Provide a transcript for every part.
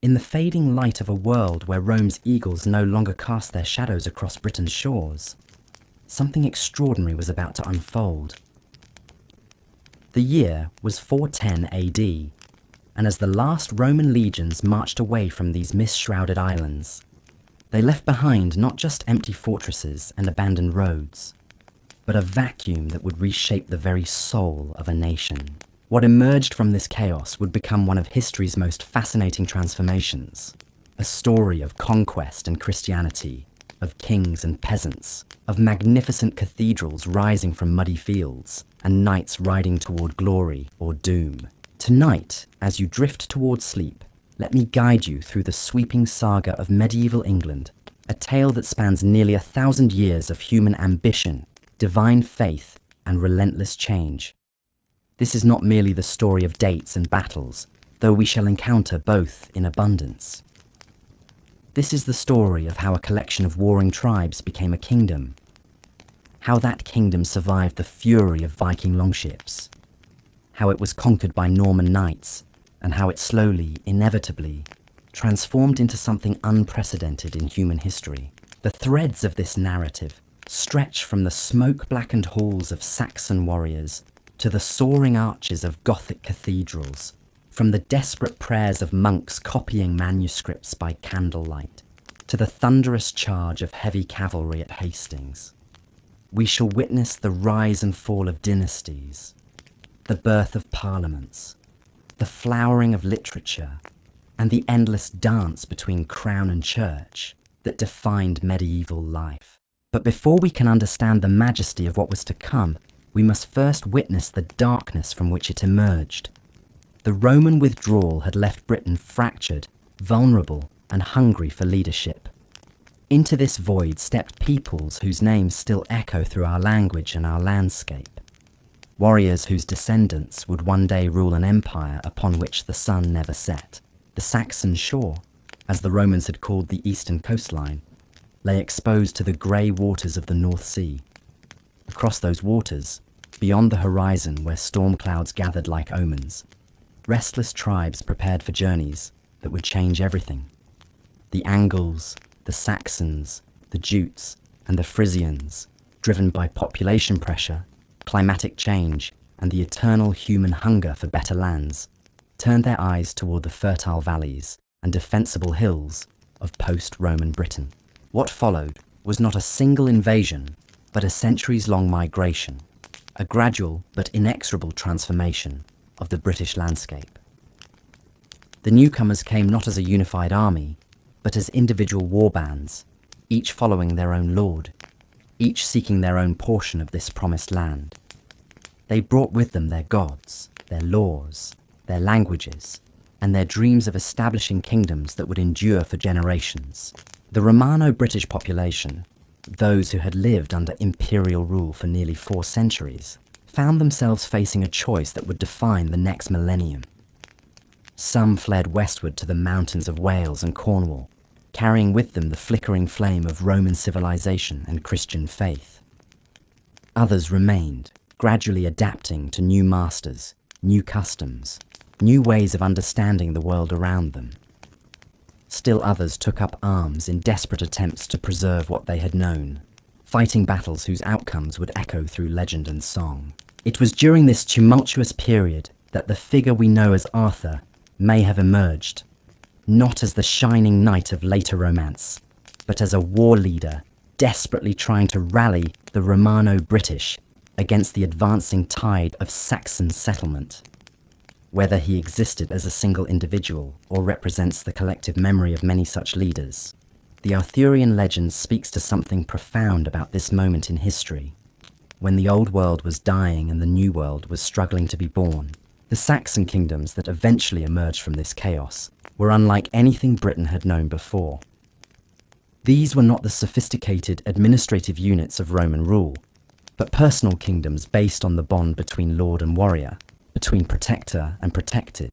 In the fading light of a world where Rome's eagles no longer cast their shadows across Britain's shores, something extraordinary was about to unfold. The year was 410 AD, and as the last Roman legions marched away from these mist-shrouded islands, they left behind not just empty fortresses and abandoned roads, but a vacuum that would reshape the very soul of a nation. What emerged from this chaos would become one of history's most fascinating transformations, a story of conquest and Christianity, of kings and peasants, of magnificent cathedrals rising from muddy fields, and knights riding toward glory or doom. Tonight, as you drift towards sleep, let me guide you through the sweeping saga of medieval England, a tale that spans nearly 1,000 years of human ambition, divine faith, and relentless change. This is not merely the story of dates and battles, though we shall encounter both in abundance. This is the story of how a collection of warring tribes became a kingdom, how that kingdom survived the fury of Viking longships, how it was conquered by Norman knights, and how it slowly, inevitably, transformed into something unprecedented in human history. The threads of this narrative stretch from the smoke-blackened halls of Saxon warriors to the soaring arches of Gothic cathedrals, from the desperate prayers of monks copying manuscripts by candlelight to the thunderous charge of heavy cavalry at Hastings. We shall witness the rise and fall of dynasties, the birth of parliaments, the flowering of literature, and the endless dance between crown and church that defined medieval life. But before we can understand the majesty of what was to come, we must first witness the darkness from which it emerged. The Roman withdrawal had left Britain fractured, vulnerable, and hungry for leadership. Into this void stepped peoples whose names still echo through our language and our landscape. Warriors whose descendants would one day rule an empire upon which the sun never set. The Saxon shore, as the Romans had called the eastern coastline, lay exposed to the grey waters of the North Sea. Across those waters, beyond the horizon where storm clouds gathered like omens, restless tribes prepared for journeys that would change everything. The Angles, the Saxons, the Jutes, and the Frisians, driven by population pressure, climatic change, and the eternal human hunger for better lands, turned their eyes toward the fertile valleys and defensible hills of post-Roman Britain. What followed was not a single invasion, but a centuries-long migration, a gradual but inexorable transformation of the British landscape. The newcomers came not as a unified army, but as individual war bands, each following their own lord, each seeking their own portion of this promised land. They brought with them their gods, their laws, their languages, and their dreams of establishing kingdoms that would endure for generations. The Romano-British population, those who had lived under imperial rule for nearly 4 centuries, found themselves facing a choice that would define the next millennium. Some fled westward to the mountains of Wales and Cornwall, carrying with them the flickering flame of Roman civilization and Christian faith. Others remained, gradually adapting to new masters, new customs, new ways of understanding the world around them. Still others took up arms in desperate attempts to preserve what they had known, fighting battles whose outcomes would echo through legend and song. It was during this tumultuous period that the figure we know as Arthur may have emerged, not as the shining knight of later romance, but as a war leader desperately trying to rally the Romano-British against the advancing tide of Saxon settlement. Whether he existed as a single individual or represents the collective memory of many such leaders, the Arthurian legend speaks to something profound about this moment in history, when the old world was dying and the new world was struggling to be born. The Saxon kingdoms that eventually emerged from this chaos were unlike anything Britain had known before. These were not the sophisticated administrative units of Roman rule, but personal kingdoms based on the bond between lord and warrior, between protector and protected.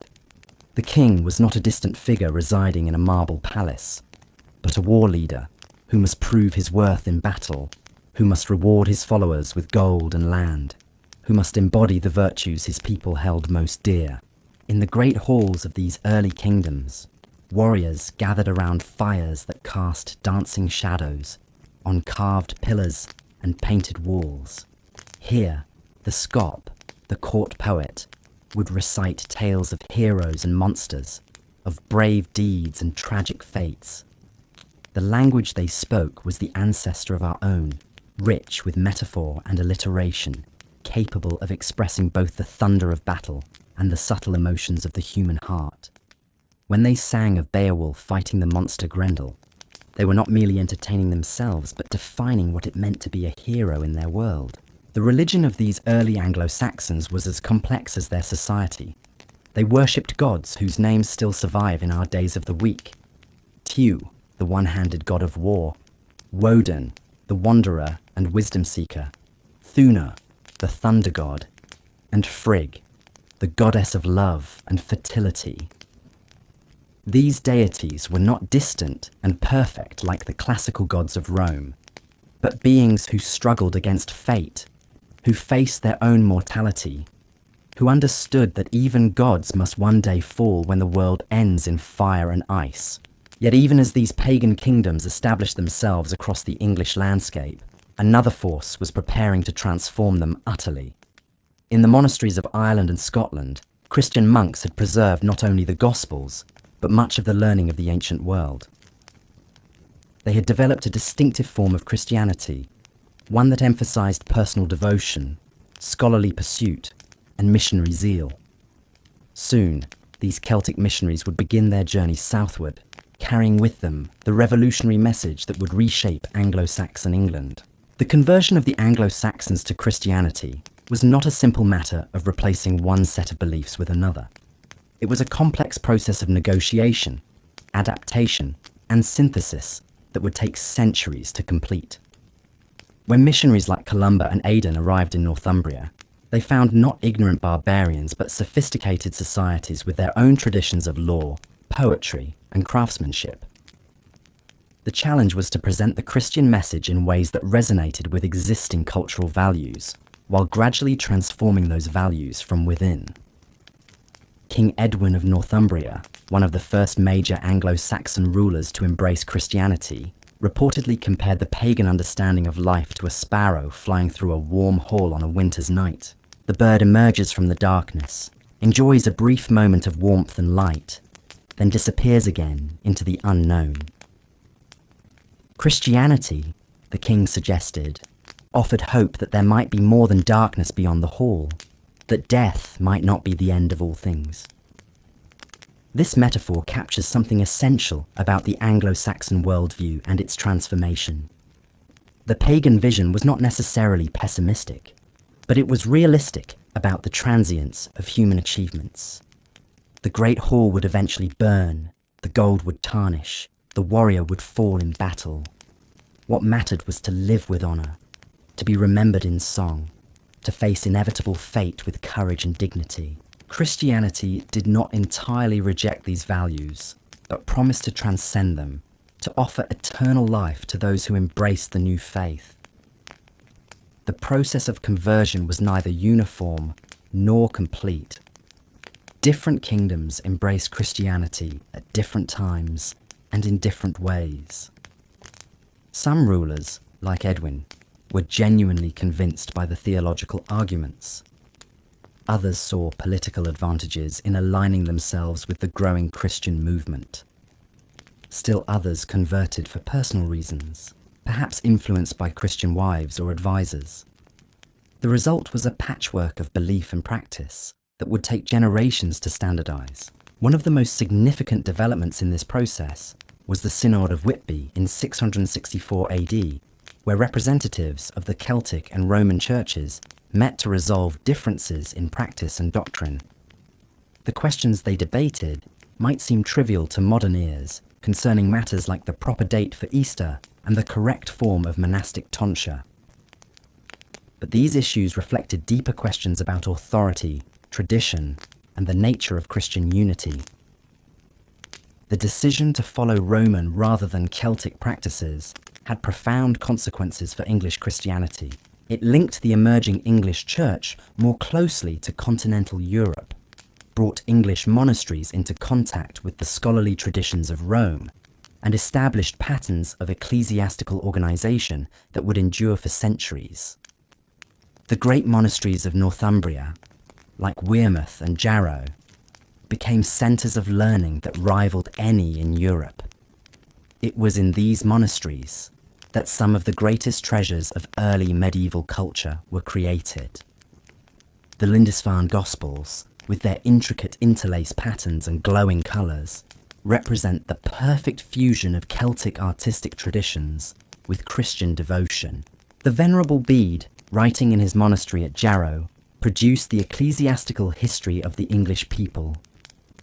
The king was not a distant figure residing in a marble palace, but a war leader who must prove his worth in battle, who must reward his followers with gold and land, who must embody the virtues his people held most dear. In the great halls of these early kingdoms, Warriors gathered around fires that cast dancing shadows on carved pillars and painted walls. Here, the scop, the court poet, would recite tales of heroes and monsters, of brave deeds and tragic fates. The language they spoke was the ancestor of our own, rich with metaphor and alliteration, capable of expressing both the thunder of battle and the subtle emotions of the human heart. When they sang of Beowulf fighting the monster Grendel, they were not merely entertaining themselves, but defining what it meant to be a hero in their world. The religion of these early Anglo-Saxons was as complex as their society. They worshipped gods whose names still survive in our days of the week. Tiw, the one-handed god of war; Woden, the wanderer and wisdom seeker; Thuna, the thunder god; and Frigg, the goddess of love and fertility. These deities were not distant and perfect like the classical gods of Rome, but beings who struggled against fate, who faced their own mortality, who understood that even gods must one day fall when the world ends in fire and ice. Yet even as these pagan kingdoms established themselves across the English landscape, another force was preparing to transform them utterly. In the monasteries of Ireland and Scotland, Christian monks had preserved not only the Gospels, but much of the learning of the ancient world. They had developed a distinctive form of Christianity, one that emphasized personal devotion, scholarly pursuit, and missionary zeal. Soon, these Celtic missionaries would begin their journey southward, carrying with them the revolutionary message that would reshape Anglo-Saxon England. The conversion of the Anglo-Saxons to Christianity was not a simple matter of replacing one set of beliefs with another. It was a complex process of negotiation, adaptation, and synthesis that would take centuries to complete. When missionaries like Columba and Aidan arrived in Northumbria, they found not ignorant barbarians but sophisticated societies with their own traditions of law, poetry, and craftsmanship. The challenge was to present the Christian message in ways that resonated with existing cultural values, while gradually transforming those values from within. King Edwin of Northumbria, one of the first major Anglo-Saxon rulers to embrace Christianity, reportedly compared the pagan understanding of life to a sparrow flying through a warm hall on a winter's night. The bird emerges from the darkness, enjoys a brief moment of warmth and light, then disappears again into the unknown. Christianity, the king suggested, offered hope that there might be more than darkness beyond the hall, that death might not be the end of all things. This metaphor captures something essential about the Anglo-Saxon worldview and its transformation. The pagan vision was not necessarily pessimistic, but it was realistic about the transience of human achievements. The great hall would eventually burn, the gold would tarnish, the warrior would fall in battle. What mattered was to live with honor, to be remembered in song, to face inevitable fate with courage and dignity. Christianity did not entirely reject these values, but promised to transcend them, to offer eternal life to those who embraced the new faith. The process of conversion was neither uniform nor complete. Different kingdoms embraced Christianity at different times and in different ways. Some rulers, like Edwin, were genuinely convinced by the theological arguments. Others saw political advantages in aligning themselves with the growing Christian movement. Still others converted for personal reasons, perhaps influenced by Christian wives or advisors. The result was a patchwork of belief and practice that would take generations to standardize. One of the most significant developments in this process was the Synod of Whitby in 664 AD, where representatives of the Celtic and Roman churches met to resolve differences in practice and doctrine. The questions they debated might seem trivial to modern ears, concerning matters like the proper date for Easter and the correct form of monastic tonsure. But these issues reflected deeper questions about authority, tradition, and the nature of Christian unity. The decision to follow Roman rather than Celtic practices had profound consequences for English Christianity. It linked the emerging English church more closely to continental Europe. brought English monasteries into contact with the scholarly traditions of Rome and established patterns of ecclesiastical organization that would endure for centuries. The great monasteries of Northumbria, like Wearmouth and Jarrow, became centers of learning that rivaled any in Europe. It was in these monasteries that some of the greatest treasures of early medieval culture were created. The Lindisfarne Gospels, with their intricate interlace patterns and glowing colours, represent the perfect fusion of Celtic artistic traditions with Christian devotion. The Venerable Bede, writing in his monastery at Jarrow, produced the ecclesiastical history of the English people,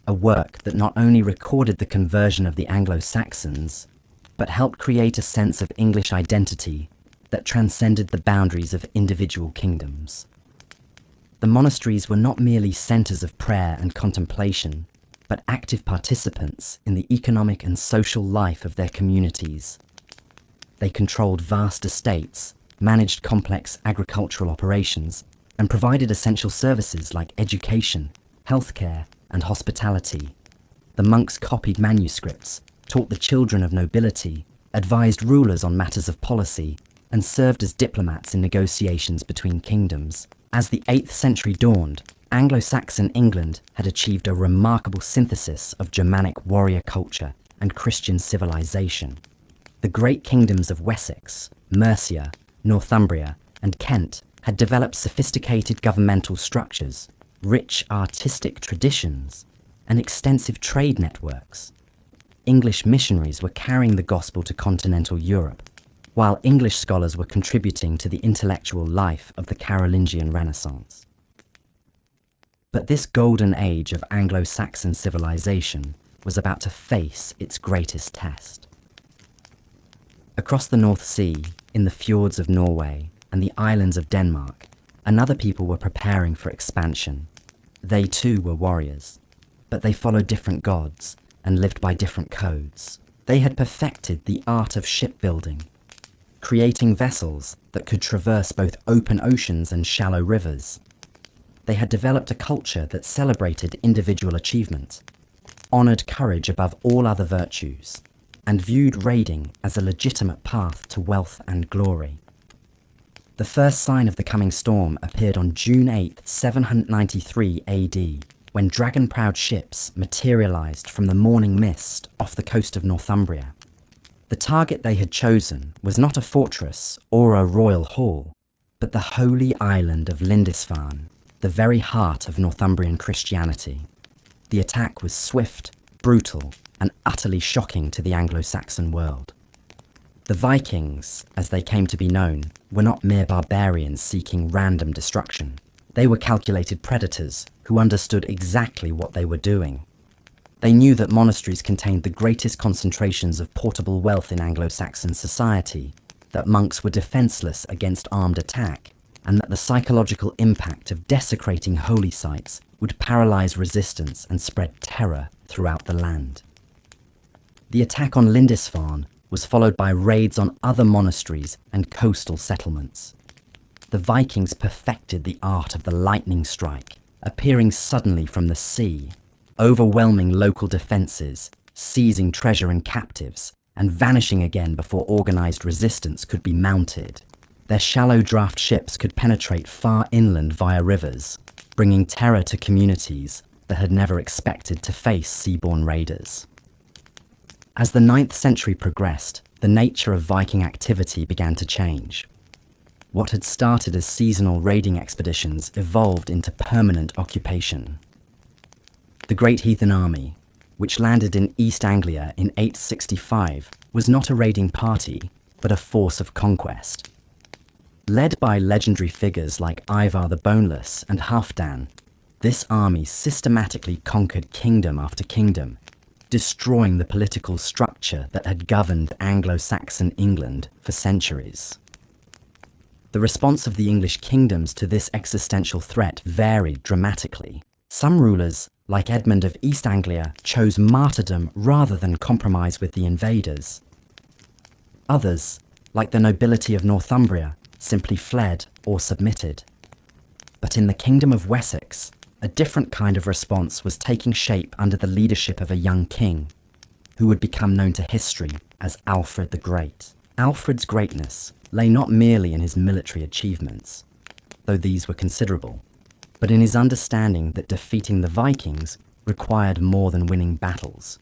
a work that not only recorded the conversion of the Anglo-Saxons, but helped create a sense of English identity that transcended the boundaries of individual kingdoms. The monasteries were not merely centres of prayer and contemplation, but active participants in the economic and social life of their communities. They controlled vast estates, managed complex agricultural operations, and provided essential services like education, healthcare, and hospitality. The monks copied manuscripts, taught the children of nobility, advised rulers on matters of policy, and served as diplomats in negotiations between kingdoms. As the 8th century dawned, Anglo-Saxon England had achieved a remarkable synthesis of Germanic warrior culture and Christian civilization. The great kingdoms of Wessex, Mercia, Northumbria, and Kent had developed sophisticated governmental structures, rich artistic traditions, and extensive trade networks. English missionaries were carrying the gospel to continental Europe, while English scholars were contributing to the intellectual life of the Carolingian Renaissance. But this golden age of Anglo-Saxon civilization was about to face its greatest test. Across the North Sea, in the fjords of Norway and the islands of Denmark, another people were preparing for expansion. They too were warriors, but they followed different gods and lived by different codes. They had perfected the art of shipbuilding, creating vessels that could traverse both open oceans and shallow rivers. They had developed a culture that celebrated individual achievement, honoured courage above all other virtues, and viewed raiding as a legitimate path to wealth and glory. The first sign of the coming storm appeared on June 8, 793 AD, when dragon-prowed ships materialised from the morning mist off the coast of Northumbria. The target they had chosen was not a fortress or a royal hall, but the holy island of Lindisfarne, the very heart of Northumbrian Christianity. The attack was swift, brutal, and utterly shocking to the Anglo-Saxon world. The Vikings, as they came to be known, were not mere barbarians seeking random destruction. They were calculated predators who understood exactly what they were doing. They knew that monasteries contained the greatest concentrations of portable wealth in Anglo-Saxon society, that monks were defenceless against armed attack, and that the psychological impact of desecrating holy sites would paralyze resistance and spread terror throughout the land. The attack on Lindisfarne was followed by raids on other monasteries and coastal settlements. The Vikings perfected the art of the lightning strike, appearing suddenly from the sea, overwhelming local defences, seizing treasure and captives, and vanishing again before organised resistance could be mounted. Their shallow draft ships could penetrate far inland via rivers, bringing terror to communities that had never expected to face seaborne raiders. As the 9th century progressed, the nature of Viking activity began to change. What had started as seasonal raiding expeditions evolved into permanent occupation. The Great Heathen Army, which landed in East Anglia in 865, was not a raiding party, but a force of conquest. Led by legendary figures like Ivar the Boneless and Halfdan, this army systematically conquered kingdom after kingdom, destroying the political structure that had governed Anglo-Saxon England for centuries. The response of the English kingdoms to this existential threat varied dramatically. Some rulers, like Edmund of East Anglia, chose martyrdom rather than compromise with the invaders. Others, like the nobility of Northumbria, simply fled or submitted. But in the Kingdom of Wessex, A different kind of response was taking shape under the leadership of a young king, who would become known to history as Alfred the Great. Alfred's greatness lay not merely in his military achievements, though these were considerable, but in his understanding that defeating the Vikings required more than winning battles.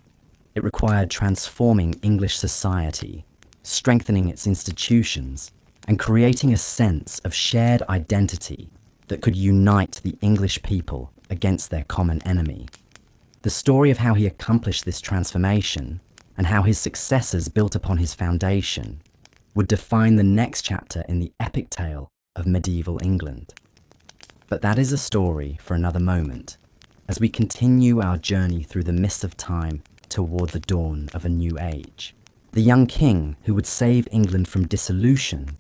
It required transforming English society, strengthening its institutions, and creating a sense of shared identity that could unite the English people against their common enemy. The story of how he accomplished this transformation and how his successors built upon his foundation would define the next chapter in the epic tale of medieval England. But that is a story for another moment, as we continue our journey through the mist of time toward the dawn of a new age. The young king who would save England from dissolution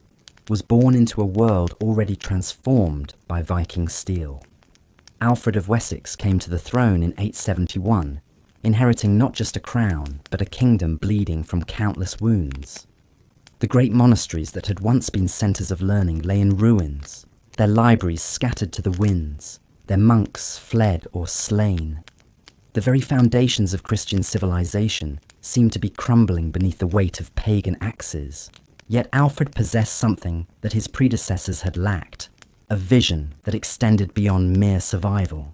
was born into a world already transformed by Viking steel. Alfred of Wessex came to the throne in 871, inheriting not just a crown, but a kingdom bleeding from countless wounds. The great monasteries that had once been centres of learning lay in ruins, their libraries scattered to the winds, their monks fled or slain. The very foundations of Christian civilization seemed to be crumbling beneath the weight of pagan axes. Yet Alfred possessed something that his predecessors had lacked, a vision that extended beyond mere survival.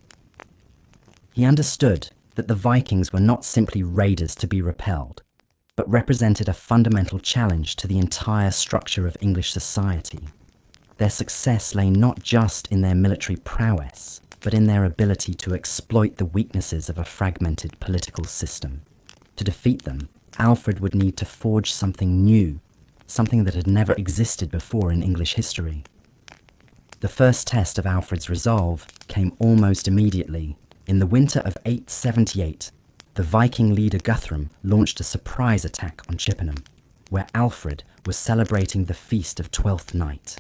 He understood that the Vikings were not simply raiders to be repelled, but represented a fundamental challenge to the entire structure of English society. Their success lay not just in their military prowess, but in their ability to exploit the weaknesses of a fragmented political system. To defeat them, Alfred would need to forge something new, something that had never existed before in English history. The first test of Alfred's resolve came almost immediately. In the winter of 878, the Viking leader Guthrum launched a surprise attack on Chippenham, where Alfred was celebrating the feast of Twelfth Night.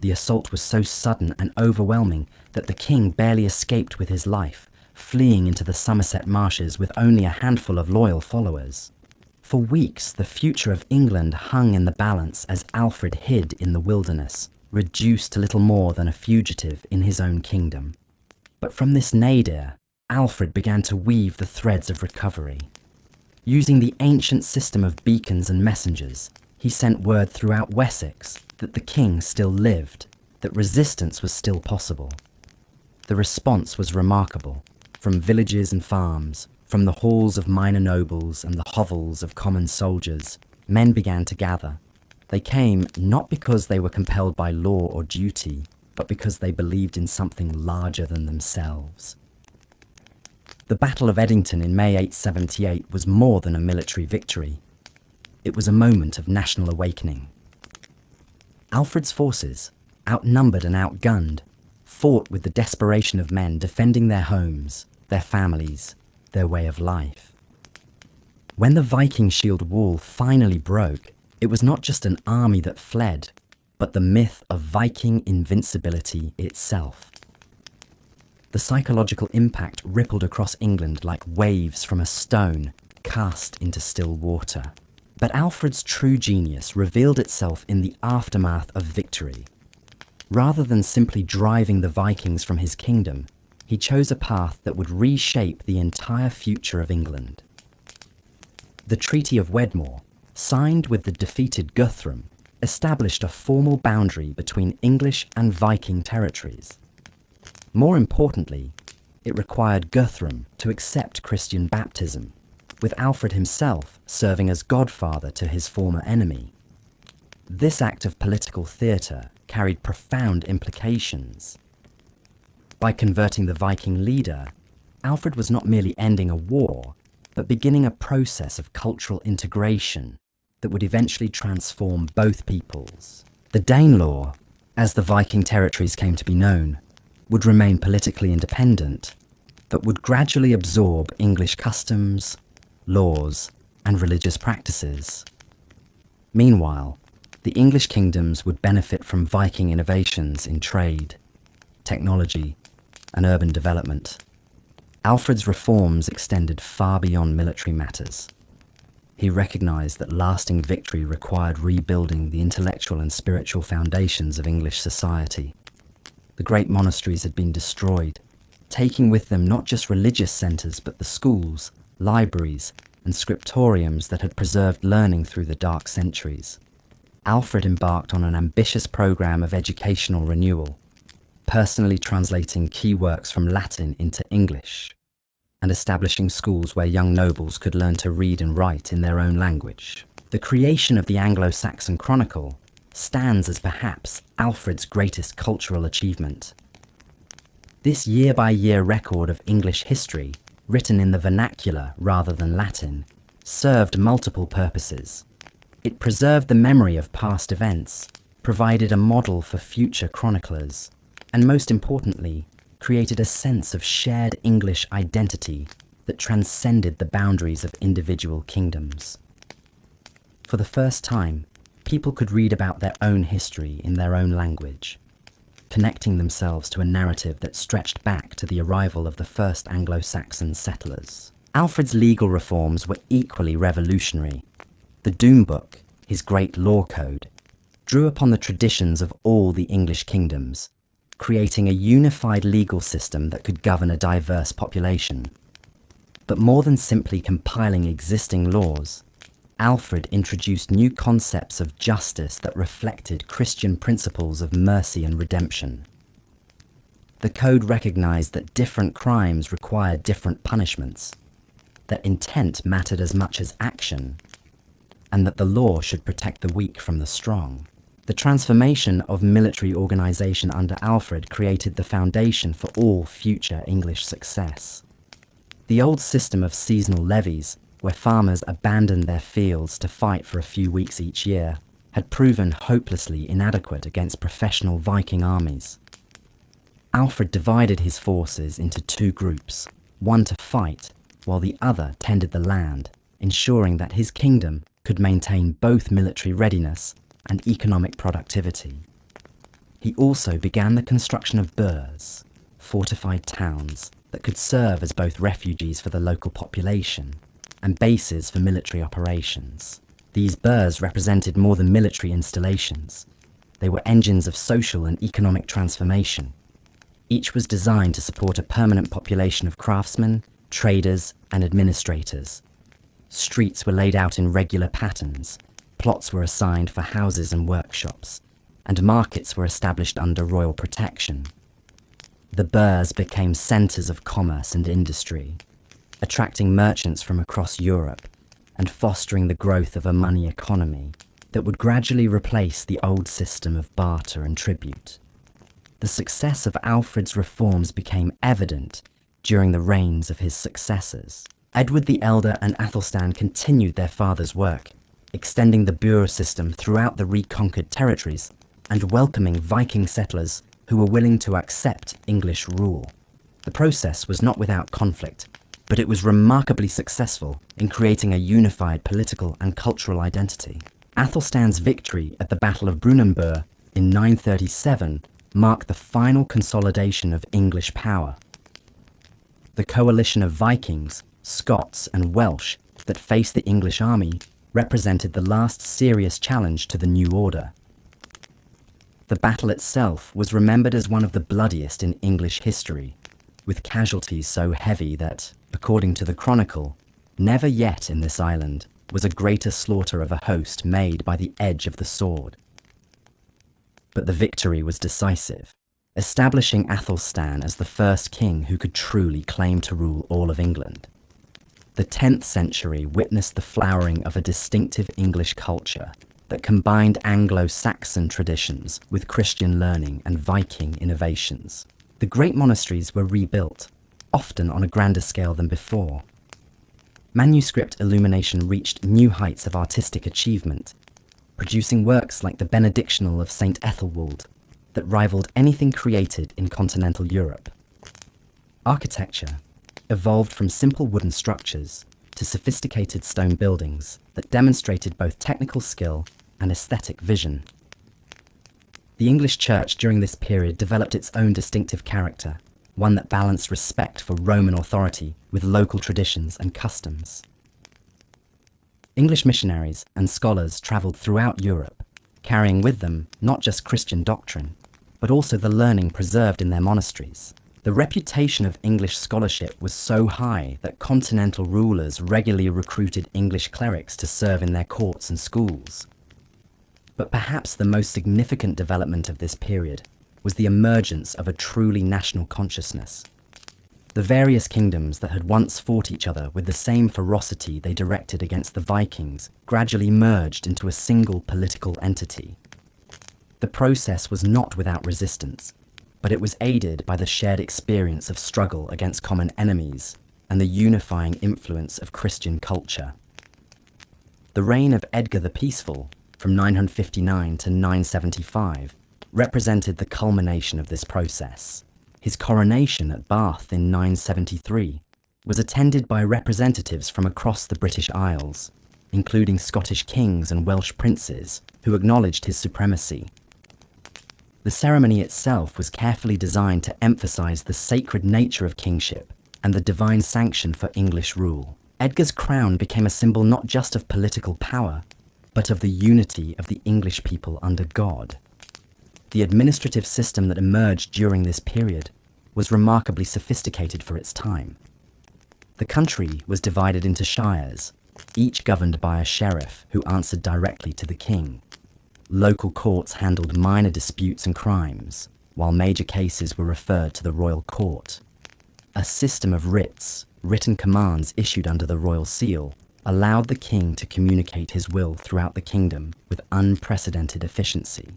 The assault was so sudden and overwhelming that the king barely escaped with his life, fleeing into the Somerset marshes with only a handful of loyal followers. For weeks, the future of England hung in the balance as Alfred hid in the wilderness, reduced to little more than a fugitive in his own kingdom. But from this nadir, Alfred began to weave the threads of recovery. Using the ancient system of beacons and messengers, he sent word throughout Wessex that the king still lived, that resistance was still possible. The response was remarkable. From villages and farms, from the halls of minor nobles and the hovels of common soldiers, men began to gather. They came not because they were compelled by law or duty, but because they believed in something larger than themselves. The Battle of Edington in May 878 was more than a military victory. It was a moment of national awakening. Alfred's forces, outnumbered and outgunned, fought with the desperation of men defending their homes, their families, their way of life. When the Viking shield wall finally broke, it was not just an army that fled, but the myth of Viking invincibility itself. The psychological impact rippled across England like waves from a stone cast into still water. But Alfred's true genius revealed itself in the aftermath of victory. Rather than simply driving the Vikings from his kingdom, he chose a path that would reshape the entire future of England. The Treaty of Wedmore, signed with the defeated Guthrum, established a formal boundary between English and Viking territories. More importantly, it required Guthrum to accept Christian baptism, with Alfred himself serving as godfather to his former enemy. This act of political theatre carried profound implications. By converting the Viking leader, Alfred was not merely ending a war, but beginning a process of cultural integration that would eventually transform both peoples. The Danelaw, as the Viking territories came to be known, would remain politically independent, but would gradually absorb English customs, laws, and religious practices. Meanwhile, the English kingdoms would benefit from Viking innovations in trade, technology, and urban development. Alfred's reforms extended far beyond military matters. He recognized that lasting victory required rebuilding the intellectual and spiritual foundations of English society. The great monasteries had been destroyed, taking with them not just religious centres but the schools, libraries, and scriptoriums that had preserved learning through the dark centuries. Alfred embarked on an ambitious programme of educational renewal, personally translating key works from Latin into English, and establishing schools where young nobles could learn to read and write in their own language. The creation of the Anglo-Saxon Chronicle stands as perhaps Alfred's greatest cultural achievement. This year-by-year record of English history, written in the vernacular rather than Latin, served multiple purposes. It preserved the memory of past events, provided a model for future chroniclers, and most importantly, created a sense of shared English identity that transcended the boundaries of individual kingdoms. For the first time, people could read about their own history in their own language, connecting themselves to a narrative that stretched back to the arrival of the first Anglo-Saxon settlers. Alfred's legal reforms were equally revolutionary. The Doom Book, his great law code, drew upon the traditions of all the English kingdoms, creating a unified legal system that could govern a diverse population. But more than simply compiling existing laws, Alfred introduced new concepts of justice that reflected Christian principles of mercy and redemption. The code recognized that different crimes required different punishments, that intent mattered as much as action, and that the law should protect the weak from the strong. The transformation of military organization under Alfred created the foundation for all future English success. The old system of seasonal levies, where farmers abandoned their fields to fight for a few weeks each year, had proven hopelessly inadequate against professional Viking armies. Alfred divided his forces into two groups, one to fight, while the other tended the land, ensuring that his kingdom could maintain both military readiness and economic productivity. He also began the construction of burhs, fortified towns that could serve as both refuges for the local population and bases for military operations. These burhs represented more than military installations. They were engines of social and economic transformation. Each was designed to support a permanent population of craftsmen, traders, and administrators. Streets were laid out in regular patterns, plots were assigned for houses and workshops, and markets were established under royal protection. The burhs became centres of commerce and industry, attracting merchants from across Europe and fostering the growth of a money economy that would gradually replace the old system of barter and tribute. The success of Alfred's reforms became evident during the reigns of his successors. Edward the Elder and Athelstan continued their father's work, extending the burh system throughout the reconquered territories and welcoming Viking settlers who were willing to accept English rule. The process was not without conflict, but it was remarkably successful in creating a unified political and cultural identity. Athelstan's victory at the Battle of Brunanburh in 937 marked the final consolidation of English power. The coalition of Vikings, Scots, and Welsh that faced the English army represented the last serious challenge to the new order. The battle itself was remembered as one of the bloodiest in English history, with casualties so heavy that, according to the Chronicle, never yet in this island was a greater slaughter of a host made by the edge of the sword. But the victory was decisive, establishing Athelstan as the first king who could truly claim to rule all of England. The 10th century witnessed the flowering of a distinctive English culture that combined Anglo-Saxon traditions with Christian learning and Viking innovations. The great monasteries were rebuilt, often on a grander scale than before. Manuscript illumination reached new heights of artistic achievement, producing works like the Benedictional of St. Ethelwald that rivaled anything created in continental Europe. Architecture evolved from simple wooden structures to sophisticated stone buildings that demonstrated both technical skill and aesthetic vision. The English church during this period developed its own distinctive character, one that balanced respect for Roman authority with local traditions and customs. English missionaries and scholars travelled throughout Europe, carrying with them not just Christian doctrine, but also the learning preserved in their monasteries. The reputation of English scholarship was so high that continental rulers regularly recruited English clerics to serve in their courts and schools. But perhaps the most significant development of this period was the emergence of a truly national consciousness. The various kingdoms that had once fought each other with the same ferocity they directed against the Vikings gradually merged into a single political entity. The process was not without resistance, but it was aided by the shared experience of struggle against common enemies and the unifying influence of Christian culture. The reign of Edgar the Peaceful, from 959 to 975, represented the culmination of this process. His coronation at Bath in 973 was attended by representatives from across the British Isles, including Scottish kings and Welsh princes, who acknowledged his supremacy. The ceremony itself was carefully designed to emphasize the sacred nature of kingship and the divine sanction for English rule. Edgar's crown became a symbol not just of political power, but of the unity of the English people under God. The administrative system that emerged during this period was remarkably sophisticated for its time. The country was divided into shires, each governed by a sheriff who answered directly to the king. Local courts handled minor disputes and crimes, while major cases were referred to the royal court. A system of writs, written commands issued under the royal seal, allowed the king to communicate his will throughout the kingdom with unprecedented efficiency.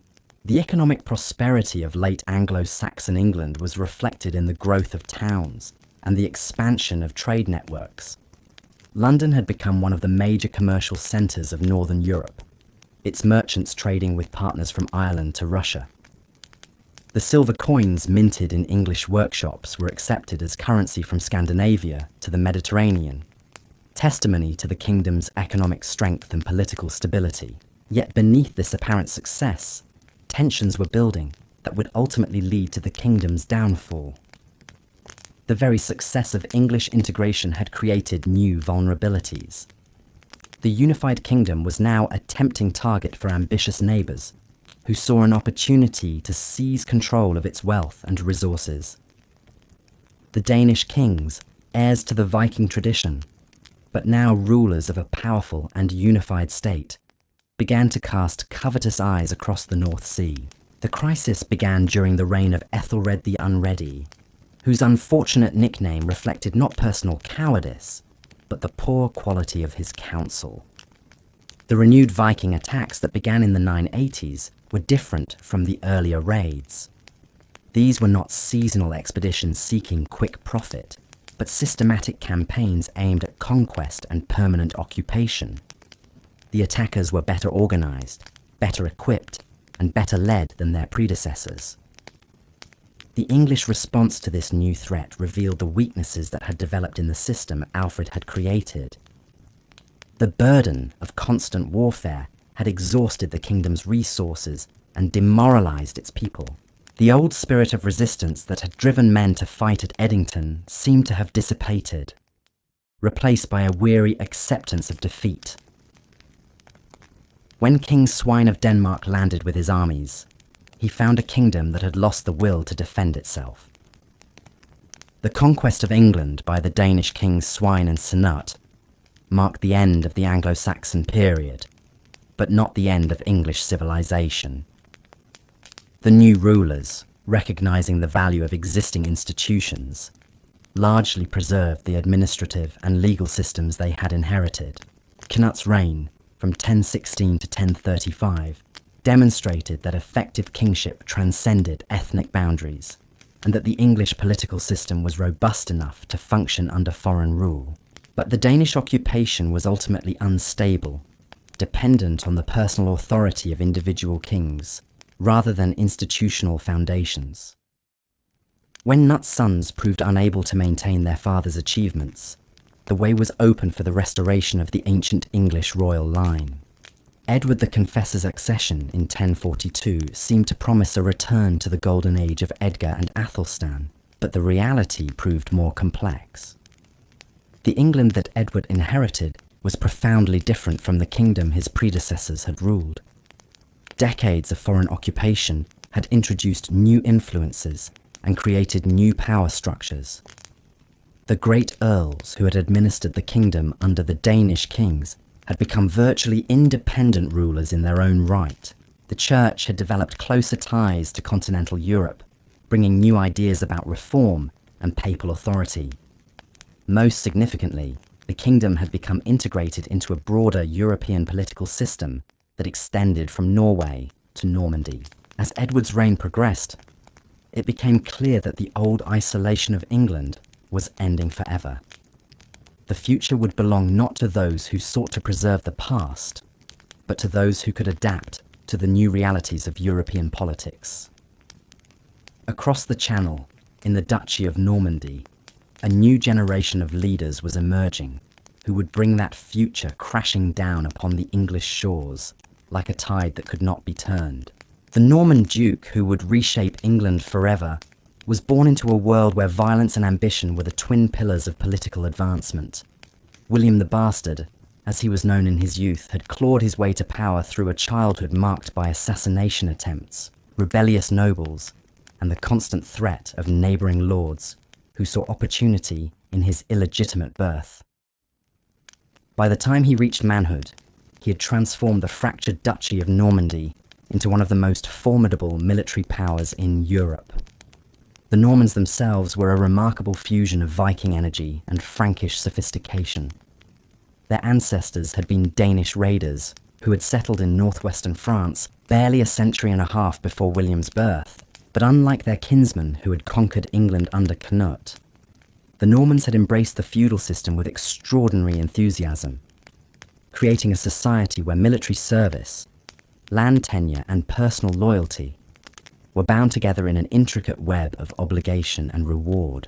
The economic prosperity of late Anglo-Saxon England was reflected in the growth of towns and the expansion of trade networks. London had become one of the major commercial centres of Northern Europe, its merchants trading with partners from Ireland to Russia. The silver coins minted in English workshops were accepted as currency from Scandinavia to the Mediterranean, testimony to the kingdom's economic strength and political stability. Yet beneath this apparent success, tensions were building that would ultimately lead to the kingdom's downfall. The very success of English integration had created new vulnerabilities. The unified kingdom was now a tempting target for ambitious neighbours, who saw an opportunity to seize control of its wealth and resources. The Danish kings, heirs to the Viking tradition, but now rulers of a powerful and unified state, began to cast covetous eyes across the North Sea. The crisis began during the reign of Ethelred the Unready, whose unfortunate nickname reflected not personal cowardice, but the poor quality of his counsel. The renewed Viking attacks that began in the 980s were different from the earlier raids. These were not seasonal expeditions seeking quick profit, but systematic campaigns aimed at conquest and permanent occupation. The attackers were better organized, better equipped, and better led than their predecessors. The English response to this new threat revealed the weaknesses that had developed in the system Alfred had created. The burden of constant warfare had exhausted the kingdom's resources and demoralized its people. The old spirit of resistance that had driven men to fight at Edington seemed to have dissipated, replaced by a weary acceptance of defeat. When King Swine of Denmark landed with his armies, he found a kingdom that had lost the will to defend itself. The conquest of England by the Danish kings Swine and Cnut marked the end of the Anglo-Saxon period, but not the end of English civilization. The new rulers, recognizing the value of existing institutions, largely preserved the administrative and legal systems they had inherited. Cnut's reign, from 1016 to 1035, demonstrated that effective kingship transcended ethnic boundaries, and that the English political system was robust enough to function under foreign rule. But the Danish occupation was ultimately unstable, dependent on the personal authority of individual kings, rather than institutional foundations. When Knut's sons proved unable to maintain their father's achievements, the way was open for the restoration of the ancient English royal line. Edward the Confessor's accession in 1042 seemed to promise a return to the golden age of Edgar and Athelstan, but the reality proved more complex. The England that Edward inherited was profoundly different from the kingdom his predecessors had ruled. Decades of foreign occupation had introduced new influences and created new power structures. The great earls who had administered the kingdom under the Danish kings had become virtually independent rulers in their own right. The church had developed closer ties to continental Europe, bringing new ideas about reform and papal authority. Most significantly, the kingdom had become integrated into a broader European political system that extended from Norway to Normandy. As Edward's reign progressed, it became clear that the old isolation of England was ending forever. The future would belong not to those who sought to preserve the past, but to those who could adapt to the new realities of European politics. Across the Channel, in the Duchy of Normandy, a new generation of leaders was emerging who would bring that future crashing down upon the English shores like a tide that could not be turned. The Norman Duke who would reshape England forever was born into a world where violence and ambition were the twin pillars of political advancement. William the Bastard, as he was known in his youth, had clawed his way to power through a childhood marked by assassination attempts, rebellious nobles, and the constant threat of neighbouring lords who saw opportunity in his illegitimate birth. By the time he reached manhood, he had transformed the fractured Duchy of Normandy into one of the most formidable military powers in Europe. The Normans themselves were a remarkable fusion of Viking energy and Frankish sophistication. Their ancestors had been Danish raiders who had settled in northwestern France barely a century and a half before William's birth. But unlike their kinsmen who had conquered England under Canute, the Normans had embraced the feudal system with extraordinary enthusiasm, creating a society where military service, land tenure, and personal loyalty were bound together in an intricate web of obligation and reward.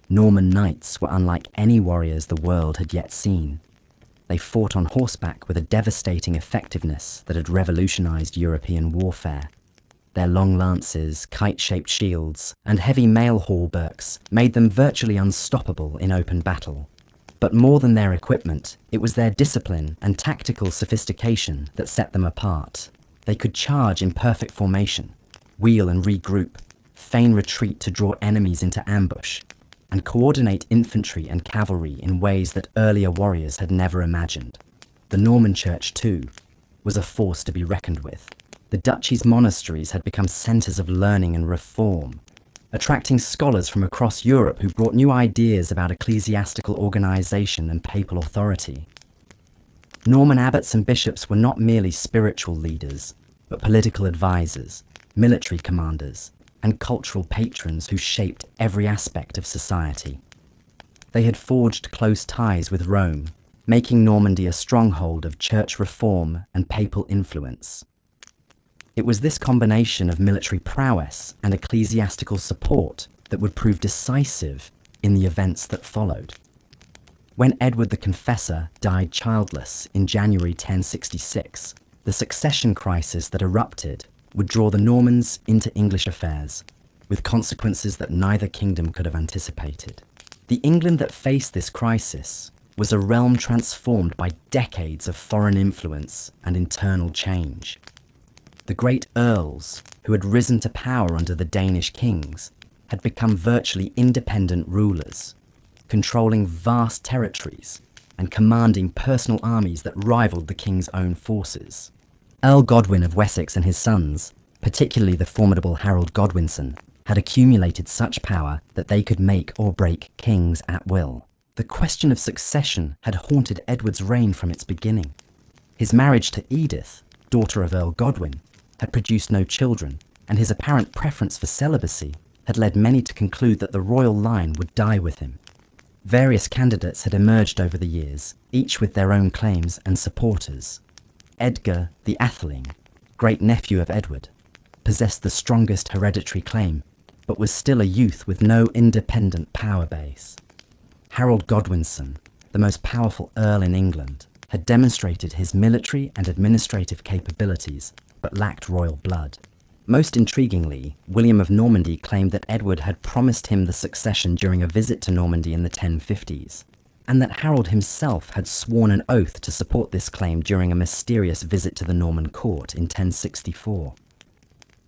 Norman knights were unlike any warriors the world had yet seen. They fought on horseback with a devastating effectiveness that had revolutionized European warfare. Their long lances, kite-shaped shields, and heavy mail hauberks made them virtually unstoppable in open battle. But more than their equipment, it was their discipline and tactical sophistication that set them apart. They could charge in perfect formation, wheel and regroup, feign retreat to draw enemies into ambush, and coordinate infantry and cavalry in ways that earlier warriors had never imagined. The Norman Church, too, was a force to be reckoned with. The duchy's monasteries had become centres of learning and reform, attracting scholars from across Europe who brought new ideas about ecclesiastical organisation and papal authority. Norman abbots and bishops were not merely spiritual leaders, but political advisors, military commanders, and cultural patrons who shaped every aspect of society. They had forged close ties with Rome, making Normandy a stronghold of church reform and papal influence. It was this combination of military prowess and ecclesiastical support that would prove decisive in the events that followed. When Edward the Confessor died childless in January 1066, the succession crisis that erupted would draw the Normans into English affairs, with consequences that neither kingdom could have anticipated. The England that faced this crisis was a realm transformed by decades of foreign influence and internal change. The great earls, who had risen to power under the Danish kings, had become virtually independent rulers, controlling vast territories and commanding personal armies that rivaled the king's own forces. Earl Godwin of Wessex and his sons, particularly the formidable Harold Godwinson, had accumulated such power that they could make or break kings at will. The question of succession had haunted Edward's reign from its beginning. His marriage to Edith, daughter of Earl Godwin, had produced no children, and his apparent preference for celibacy had led many to conclude that the royal line would die with him. Various candidates had emerged over the years, each with their own claims and supporters. Edgar the Atheling, great-nephew of Edward, possessed the strongest hereditary claim, but was still a youth with no independent power base. Harold Godwinson, the most powerful earl in England, had demonstrated his military and administrative capabilities, but lacked royal blood. Most intriguingly, William of Normandy claimed that Edward had promised him the succession during a visit to Normandy in the 1050s, and that Harold himself had sworn an oath to support this claim during a mysterious visit to the Norman court in 1064.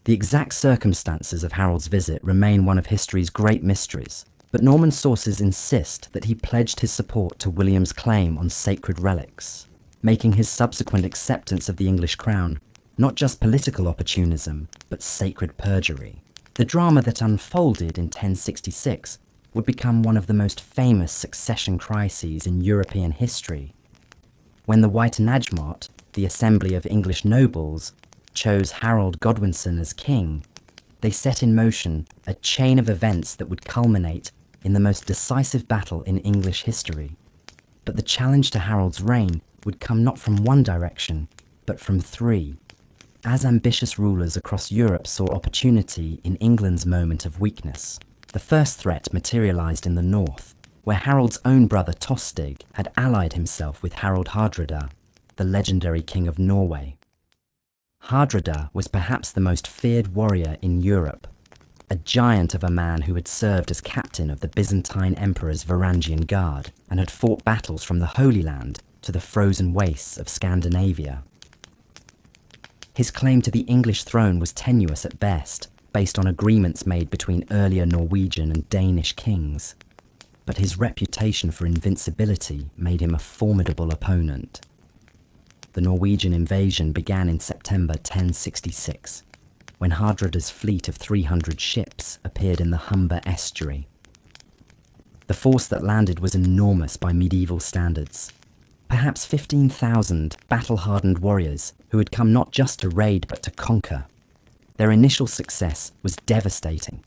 The exact circumstances of Harold's visit remain one of history's great mysteries, but Norman sources insist that he pledged his support to William's claim on sacred relics, making his subsequent acceptance of the English crown not just political opportunism, but sacred perjury. The drama that unfolded in 1066 would become one of the most famous succession crises in European history. When the Witenagemot, the assembly of English nobles, chose Harold Godwinson as king, they set in motion a chain of events that would culminate in the most decisive battle in English history. But the challenge to Harold's reign would come not from one direction, but from three. As ambitious rulers across Europe saw opportunity in England's moment of weakness, the first threat materialized in the north, where Harold's own brother Tostig had allied himself with Harald Hardrada, the legendary king of Norway. Hardrada was perhaps the most feared warrior in Europe, a giant of a man who had served as captain of the Byzantine Emperor's Varangian Guard and had fought battles from the Holy Land to the frozen wastes of Scandinavia. His claim to the English throne was tenuous at best, based on agreements made between earlier Norwegian and Danish kings. But his reputation for invincibility made him a formidable opponent. The Norwegian invasion began in September 1066, when Hardrada's fleet of 300 ships appeared in the Humber estuary. The force that landed was enormous by medieval standards. Perhaps 15,000 battle-hardened warriors who had come not just to raid but to conquer. Their initial success was devastating.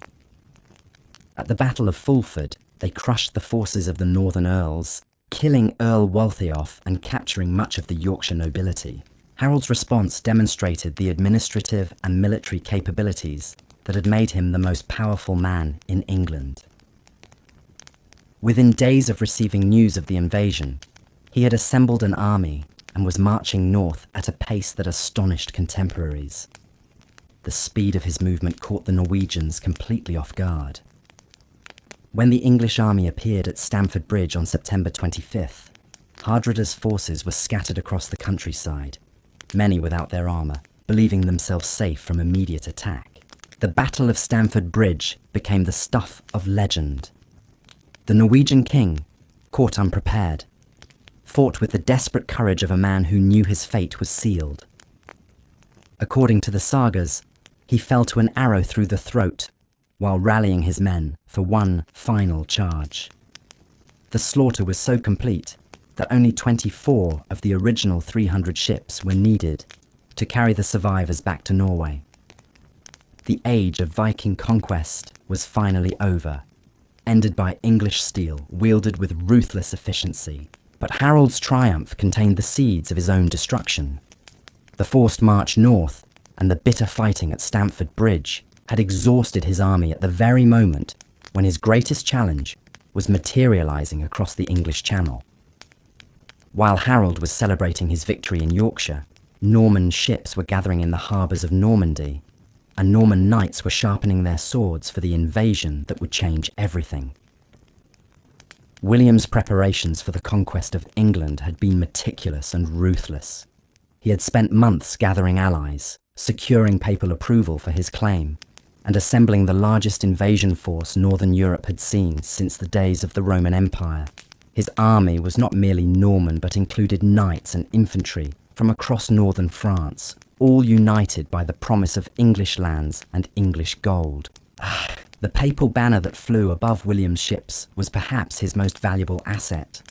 At the Battle of Fulford, they crushed the forces of the Northern Earls, killing Earl Waltheof and capturing much of the Yorkshire nobility. Harold's response demonstrated the administrative and military capabilities that had made him the most powerful man in England. Within days of receiving news of the invasion, he had assembled an army and was marching north at a pace that astonished contemporaries. The speed of his movement caught the Norwegians completely off guard. When the English army appeared at Stamford Bridge on September 25th, Hardrada's forces were scattered across the countryside, many without their armour, believing themselves safe from immediate attack. The Battle of Stamford Bridge became the stuff of legend. The Norwegian king, caught unprepared, fought with the desperate courage of a man who knew his fate was sealed. According to the sagas, he fell to an arrow through the throat while rallying his men for one final charge. The slaughter was so complete that only 24 of the original 300 ships were needed to carry the survivors back to Norway. The age of Viking conquest was finally over, ended by English steel wielded with ruthless efficiency. But Harold's triumph contained the seeds of his own destruction. The forced march north and the bitter fighting at Stamford Bridge had exhausted his army at the very moment when his greatest challenge was materializing across the English Channel. While Harold was celebrating his victory in Yorkshire, Norman ships were gathering in the harbours of Normandy, and Norman knights were sharpening their swords for the invasion that would change everything. William's preparations for the conquest of England had been meticulous and ruthless. He had spent months gathering allies, securing papal approval for his claim, and assembling the largest invasion force Northern Europe had seen since the days of the Roman Empire. His army was not merely Norman but included knights and infantry from across northern France, all united by the promise of English lands and English gold. The papal banner that flew above William's ships was perhaps his most valuable asset.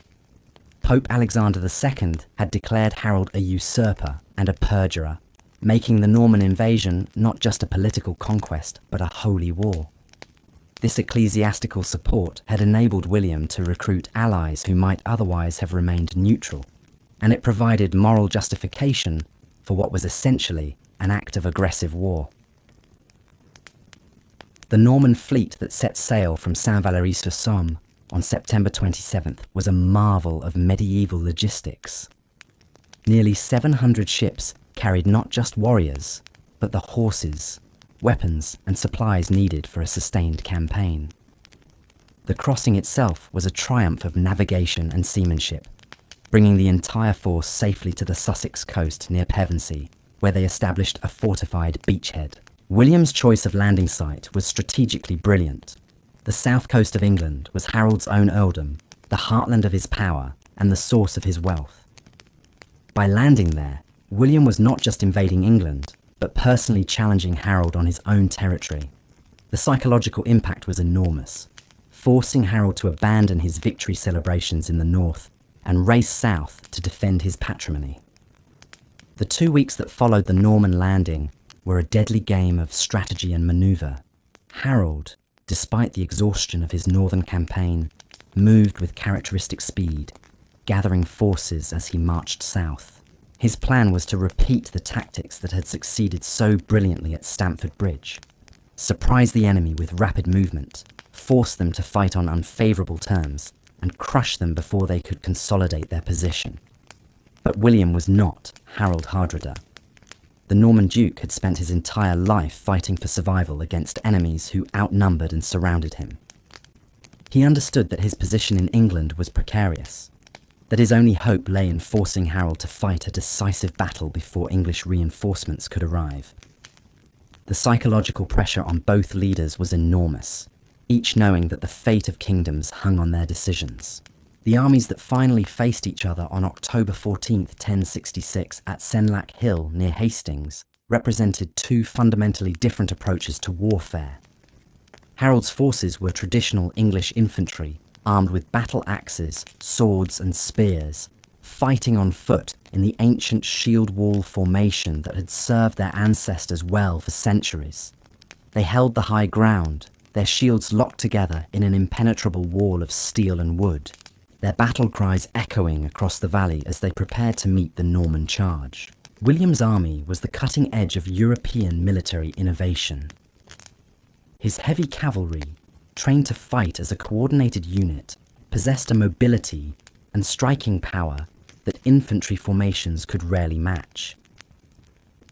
Pope Alexander II had declared Harold a usurper and a perjurer, making the Norman invasion not just a political conquest, but a holy war. This ecclesiastical support had enabled William to recruit allies who might otherwise have remained neutral, and it provided moral justification for what was essentially an act of aggressive war. The Norman fleet that set sail from Saint-Valery-sur-Somme on September 27th was a marvel of medieval logistics. Nearly 700 ships carried not just warriors, but the horses, weapons, and supplies needed for a sustained campaign. The crossing itself was a triumph of navigation and seamanship, bringing the entire force safely to the Sussex coast near Pevensey, where they established a fortified beachhead. William's choice of landing site was strategically brilliant. The south coast of England was Harold's own earldom, the heartland of his power and the source of his wealth. By landing there, William was not just invading England, but personally challenging Harold on his own territory. The psychological impact was enormous, forcing Harold to abandon his victory celebrations in the north and race south to defend his patrimony. The 2 weeks that followed the Norman landing were a deadly game of strategy and manoeuvre. Harold, despite the exhaustion of his northern campaign, moved with characteristic speed, gathering forces as he marched south. His plan was to repeat the tactics that had succeeded so brilliantly at Stamford Bridge. Surprise the enemy with rapid movement, force them to fight on unfavourable terms, and crush them before they could consolidate their position. But William was not Harold Hardrada. The Norman Duke had spent his entire life fighting for survival against enemies who outnumbered and surrounded him. He understood that his position in England was precarious, that his only hope lay in forcing Harold to fight a decisive battle before English reinforcements could arrive. The psychological pressure on both leaders was enormous, each knowing that the fate of kingdoms hung on their decisions. The armies that finally faced each other on October 14, 1066 at Senlac Hill near Hastings represented two fundamentally different approaches to warfare. Harold's forces were traditional English infantry, armed with battle axes, swords and spears, fighting on foot in the ancient shield wall formation that had served their ancestors well for centuries. They held the high ground, their shields locked together in an impenetrable wall of steel and wood, their battle cries echoing across the valley as they prepared to meet the Norman charge. William's army was the cutting edge of European military innovation. His heavy cavalry, trained to fight as a coordinated unit, possessed a mobility and striking power that infantry formations could rarely match.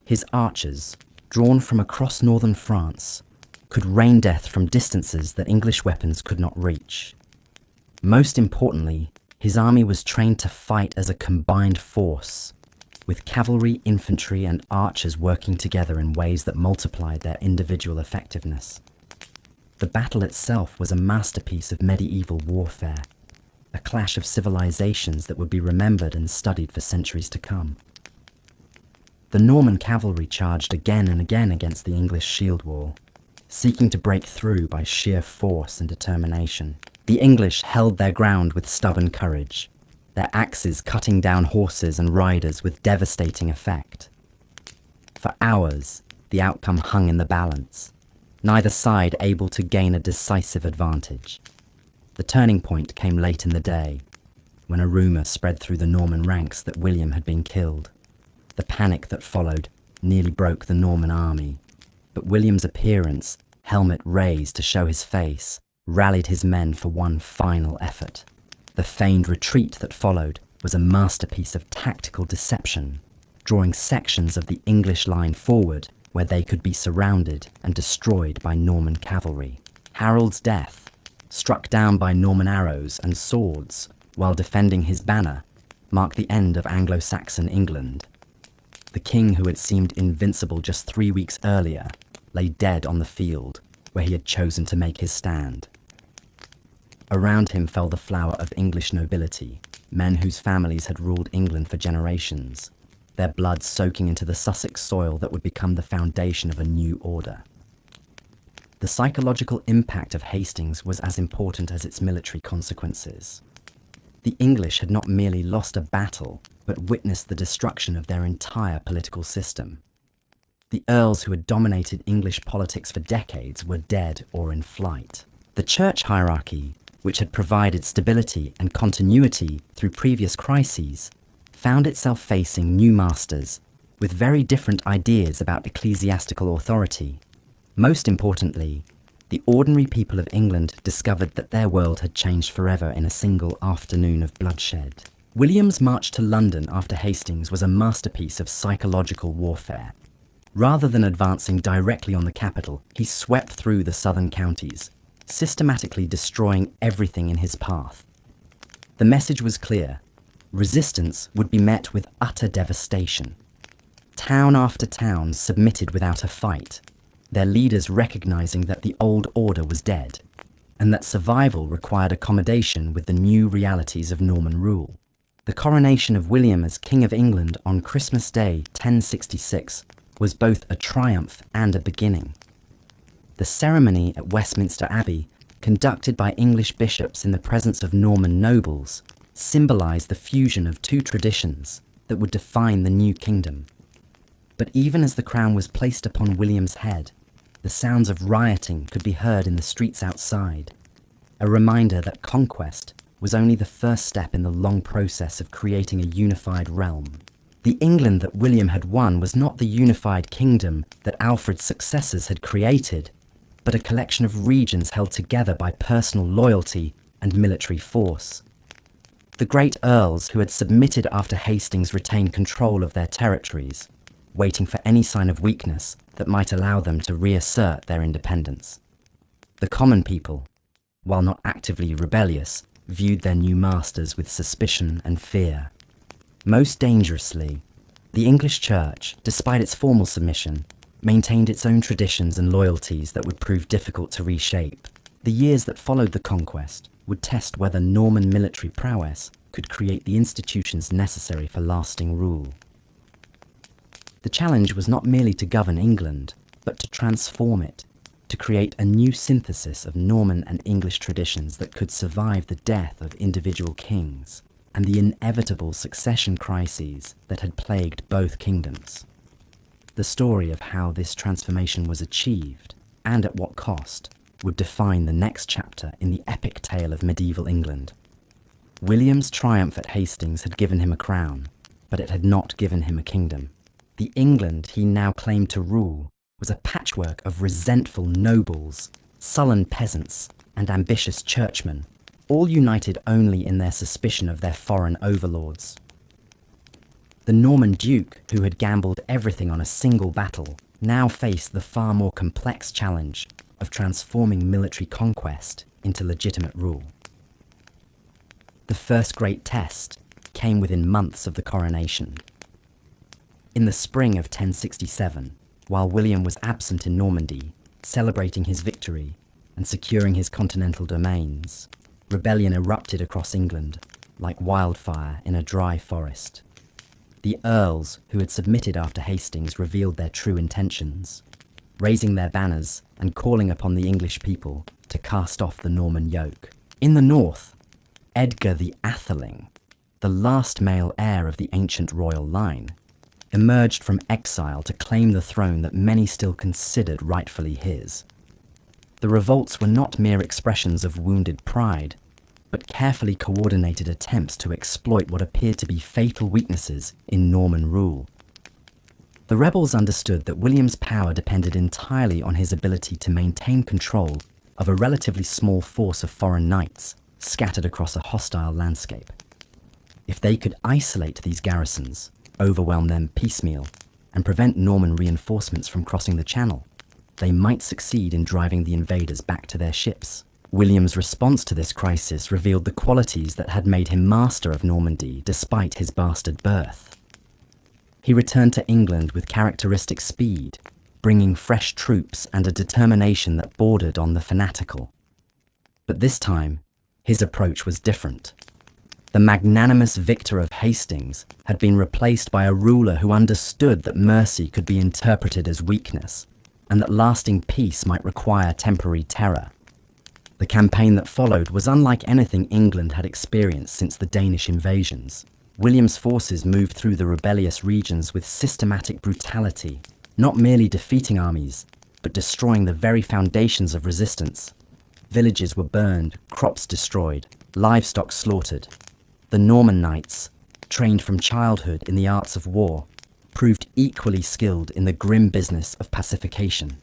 His archers, drawn from across northern France, could rain death from distances that English weapons could not reach. Most importantly, his army was trained to fight as a combined force, with cavalry, infantry, and archers working together in ways that multiplied their individual effectiveness. The battle itself was a masterpiece of medieval warfare, a clash of civilizations that would be remembered and studied for centuries to come. The Norman cavalry charged again and again against the English shield wall, seeking to break through by sheer force and determination. The English held their ground with stubborn courage, their axes cutting down horses and riders with devastating effect. For hours, the outcome hung in the balance, neither side able to gain a decisive advantage. The turning point came late in the day, when a rumour spread through the Norman ranks that William had been killed. The panic that followed nearly broke the Norman army, but William's appearance, helmet raised to show his face, rallied his men for one final effort. The feigned retreat that followed was a masterpiece of tactical deception, drawing sections of the English line forward where they could be surrounded and destroyed by Norman cavalry. Harold's death, struck down by Norman arrows and swords while defending his banner, marked the end of Anglo-Saxon England. The king who had seemed invincible just 3 weeks earlier lay dead on the field where he had chosen to make his stand. Around him fell the flower of English nobility, men whose families had ruled England for generations, their blood soaking into the Sussex soil that would become the foundation of a new order. The psychological impact of Hastings was as important as its military consequences. The English had not merely lost a battle, but witnessed the destruction of their entire political system. The earls who had dominated English politics for decades were dead or in flight. The church hierarchy, which had provided stability and continuity through previous crises, found itself facing new masters with very different ideas about ecclesiastical authority. Most importantly, the ordinary people of England discovered that their world had changed forever in a single afternoon of bloodshed. William's march to London after Hastings was a masterpiece of psychological warfare. Rather than advancing directly on the capital, he swept through the southern counties, systematically destroying everything in his path. The message was clear. Resistance would be met with utter devastation. Town after town submitted without a fight. their leaders recognizing that the old order was dead, and that survival required accommodation with the new realities of Norman rule. The coronation of William as King of England on Christmas Day 1066 was both a triumph and a beginning. The ceremony at Westminster Abbey, conducted by English bishops in the presence of Norman nobles, symbolized the fusion of two traditions that would define the new kingdom. But even as the crown was placed upon William's head, the sounds of rioting could be heard in the streets outside, a reminder that conquest was only the first step in the long process of creating a unified realm. The England that William had won was not the unified kingdom that Alfred's successors had created, but a collection of regions held together by personal loyalty and military force. The great earls who had submitted after Hastings retained control of their territories, waiting for any sign of weakness that might allow them to reassert their independence. The common people, while not actively rebellious, viewed their new masters with suspicion and fear. Most dangerously, the English Church, despite its formal submission, maintained its own traditions and loyalties that would prove difficult to reshape. The years that followed the conquest would test whether Norman military prowess could create the institutions necessary for lasting rule. The challenge was not merely to govern England, but to transform it, to create a new synthesis of Norman and English traditions that could survive the death of individual kings and the inevitable succession crises that had plagued both kingdoms. The story of how this transformation was achieved, and at what cost, would define the next chapter in the epic tale of medieval England. William's triumph at Hastings had given him a crown, but it had not given him a kingdom. The England he now claimed to rule was a patchwork of resentful nobles, sullen peasants, and ambitious churchmen, all united only in their suspicion of their foreign overlords. The Norman duke, who had gambled everything on a single battle, now faced the far more complex challenge of transforming military conquest into legitimate rule. The first great test came within months of the coronation. In the spring of 1067, while William was absent in Normandy, celebrating his victory and securing his continental domains, rebellion erupted across England like wildfire in a dry forest. The earls who had submitted after Hastings revealed their true intentions, raising their banners and calling upon the English people to cast off the Norman yoke. In the north, Edgar the Atheling, the last male heir of the ancient royal line, emerged from exile to claim the throne that many still considered rightfully his. The revolts were not mere expressions of wounded pride, but carefully coordinated attempts to exploit what appeared to be fatal weaknesses in Norman rule. The rebels understood that William's power depended entirely on his ability to maintain control of a relatively small force of foreign knights scattered across a hostile landscape. If they could isolate these garrisons, overwhelm them piecemeal, and prevent Norman reinforcements from crossing the Channel, they might succeed in driving the invaders back to their ships. William's response to this crisis revealed the qualities that had made him master of Normandy despite his bastard birth. He returned to England with characteristic speed, bringing fresh troops and a determination that bordered on the fanatical. But this time, his approach was different. The magnanimous victor of Hastings had been replaced by a ruler who understood that mercy could be interpreted as weakness, and that lasting peace might require temporary terror. The campaign that followed was unlike anything England had experienced since the Danish invasions. William's forces moved through the rebellious regions with systematic brutality, not merely defeating armies, but destroying the very foundations of resistance. Villages were burned, crops destroyed, livestock slaughtered. The Norman knights, trained from childhood in the arts of war, proved equally skilled in the grim business of pacification.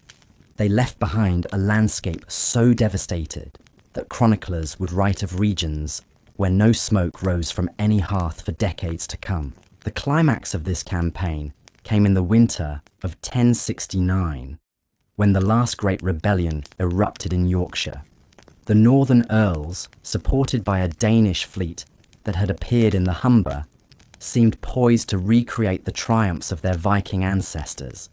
They left behind a landscape so devastated that chroniclers would write of regions where no smoke rose from any hearth for decades to come. The climax of this campaign came in the winter of 1069, when the last great rebellion erupted in Yorkshire. The northern earls, supported by a Danish fleet that had appeared in the Humber, seemed poised to recreate the triumphs of their Viking ancestors,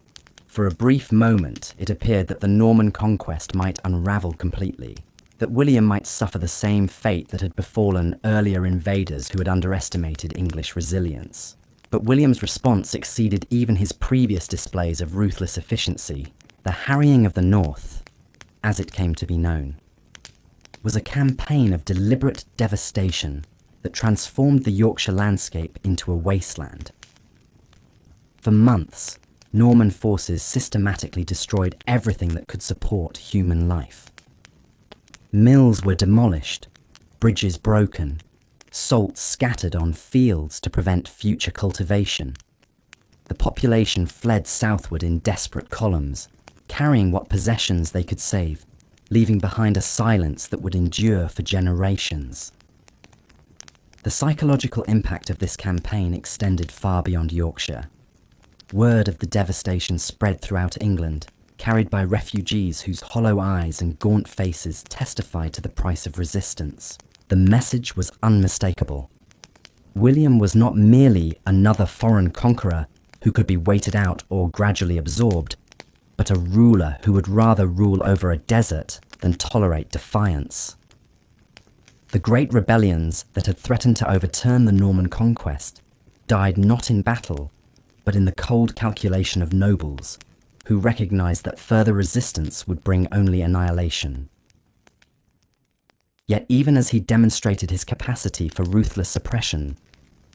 For a brief moment, it appeared that the Norman conquest might unravel completely, that William might suffer the same fate that had befallen earlier invaders who had underestimated English resilience. But William's response exceeded even his previous displays of ruthless efficiency. The harrying of the North, as it came to be known, was a campaign of deliberate devastation that transformed the Yorkshire landscape into a wasteland. For months, Norman forces systematically destroyed everything that could support human life. Mills were demolished, bridges broken, salt scattered on fields to prevent future cultivation. The population fled southward in desperate columns, carrying what possessions they could save, leaving behind a silence that would endure for generations. The psychological impact of this campaign extended far beyond Yorkshire. Word of the devastation spread throughout England, carried by refugees whose hollow eyes and gaunt faces testified to the price of resistance. The message was unmistakable. William was not merely another foreign conqueror who could be waited out or gradually absorbed, but a ruler who would rather rule over a desert than tolerate defiance. The great rebellions that had threatened to overturn the Norman conquest died not in battle, but in the cold calculation of nobles, who recognized that further resistance would bring only annihilation. Yet even as he demonstrated his capacity for ruthless suppression,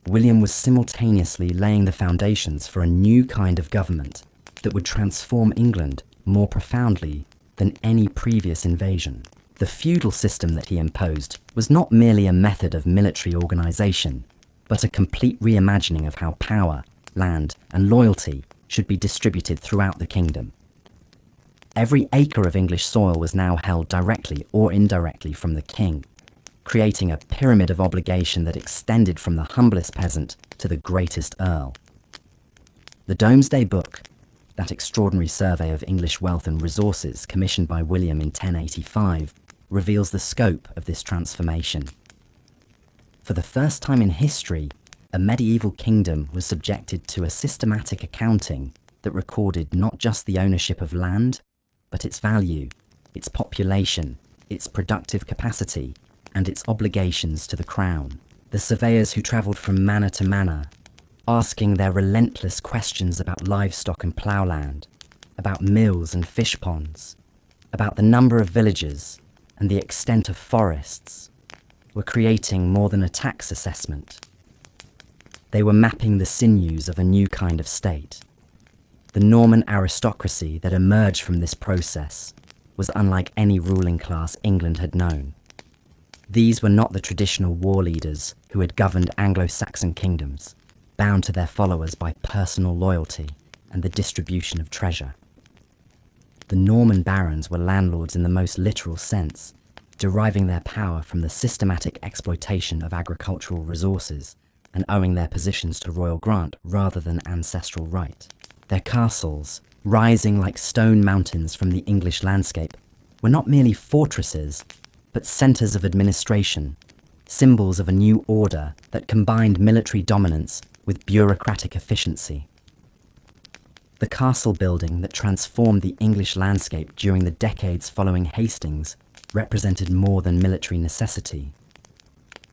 William was simultaneously laying the foundations for a new kind of government that would transform England more profoundly than any previous invasion. The feudal system that he imposed was not merely a method of military organization, but a complete reimagining of how power, land, and loyalty should be distributed throughout the kingdom. Every acre of English soil was now held directly or indirectly from the king, creating a pyramid of obligation that extended from the humblest peasant to the greatest earl. The Domesday Book, that extraordinary survey of English wealth and resources commissioned by William in 1085, reveals the scope of this transformation. For the first time in history, a medieval kingdom was subjected to a systematic accounting that recorded not just the ownership of land, but its value, its population, its productive capacity, and its obligations to the crown. The surveyors who travelled from manor to manor, asking their relentless questions about livestock and ploughland, about mills and fish ponds, about the number of villages and the extent of forests, were creating more than a tax assessment. They were mapping the sinews of a new kind of state. The Norman aristocracy that emerged from this process was unlike any ruling class England had known. These were not the traditional war leaders who had governed Anglo-Saxon kingdoms, bound to their followers by personal loyalty and the distribution of treasure. The Norman barons were landlords in the most literal sense, deriving their power from the systematic exploitation of agricultural resources and owing their positions to royal grant rather than ancestral right. Their castles, rising like stone mountains from the English landscape, were not merely fortresses, but centres of administration, symbols of a new order that combined military dominance with bureaucratic efficiency. The castle building that transformed the English landscape during the decades following Hastings represented more than military necessity.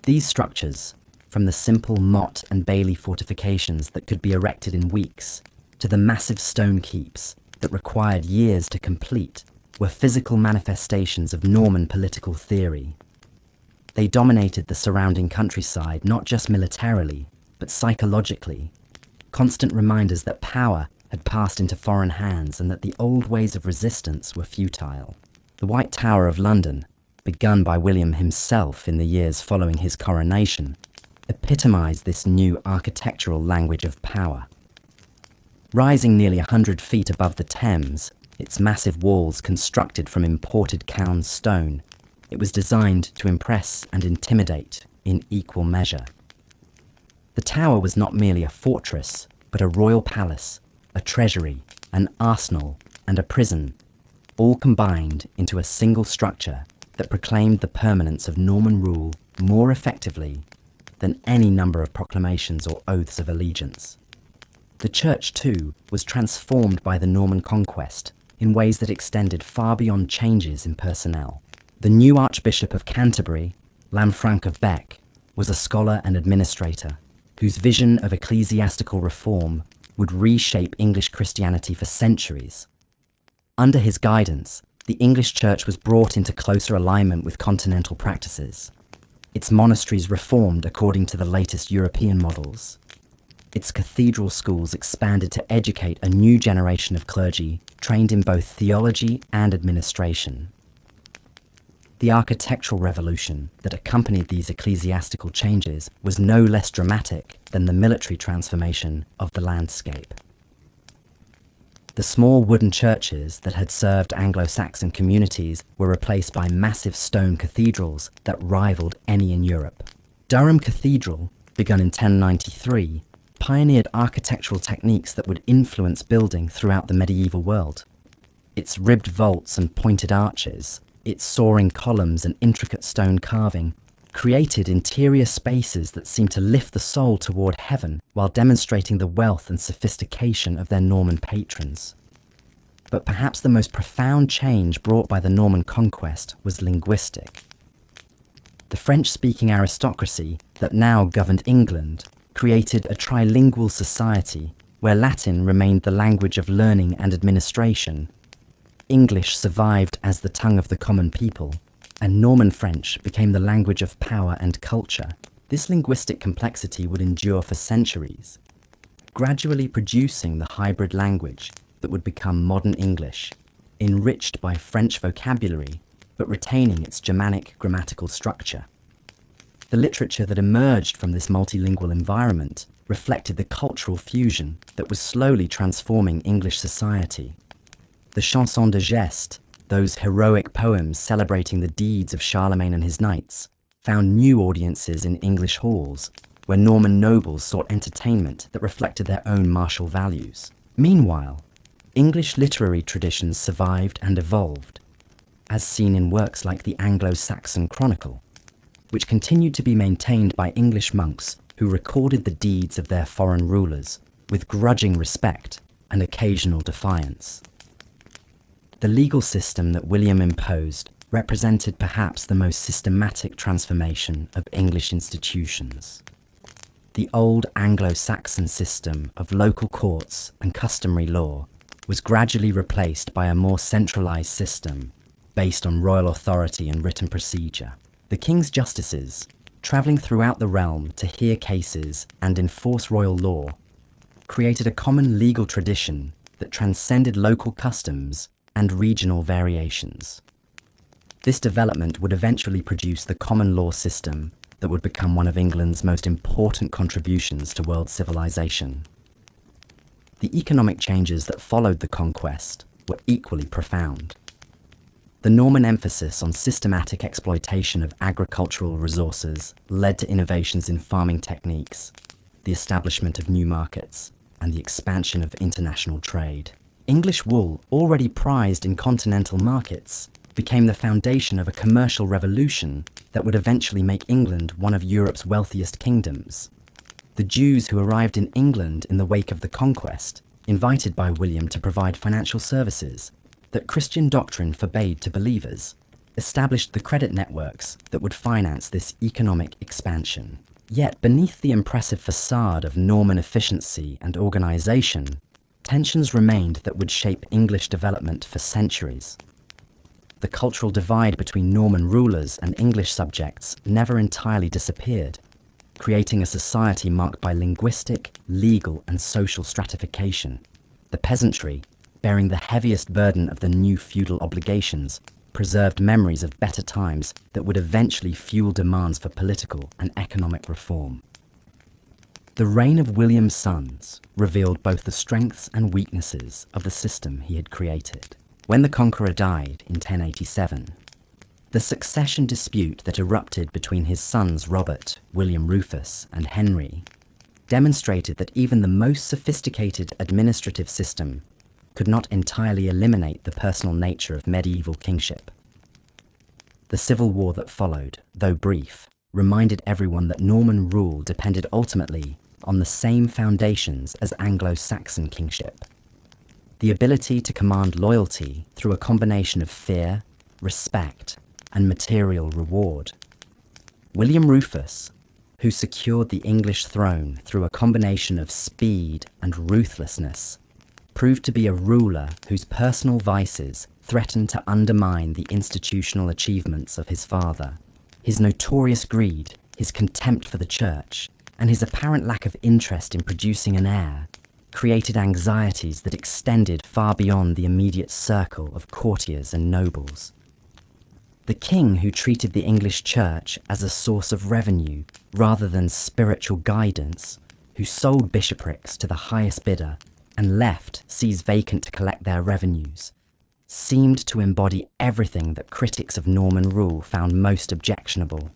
These structures, from the simple motte and bailey fortifications that could be erected in weeks, to the massive stone keeps that required years to complete, were physical manifestations of Norman political theory. They dominated the surrounding countryside not just militarily, but psychologically, constant reminders that power had passed into foreign hands and that the old ways of resistance were futile. The White Tower of London, begun by William himself in the years following his coronation, epitomized this new architectural language of power. Rising nearly 100 feet above the Thames, its massive walls constructed from imported Caen stone, it was designed to impress and intimidate in equal measure. The tower was not merely a fortress, but a royal palace, a treasury, an arsenal, and a prison, all combined into a single structure that proclaimed the permanence of Norman rule more effectively than any number of proclamations or oaths of allegiance. The church, too, was transformed by the Norman Conquest in ways that extended far beyond changes in personnel. The new Archbishop of Canterbury, Lanfranc of Bec, was a scholar and administrator whose vision of ecclesiastical reform would reshape English Christianity for centuries. Under his guidance, the English church was brought into closer alignment with continental practices. Its monasteries reformed according to the latest European models. Its cathedral schools expanded to educate a new generation of clergy trained in both theology and administration. The architectural revolution that accompanied these ecclesiastical changes was no less dramatic than the military transformation of the landscape. The small wooden churches that had served Anglo-Saxon communities were replaced by massive stone cathedrals that rivaled any in Europe. Durham Cathedral, begun in 1093, pioneered architectural techniques that would influence building throughout the medieval world. Its ribbed vaults and pointed arches, its soaring columns and intricate stone carving, created interior spaces that seemed to lift the soul toward heaven while demonstrating the wealth and sophistication of their Norman patrons. But perhaps the most profound change brought by the Norman Conquest was linguistic. The French-speaking aristocracy that now governed England created a trilingual society where Latin remained the language of learning and administration, English survived as the tongue of the common people, and Norman French became the language of power and culture. This linguistic complexity would endure for centuries, gradually producing the hybrid language that would become modern English, enriched by French vocabulary, but retaining its Germanic grammatical structure. The literature that emerged from this multilingual environment reflected the cultural fusion that was slowly transforming English society. The chansons de geste, those heroic poems celebrating the deeds of Charlemagne and his knights, found new audiences in English halls, where Norman nobles sought entertainment that reflected their own martial values. Meanwhile, English literary traditions survived and evolved, as seen in works like the Anglo-Saxon Chronicle, which continued to be maintained by English monks who recorded the deeds of their foreign rulers with grudging respect and occasional defiance. The legal system that William imposed represented perhaps the most systematic transformation of English institutions. The old Anglo-Saxon system of local courts and customary law was gradually replaced by a more centralized system based on royal authority and written procedure. The king's justices, traveling throughout the realm to hear cases and enforce royal law, created a common legal tradition that transcended local customs and regional variations. This development would eventually produce the common law system that would become one of England's most important contributions to world civilization. The economic changes that followed the conquest were equally profound. The Norman emphasis on systematic exploitation of agricultural resources led to innovations in farming techniques, the establishment of new markets, and the expansion of international trade. English wool, already prized in continental markets, became the foundation of a commercial revolution that would eventually make England one of Europe's wealthiest kingdoms. The Jews who arrived in England in the wake of the conquest, invited by William to provide financial services that Christian doctrine forbade to believers, established the credit networks that would finance this economic expansion. Yet beneath the impressive facade of Norman efficiency and organization, tensions remained that would shape English development for centuries. The cultural divide between Norman rulers and English subjects never entirely disappeared, creating a society marked by linguistic, legal, and social stratification. The peasantry, bearing the heaviest burden of the new feudal obligations, preserved memories of better times that would eventually fuel demands for political and economic reform. The reign of William's sons revealed both the strengths and weaknesses of the system he had created. When the Conqueror died in 1087, the succession dispute that erupted between his sons Robert, William Rufus, and Henry demonstrated that even the most sophisticated administrative system could not entirely eliminate the personal nature of medieval kingship. The civil war that followed, though brief, reminded everyone that Norman rule depended ultimately on the same foundations as Anglo-Saxon kingship. The ability to command loyalty through a combination of fear, respect, and material reward. William Rufus, who secured the English throne through a combination of speed and ruthlessness, proved to be a ruler whose personal vices threatened to undermine the institutional achievements of his father. His notorious greed, his contempt for the church, and his apparent lack of interest in producing an heir created anxieties that extended far beyond the immediate circle of courtiers and nobles. The king who treated the English church as a source of revenue rather than spiritual guidance, who sold bishoprics to the highest bidder and left sees vacant to collect their revenues, seemed to embody everything that critics of Norman rule found most objectionable.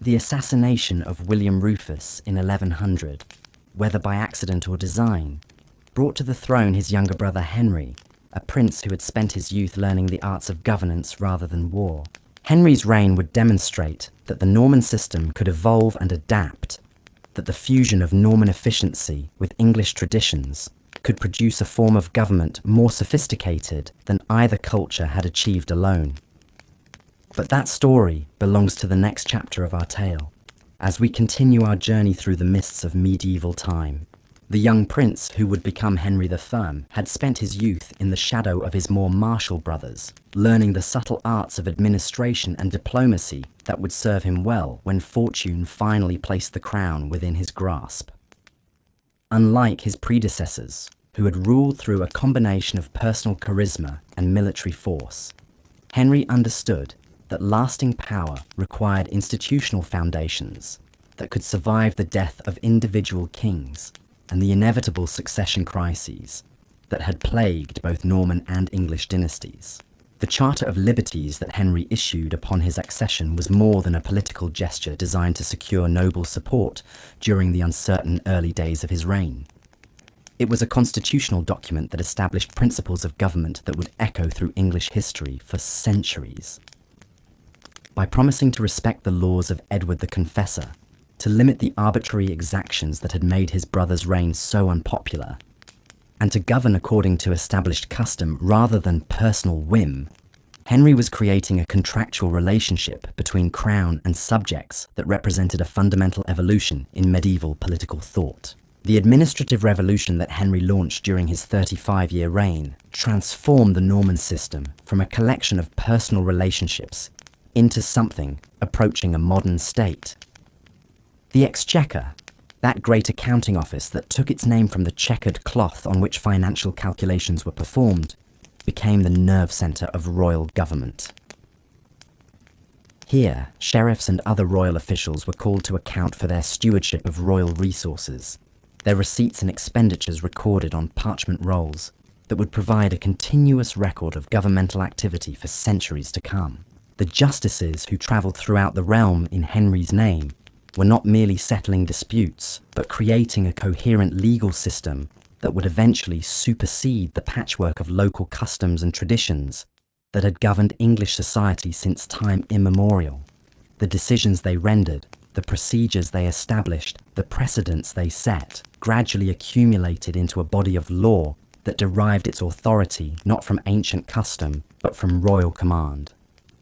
The assassination of William Rufus in 1100, whether by accident or design, brought to the throne his younger brother Henry, a prince who had spent his youth learning the arts of governance rather than war. Henry's reign would demonstrate that the Norman system could evolve and adapt, that the fusion of Norman efficiency with English traditions could produce a form of government more sophisticated than either culture had achieved alone. But that story belongs to the next chapter of our tale, as we continue our journey through the mists of medieval time. The young prince who would become Henry the Firm had spent his youth in the shadow of his more martial brothers, learning the subtle arts of administration and diplomacy that would serve him well when fortune finally placed the crown within his grasp. Unlike his predecessors, who had ruled through a combination of personal charisma and military force, Henry understood that lasting power required institutional foundations that could survive the death of individual kings and the inevitable succession crises that had plagued both Norman and English dynasties. The Charter of Liberties that Henry issued upon his accession was more than a political gesture designed to secure noble support during the uncertain early days of his reign. It was a constitutional document that established principles of government that would echo through English history for centuries. By promising to respect the laws of Edward the Confessor, to limit the arbitrary exactions that had made his brother's reign so unpopular, and to govern according to established custom rather than personal whim, Henry was creating a contractual relationship between crown and subjects that represented a fundamental evolution in medieval political thought. The administrative revolution that Henry launched during his 35-year reign transformed the Norman system from a collection of personal relationships into something approaching a modern state. The Exchequer, that great accounting office that took its name from the checkered cloth on which financial calculations were performed, became the nerve centre of royal government. Here, sheriffs and other royal officials were called to account for their stewardship of royal resources, their receipts and expenditures recorded on parchment rolls that would provide a continuous record of governmental activity for centuries to come. The justices who travelled throughout the realm in Henry's name were not merely settling disputes, but creating a coherent legal system that would eventually supersede the patchwork of local customs and traditions that had governed English society since time immemorial. The decisions they rendered, the procedures they established, the precedents they set, gradually accumulated into a body of law that derived its authority not from ancient custom, but from royal command.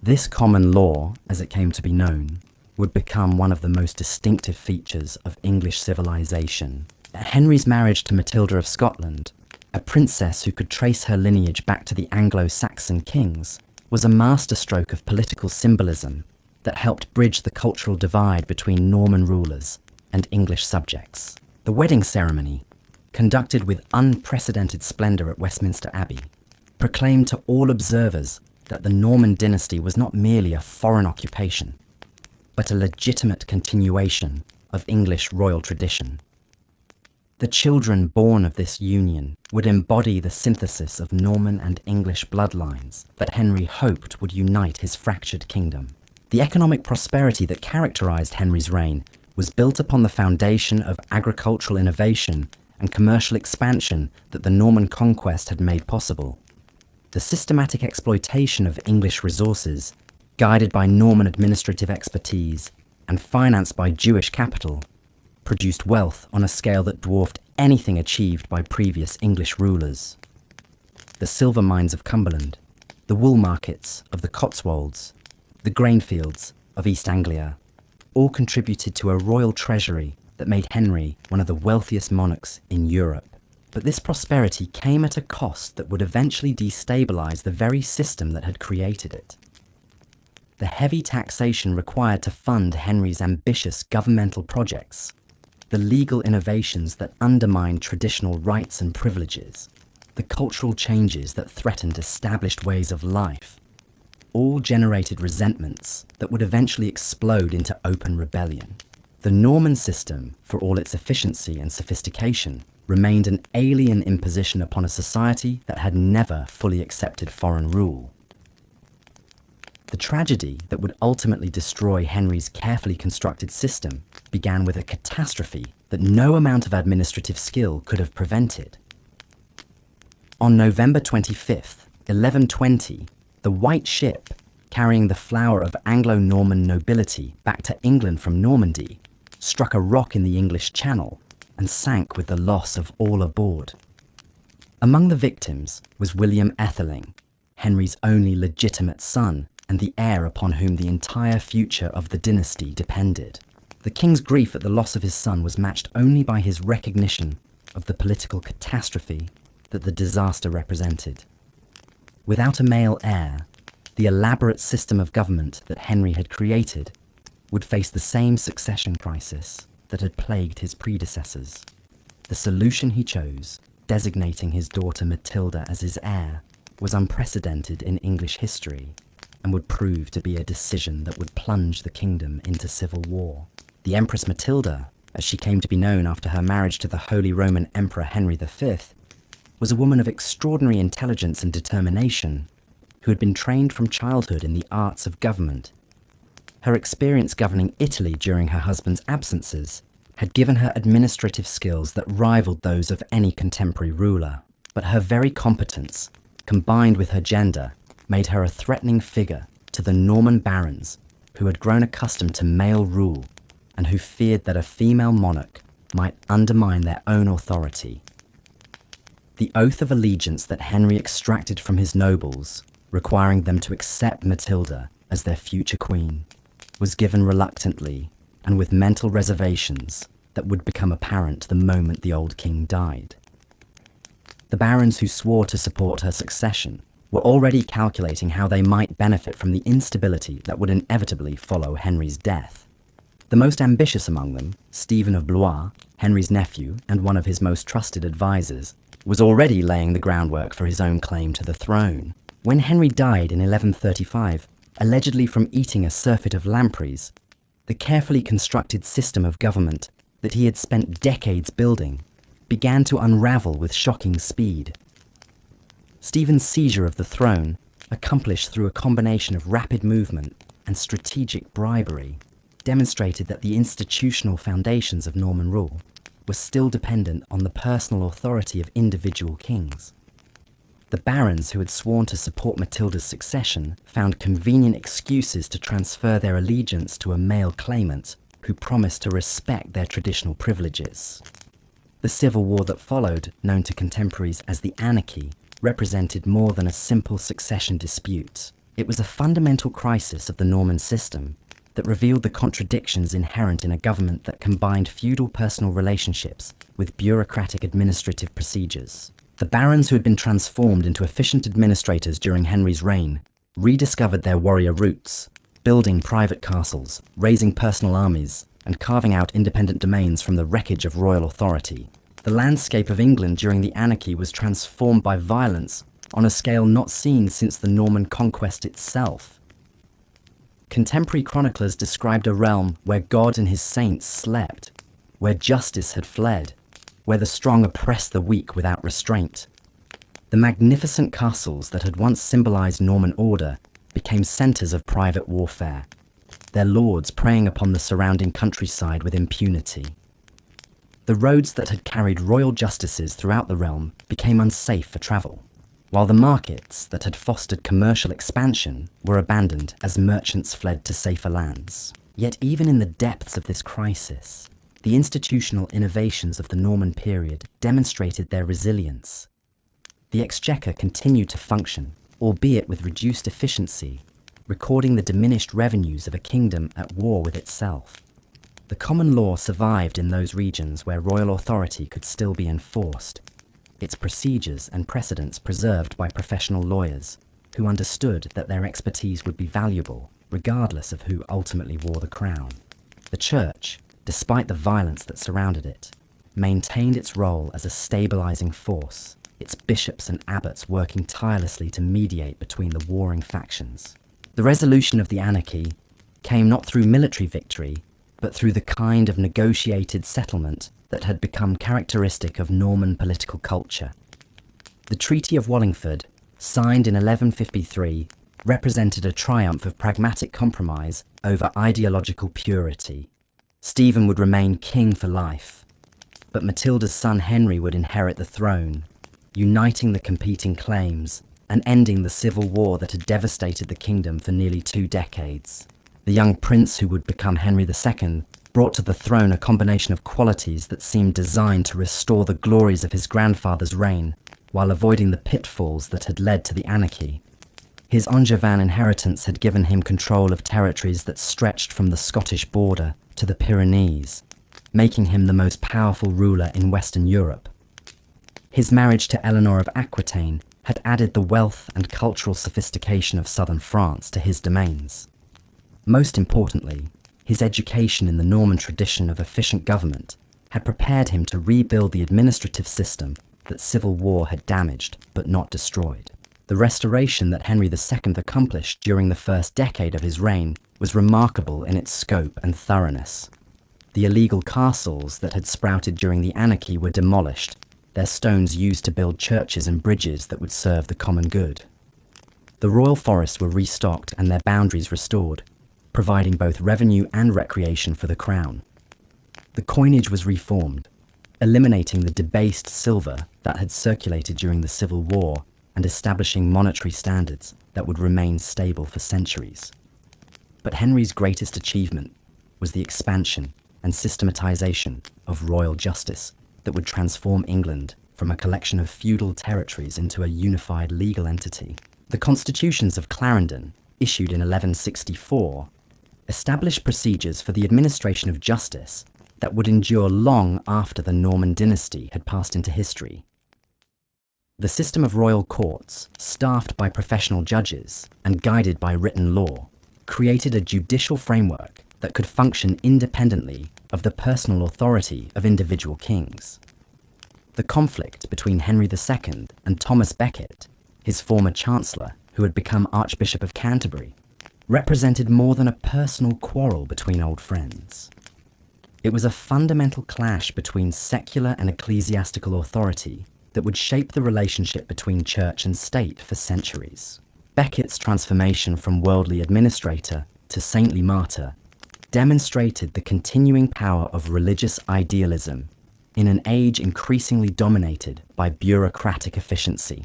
This common law, as it came to be known, would become one of the most distinctive features of English civilization. Henry's marriage to Matilda of Scotland, a princess who could trace her lineage back to the Anglo-Saxon kings, was a masterstroke of political symbolism that helped bridge the cultural divide between Norman rulers and English subjects. The wedding ceremony, conducted with unprecedented splendour at Westminster Abbey, proclaimed to all observers that the Norman dynasty was not merely a foreign occupation, but a legitimate continuation of English royal tradition. The children born of this union would embody the synthesis of Norman and English bloodlines that Henry hoped would unite his fractured kingdom. The economic prosperity that characterized Henry's reign was built upon the foundation of agricultural innovation and commercial expansion that the Norman Conquest had made possible. The systematic exploitation of English resources, guided by Norman administrative expertise and financed by Jewish capital, produced wealth on a scale that dwarfed anything achieved by previous English rulers. The silver mines of Cumberland, the wool markets of the Cotswolds, the grain fields of East Anglia, all contributed to a royal treasury that made Henry one of the wealthiest monarchs in Europe. But this prosperity came at a cost that would eventually destabilize the very system that had created it. The heavy taxation required to fund Henry's ambitious governmental projects, the legal innovations that undermined traditional rights and privileges, the cultural changes that threatened established ways of life, all generated resentments that would eventually explode into open rebellion. The Norman system, for all its efficiency and sophistication, remained an alien imposition upon a society that had never fully accepted foreign rule. The tragedy that would ultimately destroy Henry's carefully constructed system began with a catastrophe that no amount of administrative skill could have prevented. On November 25th, 1120, the White Ship, carrying the flower of Anglo-Norman nobility back to England from Normandy, struck a rock in the English Channel and sank with the loss of all aboard. Among the victims was William Etheling, Henry's only legitimate son and the heir upon whom the entire future of the dynasty depended. The king's grief at the loss of his son was matched only by his recognition of the political catastrophe that the disaster represented. Without a male heir, the elaborate system of government that Henry had created would face the same succession crisis that had plagued his predecessors. The solution he chose, designating his daughter Matilda as his heir, was unprecedented in English history and would prove to be a decision that would plunge the kingdom into civil war. The Empress Matilda, as she came to be known after her marriage to the Holy Roman Emperor Henry V, was a woman of extraordinary intelligence and determination who had been trained from childhood in the arts of government. Her experience governing Italy during her husband's absences had given her administrative skills that rivaled those of any contemporary ruler. But her very competence, combined with her gender, made her a threatening figure to the Norman barons who had grown accustomed to male rule and who feared that a female monarch might undermine their own authority. The oath of allegiance that Henry extracted from his nobles, requiring them to accept Matilda as their future queen, was given reluctantly and with mental reservations that would become apparent the moment the old king died. The barons who swore to support her succession were already calculating how they might benefit from the instability that would inevitably follow Henry's death. The most ambitious among them, Stephen of Blois, Henry's nephew and one of his most trusted advisors, was already laying the groundwork for his own claim to the throne. When Henry died in 1135, allegedly from eating a surfeit of lampreys, the carefully constructed system of government that he had spent decades building began to unravel with shocking speed. Stephen's seizure of the throne, accomplished through a combination of rapid movement and strategic bribery, demonstrated that the institutional foundations of Norman rule were still dependent on the personal authority of individual kings. The barons who had sworn to support Matilda's succession found convenient excuses to transfer their allegiance to a male claimant who promised to respect their traditional privileges. The civil war that followed, known to contemporaries as the Anarchy, represented more than a simple succession dispute. It was a fundamental crisis of the Norman system that revealed the contradictions inherent in a government that combined feudal personal relationships with bureaucratic administrative procedures. The barons who had been transformed into efficient administrators during Henry's reign rediscovered their warrior roots, building private castles, raising personal armies, and carving out independent domains from the wreckage of royal authority. The landscape of England during the Anarchy was transformed by violence on a scale not seen since the Norman Conquest itself. Contemporary chroniclers described a realm where God and his saints slept, where justice had fled, where the strong oppressed the weak without restraint. The magnificent castles that had once symbolized Norman order became centers of private warfare, their lords preying upon the surrounding countryside with impunity. The roads that had carried royal justices throughout the realm became unsafe for travel, while the markets that had fostered commercial expansion were abandoned as merchants fled to safer lands. Yet even in the depths of this crisis, the institutional innovations of the Norman period demonstrated their resilience. The exchequer continued to function, albeit with reduced efficiency, recording the diminished revenues of a kingdom at war with itself. The common law survived in those regions where royal authority could still be enforced, its procedures and precedents preserved by professional lawyers, who understood that their expertise would be valuable, regardless of who ultimately wore the crown. The Church, despite the violence that surrounded it, maintained its role as a stabilizing force, its bishops and abbots working tirelessly to mediate between the warring factions. The resolution of the anarchy came not through military victory, but through the kind of negotiated settlement that had become characteristic of Norman political culture. The Treaty of Wallingford, signed in 1153, represented a triumph of pragmatic compromise over ideological purity. Stephen would remain king for life, but Matilda's son Henry would inherit the throne, uniting the competing claims and ending the civil war that had devastated the kingdom for nearly 2 decades. The young prince who would become Henry II brought to the throne a combination of qualities that seemed designed to restore the glories of his grandfather's reign while avoiding the pitfalls that had led to the anarchy. His Angevin inheritance had given him control of territories that stretched from the Scottish border to the Pyrenees, making him the most powerful ruler in Western Europe. His marriage to Eleanor of Aquitaine had added the wealth and cultural sophistication of southern France to his domains. Most importantly, his education in the Norman tradition of efficient government had prepared him to rebuild the administrative system that civil war had damaged but not destroyed. The restoration that Henry II accomplished during the first decade of his reign was remarkable in its scope and thoroughness. The illegal castles that had sprouted during the anarchy were demolished, their stones used to build churches and bridges that would serve the common good. The royal forests were restocked and their boundaries restored, providing both revenue and recreation for the crown. The coinage was reformed, eliminating the debased silver that had circulated during the Civil War and establishing monetary standards that would remain stable for centuries. But Henry's greatest achievement was the expansion and systematization of royal justice that would transform England from a collection of feudal territories into a unified legal entity. The Constitutions of Clarendon, issued in 1164, established procedures for the administration of justice that would endure long after the Norman dynasty had passed into history. The system of royal courts, staffed by professional judges and guided by written law, created a judicial framework that could function independently of the personal authority of individual kings. The conflict between Henry II and Thomas Becket, his former chancellor who had become Archbishop of Canterbury, represented more than a personal quarrel between old friends. It was a fundamental clash between secular and ecclesiastical authority that would shape the relationship between church and state for centuries. Becket's transformation from worldly administrator to saintly martyr demonstrated the continuing power of religious idealism in an age increasingly dominated by bureaucratic efficiency.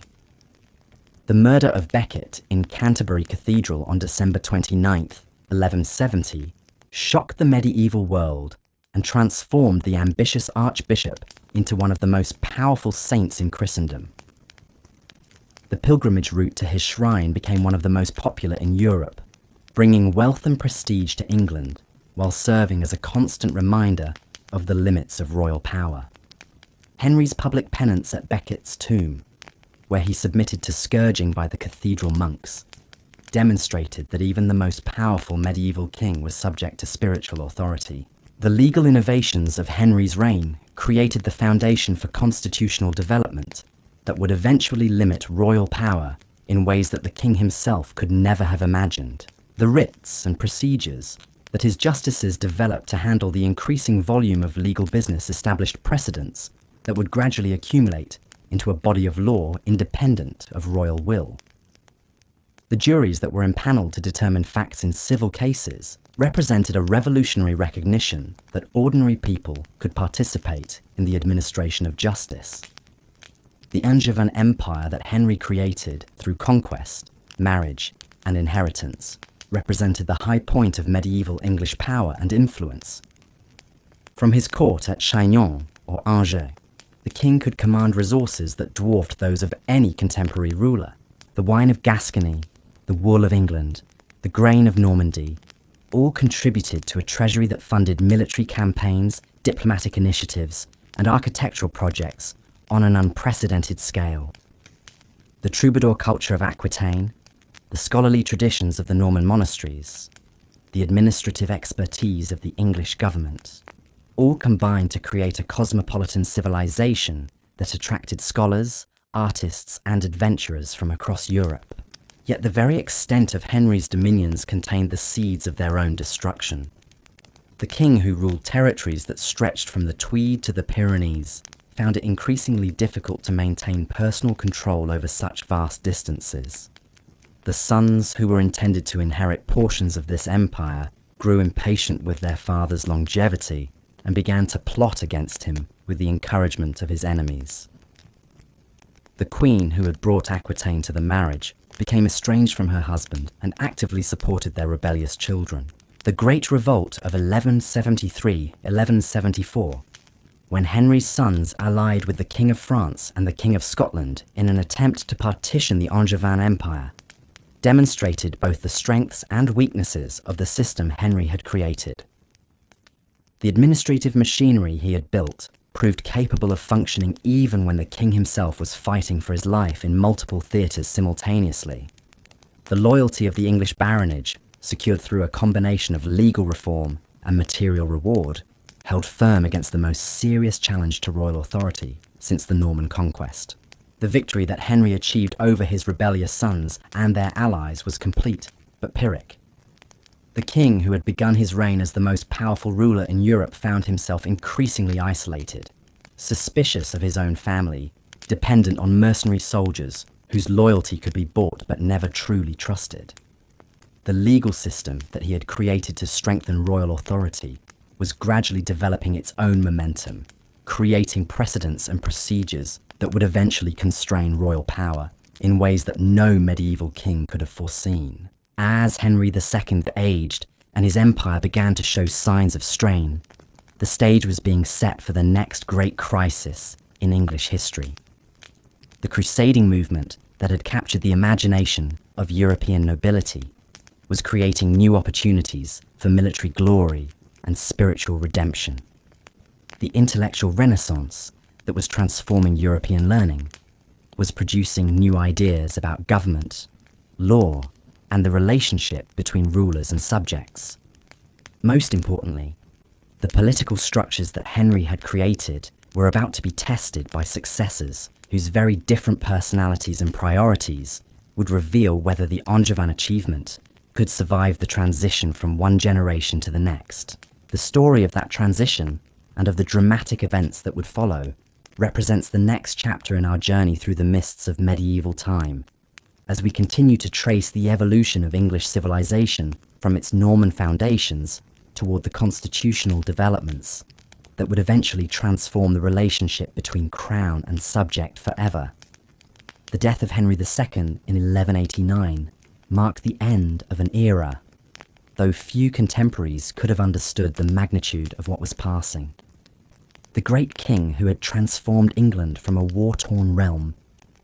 The murder of Becket in Canterbury Cathedral on December 29, 1170, shocked the medieval world and transformed the ambitious archbishop into one of the most powerful saints in Christendom. The pilgrimage route to his shrine became one of the most popular in Europe, bringing wealth and prestige to England while serving as a constant reminder of the limits of royal power. Henry's public penance at Becket's tomb, where he submitted to scourging by the cathedral monks, demonstrated that even the most powerful medieval king was subject to spiritual authority. The legal innovations of Henry's reign created the foundation for constitutional development that would eventually limit royal power in ways that the king himself could never have imagined. The writs and procedures that his justices developed to handle the increasing volume of legal business established precedents that would gradually accumulate into a body of law independent of royal will. The juries that were empaneled to determine facts in civil cases represented a revolutionary recognition that ordinary people could participate in the administration of justice. The Angevin Empire that Henry created through conquest, marriage, and inheritance represented the high point of medieval English power and influence. From his court at Chinon or Angers, the king could command resources that dwarfed those of any contemporary ruler. The wine of Gascony, the wool of England, the grain of Normandy, all contributed to a treasury that funded military campaigns, diplomatic initiatives, and architectural projects on an unprecedented scale. The troubadour culture of Aquitaine, the scholarly traditions of the Norman monasteries, the administrative expertise of the English government, all combined to create a cosmopolitan civilization that attracted scholars, artists, and adventurers from across Europe. Yet the very extent of Henry's dominions contained the seeds of their own destruction. The king, who ruled territories that stretched from the Tweed to the Pyrenees, found it increasingly difficult to maintain personal control over such vast distances. The sons who were intended to inherit portions of this empire grew impatient with their father's longevity and began to plot against him with the encouragement of his enemies. The queen, who had brought Aquitaine to the marriage, became estranged from her husband and actively supported their rebellious children. The Great Revolt of 1173-1174, when Henry's sons allied with the King of France and the King of Scotland in an attempt to partition the Angevin Empire, demonstrated both the strengths and weaknesses of the system Henry had created. The administrative machinery he had built proved capable of functioning even when the king himself was fighting for his life in multiple theatres simultaneously. The loyalty of the English baronage, secured through a combination of legal reform and material reward, held firm against the most serious challenge to royal authority since the Norman Conquest. The victory that Henry achieved over his rebellious sons and their allies was complete, but Pyrrhic. The king, who had begun his reign as the most powerful ruler in Europe, found himself increasingly isolated, suspicious of his own family, dependent on mercenary soldiers whose loyalty could be bought but never truly trusted. The legal system that he had created to strengthen royal authority was gradually developing its own momentum, creating precedents and procedures that would eventually constrain royal power in ways that no medieval king could have foreseen. As Henry II aged and his empire began to show signs of strain, the stage was being set for the next great crisis in English history. The crusading movement that had captured the imagination of European nobility was creating new opportunities for military glory and spiritual redemption. The intellectual renaissance that was transforming European learning was producing new ideas about government, law, and the relationship between rulers and subjects. Most importantly, the political structures that Henry had created were about to be tested by successors whose very different personalities and priorities would reveal whether the Angevin achievement could survive the transition from one generation to the next. The story of that transition and of the dramatic events that would follow represents the next chapter in our journey through the mists of medieval time, as we continue to trace the evolution of English civilization from its Norman foundations toward the constitutional developments that would eventually transform the relationship between crown and subject forever. The death of Henry II in 1189 marked the end of an era, though few contemporaries could have understood the magnitude of what was passing. The great king who had transformed England from a war-torn realm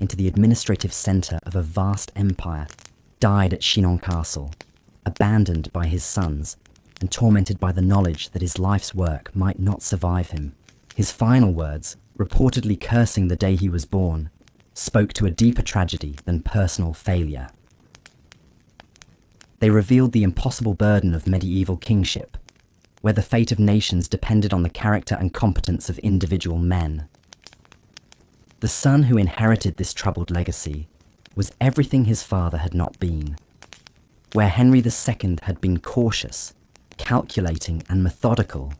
into the administrative centre of a vast empire died at Chinon Castle, abandoned by his sons and tormented by the knowledge that his life's work might not survive him. His final words, reportedly cursing the day he was born, spoke to a deeper tragedy than personal failure. They revealed the impossible burden of medieval kingship, where the fate of nations depended on the character and competence of individual men. The son who inherited this troubled legacy was everything his father had not been. Where Henry II had been cautious, calculating, and methodical,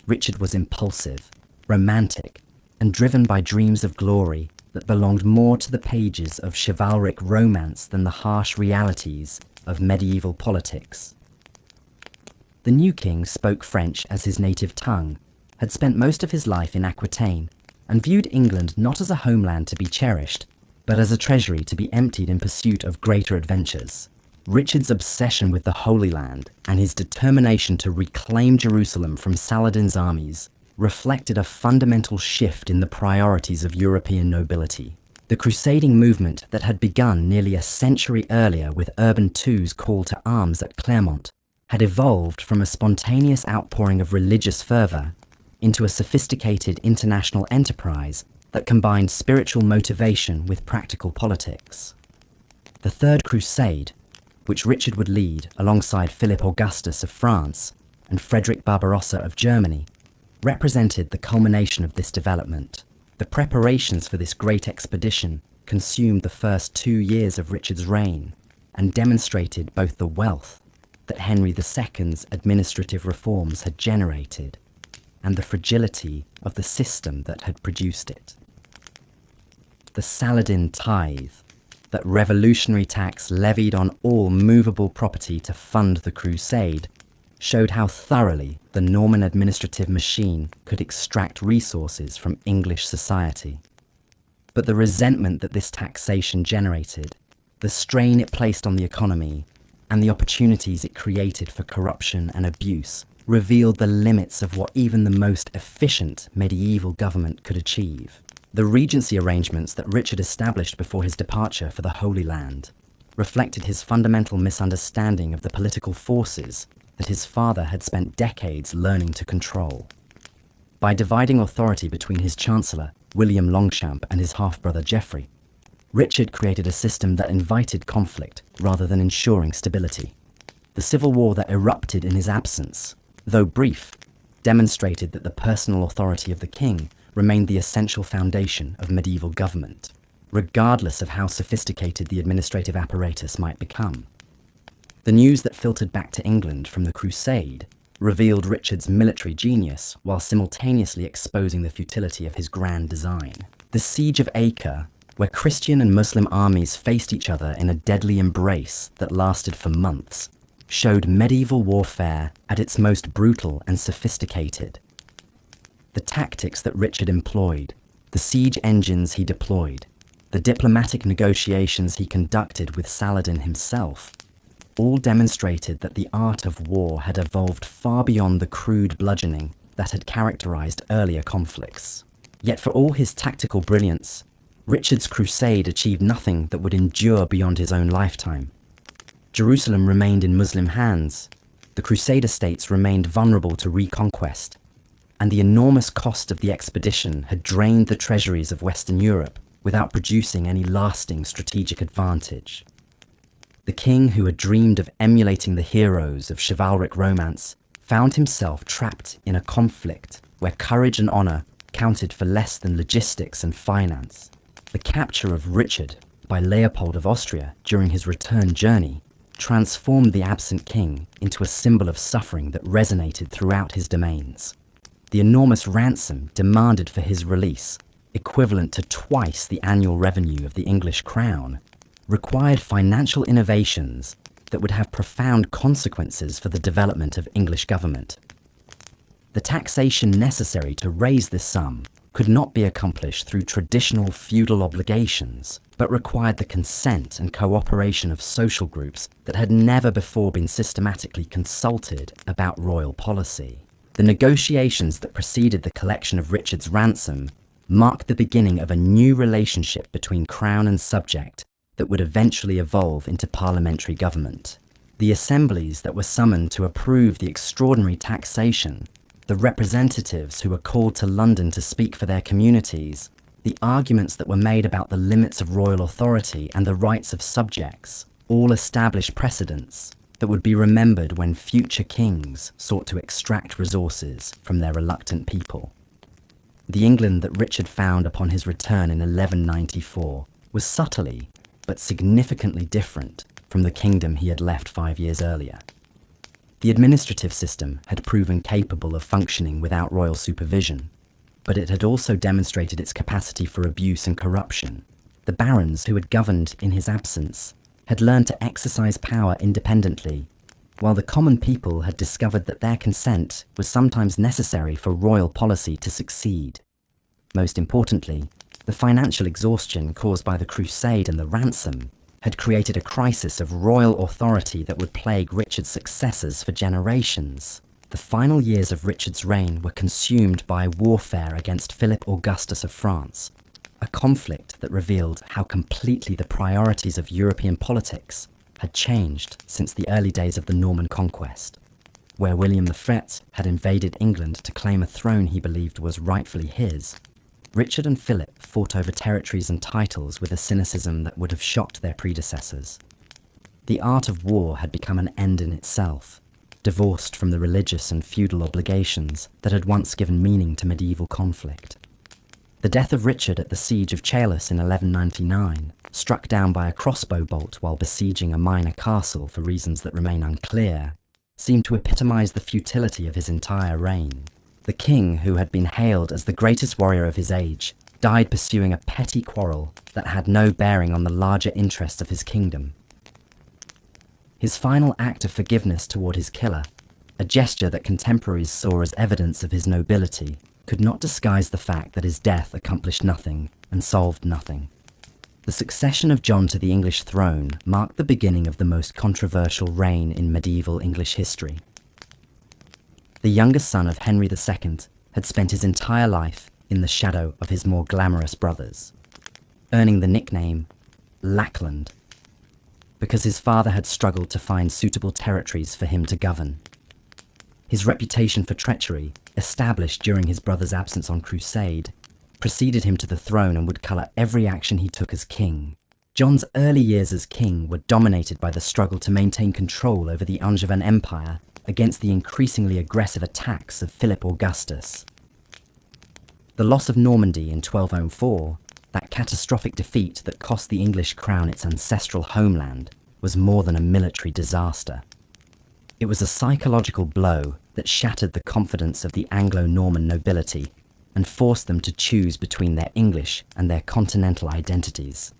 Richard was impulsive, romantic, and driven by dreams of glory that belonged more to the pages of chivalric romance than the harsh realities of medieval politics. The new king spoke French as his native tongue, had spent most of his life in Aquitaine, and viewed England not as a homeland to be cherished, but as a treasury to be emptied in pursuit of greater adventures. Richard's obsession with the Holy Land and his determination to reclaim Jerusalem from Saladin's armies reflected a fundamental shift in the priorities of European nobility. The crusading movement that had begun nearly a century earlier with Urban II's call to arms at Clermont had evolved from a spontaneous outpouring of religious fervour into a sophisticated international enterprise that combined spiritual motivation with practical politics. The Third Crusade, which Richard would lead alongside Philip Augustus of France and Frederick Barbarossa of Germany, represented the culmination of this development. The preparations for this great expedition consumed the first 2 years of Richard's reign and demonstrated both the wealth that Henry II's administrative reforms had generated and the fragility of the system that had produced it. The Saladin tithe, that revolutionary tax levied on all movable property to fund the crusade, showed how thoroughly the Norman administrative machine could extract resources from English society. But the resentment that this taxation generated, the strain it placed on the economy, and the opportunities it created for corruption and abuse revealed the limits of what even the most efficient medieval government could achieve. The regency arrangements that Richard established before his departure for the Holy Land reflected his fundamental misunderstanding of the political forces that his father had spent decades learning to control. By dividing authority between his chancellor, William Longchamp, and his half-brother Geoffrey, Richard created a system that invited conflict rather than ensuring stability. The civil war that erupted in his absence, though brief, demonstrated that the personal authority of the king remained the essential foundation of medieval government, regardless of how sophisticated the administrative apparatus might become. The news that filtered back to England from the Crusade revealed Richard's military genius while simultaneously exposing the futility of his grand design. The Siege of Acre, where Christian and Muslim armies faced each other in a deadly embrace that lasted for months, showed medieval warfare at its most brutal and sophisticated. The tactics that Richard employed, the siege engines he deployed, the diplomatic negotiations he conducted with Saladin himself, all demonstrated that the art of war had evolved far beyond the crude bludgeoning that had characterized earlier conflicts. Yet for all his tactical brilliance, Richard's crusade achieved nothing that would endure beyond his own lifetime. Jerusalem remained in Muslim hands, the Crusader states remained vulnerable to reconquest, and the enormous cost of the expedition had drained the treasuries of Western Europe without producing any lasting strategic advantage. The king who had dreamed of emulating the heroes of chivalric romance found himself trapped in a conflict where courage and honor counted for less than logistics and finance. The capture of Richard by Leopold of Austria during his return journey transformed the absent king into a symbol of suffering that resonated throughout his domains. The enormous ransom demanded for his release, equivalent to twice the annual revenue of the English crown, required financial innovations that would have profound consequences for the development of English government. The taxation necessary to raise this sum could not be accomplished through traditional feudal obligations, but required the consent and cooperation of social groups that had never before been systematically consulted about royal policy. The negotiations that preceded the collection of Richard's ransom marked the beginning of a new relationship between crown and subject that would eventually evolve into parliamentary government. The assemblies that were summoned to approve the extraordinary taxation, the representatives who were called to London to speak for their communities, the arguments that were made about the limits of royal authority and the rights of subjects, all established precedents that would be remembered when future kings sought to extract resources from their reluctant people. The England that Richard found upon his return in 1194 was subtly but significantly different from the kingdom he had left 5 years earlier. The administrative system had proven capable of functioning without royal supervision, but it had also demonstrated its capacity for abuse and corruption. The barons who had governed in his absence had learned to exercise power independently, while the common people had discovered that their consent was sometimes necessary for royal policy to succeed. Most importantly, the financial exhaustion caused by the crusade and the ransom had created a crisis of royal authority that would plague Richard's successors for generations. The final years of Richard's reign were consumed by warfare against Philip Augustus of France, a conflict that revealed how completely the priorities of European politics had changed since the early days of the Norman Conquest, where William the Fat had invaded England to claim a throne he believed was rightfully his. Richard and Philip fought over territories and titles with a cynicism that would have shocked their predecessors. The art of war had become an end in itself, divorced from the religious and feudal obligations that had once given meaning to medieval conflict. The death of Richard at the siege of Chalus in 1199, struck down by a crossbow bolt while besieging a minor castle for reasons that remain unclear, seemed to epitomise the futility of his entire reign. The king, who had been hailed as the greatest warrior of his age, died pursuing a petty quarrel that had no bearing on the larger interests of his kingdom. His final act of forgiveness toward his killer, a gesture that contemporaries saw as evidence of his nobility, could not disguise the fact that his death accomplished nothing and solved nothing. The succession of John to the English throne marked the beginning of the most controversial reign in medieval English history. The youngest son of Henry II had spent his entire life in the shadow of his more glamorous brothers, earning the nickname Lackland, because his father had struggled to find suitable territories for him to govern. His reputation for treachery, established during his brother's absence on crusade, preceded him to the throne and would colour every action he took as king. John's early years as king were dominated by the struggle to maintain control over the Angevin Empire against the increasingly aggressive attacks of Philip Augustus. The loss of Normandy in 1204, that catastrophic defeat that cost the English crown its ancestral homeland, was more than a military disaster. It was a psychological blow that shattered the confidence of the Anglo-Norman nobility and forced them to choose between their English and their continental identities.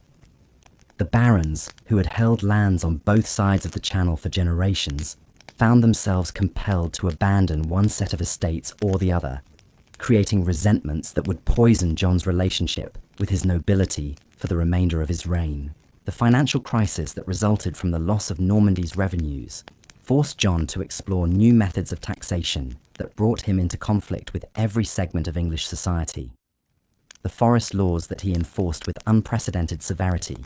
The barons, who had held lands on both sides of the Channel for generations, found themselves compelled to abandon one set of estates or the other, creating resentments that would poison John's relationship with his nobility for the remainder of his reign. The financial crisis that resulted from the loss of Normandy's revenues forced John to explore new methods of taxation that brought him into conflict with every segment of English society. The forest laws that he enforced with unprecedented severity,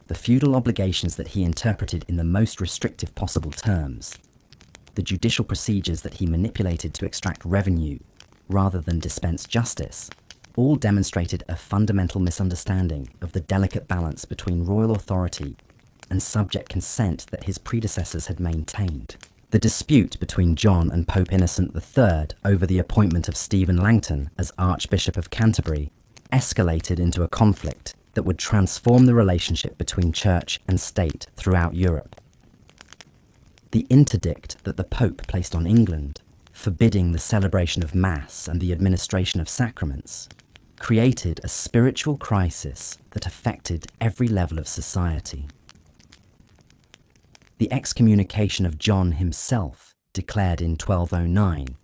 the feudal obligations that he interpreted in the most restrictive possible terms, the judicial procedures that he manipulated to extract revenue rather than dispense justice, all demonstrated a fundamental misunderstanding of the delicate balance between royal authority and subject consent that his predecessors had maintained. The dispute between John and Pope Innocent III over the appointment of Stephen Langton as Archbishop of Canterbury escalated into a conflict that would transform the relationship between church and state throughout Europe. The interdict that the Pope placed on England, forbidding the celebration of Mass and the administration of sacraments, created a spiritual crisis that affected every level of society. The excommunication of John himself, declared in 1209,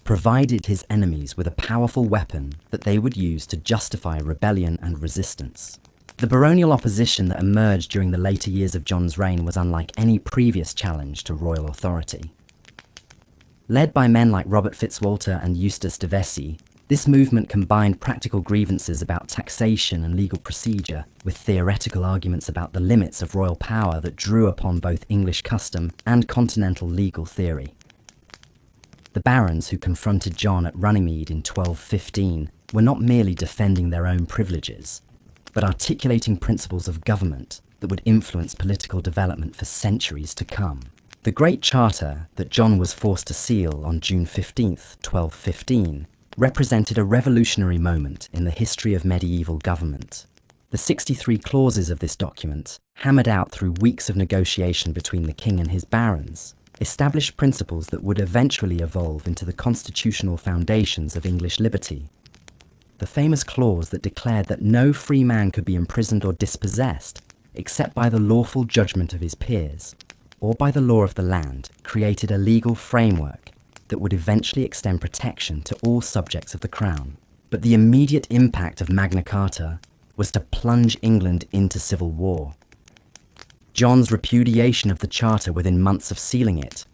provided his enemies with a powerful weapon that they would use to justify rebellion and resistance. The baronial opposition that emerged during the later years of John's reign was unlike any previous challenge to royal authority. Led by men like Robert Fitzwalter and Eustace de Vesey, this movement combined practical grievances about taxation and legal procedure with theoretical arguments about the limits of royal power that drew upon both English custom and continental legal theory. The barons who confronted John at Runnymede in 1215 were not merely defending their own privileges, but articulating principles of government that would influence political development for centuries to come. The Great Charter that John was forced to seal on June 15, 1215, represented a revolutionary moment in the history of medieval government. The 63 clauses of this document, hammered out through weeks of negotiation between the king and his barons, established principles that would eventually evolve into the constitutional foundations of English liberty. The famous clause that declared that no free man could be imprisoned or dispossessed except by the lawful judgment of his peers, or by the law of the land, created a legal framework that would eventually extend protection to all subjects of the crown. But the immediate impact of Magna Carta was to plunge England into civil war. John's repudiation of the charter within months of sealing it,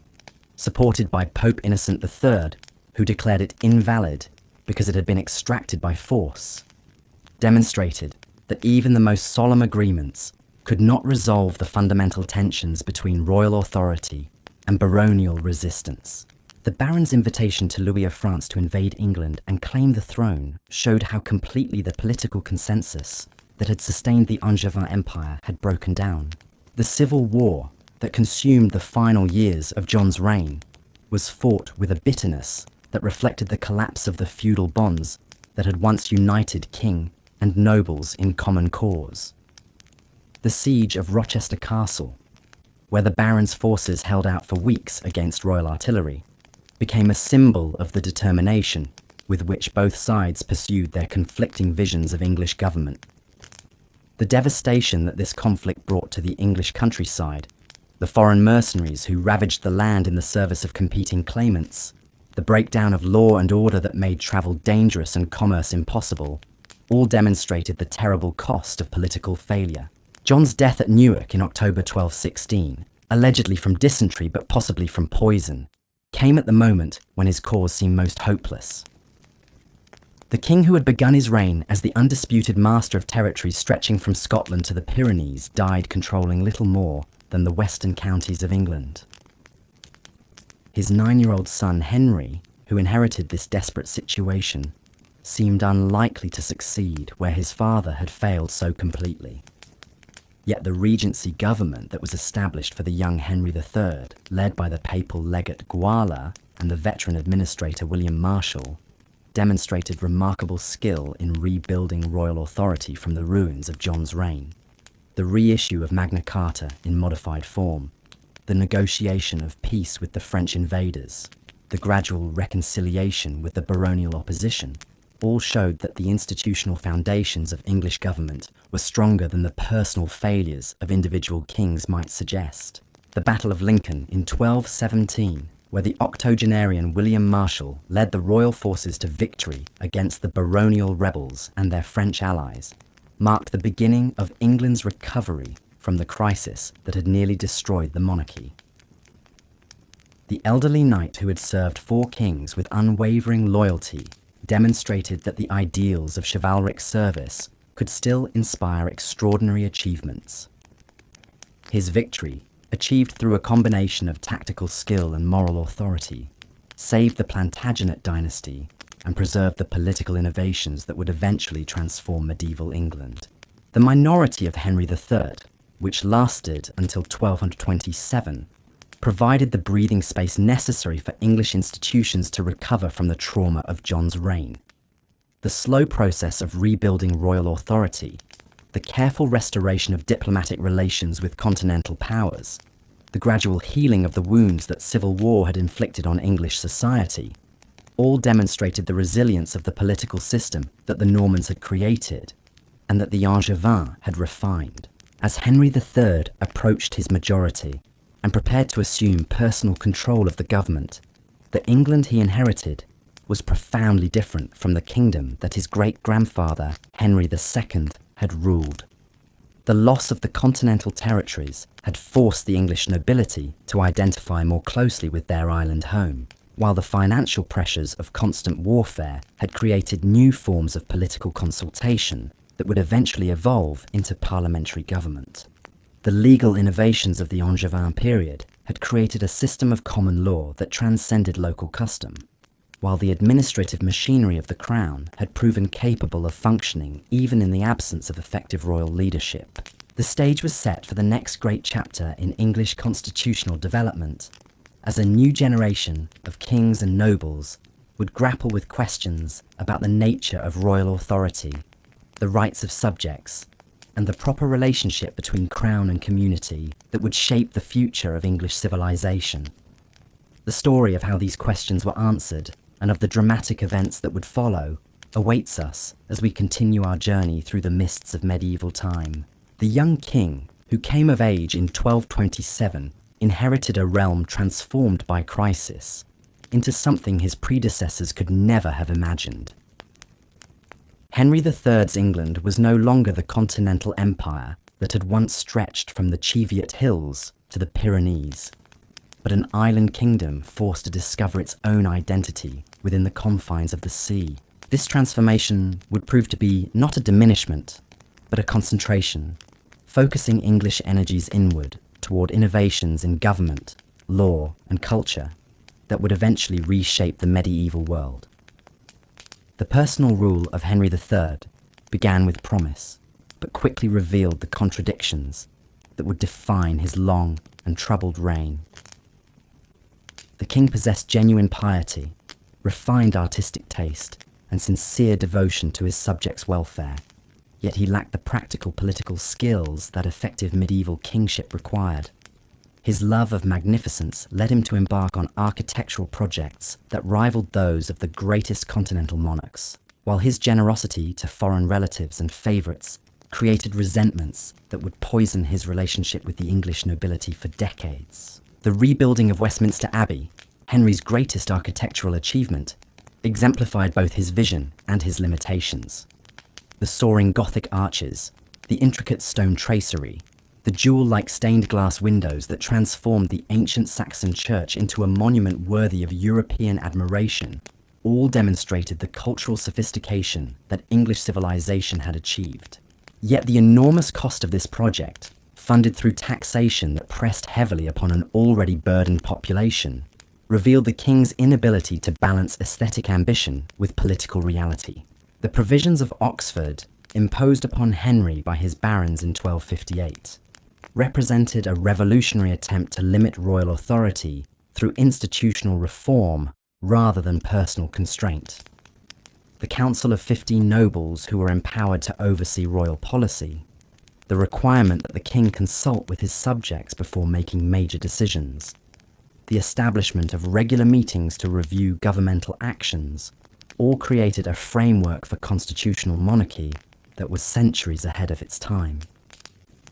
supported by Pope Innocent III, who declared it invalid because it had been extracted by force, demonstrated that even the most solemn agreements could not resolve the fundamental tensions between royal authority and baronial resistance. The Baron's invitation to Louis of France to invade England and claim the throne showed how completely the political consensus that had sustained the Angevin Empire had broken down. The civil war that consumed the final years of John's reign was fought with a bitterness that reflected the collapse of the feudal bonds that had once united king and nobles in common cause. The siege of Rochester Castle, where the Baron's forces held out for weeks against royal artillery, became a symbol of the determination with which both sides pursued their conflicting visions of English government. The devastation that this conflict brought to the English countryside, the foreign mercenaries who ravaged the land in the service of competing claimants, the breakdown of law and order that made travel dangerous and commerce impossible, all demonstrated the terrible cost of political failure. John's death at Newark in October 1216, allegedly from dysentery but possibly from poison, came at the moment when his cause seemed most hopeless. The king who had begun his reign as the undisputed master of territories stretching from Scotland to the Pyrenees died controlling little more than the western counties of England. His 9-year-old son Henry, who inherited this desperate situation, seemed unlikely to succeed where his father had failed so completely. Yet the regency government that was established for the young Henry III, led by the papal legate Guala and the veteran administrator William Marshal, demonstrated remarkable skill in rebuilding royal authority from the ruins of John's reign. The reissue of Magna Carta in modified form, the negotiation of peace with the French invaders, the gradual reconciliation with the baronial opposition, all showed that the institutional foundations of English government were stronger than the personal failures of individual kings might suggest. The Battle of Lincoln in 1217, where the octogenarian William Marshal led the royal forces to victory against the baronial rebels and their French allies, marked the beginning of England's recovery from the crisis that had nearly destroyed the monarchy. The elderly knight who had served 4 kings with unwavering loyalty demonstrated that the ideals of chivalric service could still inspire extraordinary achievements. His victory, achieved through a combination of tactical skill and moral authority, saved the Plantagenet dynasty and preserved the political innovations that would eventually transform medieval England. The minority of Henry III, which lasted until 1227, provided the breathing space necessary for English institutions to recover from the trauma of John's reign. The slow process of rebuilding royal authority, the careful restoration of diplomatic relations with continental powers, the gradual healing of the wounds that civil war had inflicted on English society, all demonstrated the resilience of the political system that the Normans had created and that the Angevins had refined. As Henry III approached his majority and prepared to assume personal control of the government, the England he inherited was profoundly different from the kingdom that his great-grandfather, Henry II, had ruled. The loss of the continental territories had forced the English nobility to identify more closely with their island home, while the financial pressures of constant warfare had created new forms of political consultation that would eventually evolve into parliamentary government. The legal innovations of the Angevin period had created a system of common law that transcended local custom, while the administrative machinery of the crown had proven capable of functioning even in the absence of effective royal leadership. The stage was set for the next great chapter in English constitutional development, as a new generation of kings and nobles would grapple with questions about the nature of royal authority, the rights of subjects, and the proper relationship between crown and community that would shape the future of English civilization. The story of how these questions were answered and of the dramatic events that would follow awaits us as we continue our journey through the mists of medieval time. The young king, who came of age in 1227, inherited a realm transformed by crisis into something his predecessors could never have imagined. Henry III's England was no longer the continental empire that had once stretched from the Cheviot Hills to the Pyrenees, but an island kingdom forced to discover its own identity within the confines of the sea. This transformation would prove to be not a diminishment, but a concentration, focusing English energies inward toward innovations in government, law, and culture that would eventually reshape the medieval world. The personal rule of Henry III began with promise, but quickly revealed the contradictions that would define his long and troubled reign. The king possessed genuine piety, refined artistic taste, and sincere devotion to his subjects' welfare, yet he lacked the practical political skills that effective medieval kingship required. His love of magnificence led him to embark on architectural projects that rivaled those of the greatest continental monarchs, while his generosity to foreign relatives and favourites created resentments that would poison his relationship with the English nobility for decades. The rebuilding of Westminster Abbey, Henry's greatest architectural achievement, exemplified both his vision and his limitations. The soaring Gothic arches, the intricate stone tracery, the jewel-like stained glass windows that transformed the ancient Saxon church into a monument worthy of European admiration, all demonstrated the cultural sophistication that English civilization had achieved. Yet the enormous cost of this project, funded through taxation that pressed heavily upon an already burdened population, revealed the king's inability to balance aesthetic ambition with political reality. The provisions of Oxford, imposed upon Henry by his barons in 1258, represented a revolutionary attempt to limit royal authority through institutional reform rather than personal constraint. The Council of 15 nobles who were empowered to oversee royal policy, the requirement that the king consult with his subjects before making major decisions, the establishment of regular meetings to review governmental actions, all created a framework for constitutional monarchy that was centuries ahead of its time.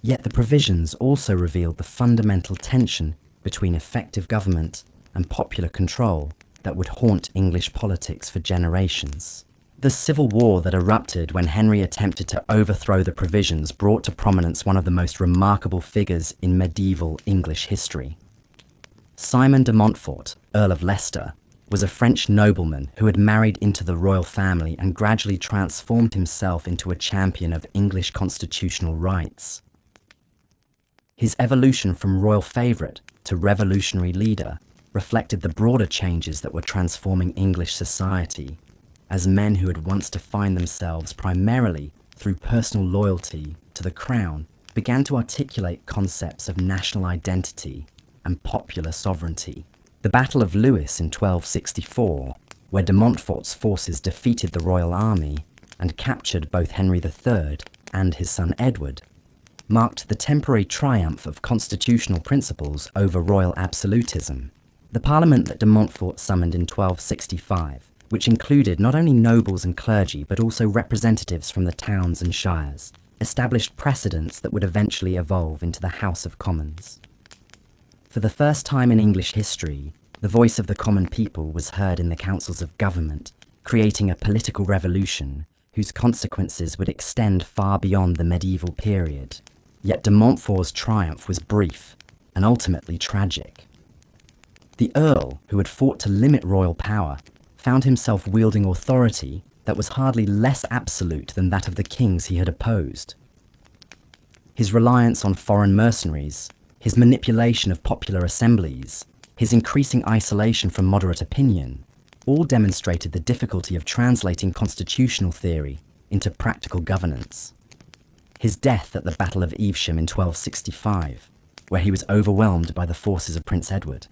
Yet the provisions also revealed the fundamental tension between effective government and popular control that would haunt English politics for generations. The civil war that erupted when Henry attempted to overthrow the provisions brought to prominence one of the most remarkable figures in medieval English history. Simon de Montfort, Earl of Leicester, was a French nobleman who had married into the royal family and gradually transformed himself into a champion of English constitutional rights. His evolution from royal favourite to revolutionary leader reflected the broader changes that were transforming English society, as men who had once defined themselves primarily through personal loyalty to the crown began to articulate concepts of national identity and popular sovereignty. The Battle of Lewes in 1264, where de Montfort's forces defeated the royal army and captured both Henry III and his son Edward, marked the temporary triumph of constitutional principles over royal absolutism. The parliament that de Montfort summoned in 1265, which included not only nobles and clergy but also representatives from the towns and shires, established precedents that would eventually evolve into the House of Commons. For the first time in English history, the voice of the common people was heard in the councils of government, creating a political revolution whose consequences would extend far beyond the medieval period. Yet de Montfort's triumph was brief and ultimately tragic. The Earl, who had fought to limit royal power, found himself wielding authority that was hardly less absolute than that of the kings he had opposed. His reliance on foreign mercenaries, his manipulation of popular assemblies, his increasing isolation from moderate opinion, all demonstrated the difficulty of translating constitutional theory into practical governance. His death at the Battle of Evesham in 1265, where he was overwhelmed by the forces of Prince Edward,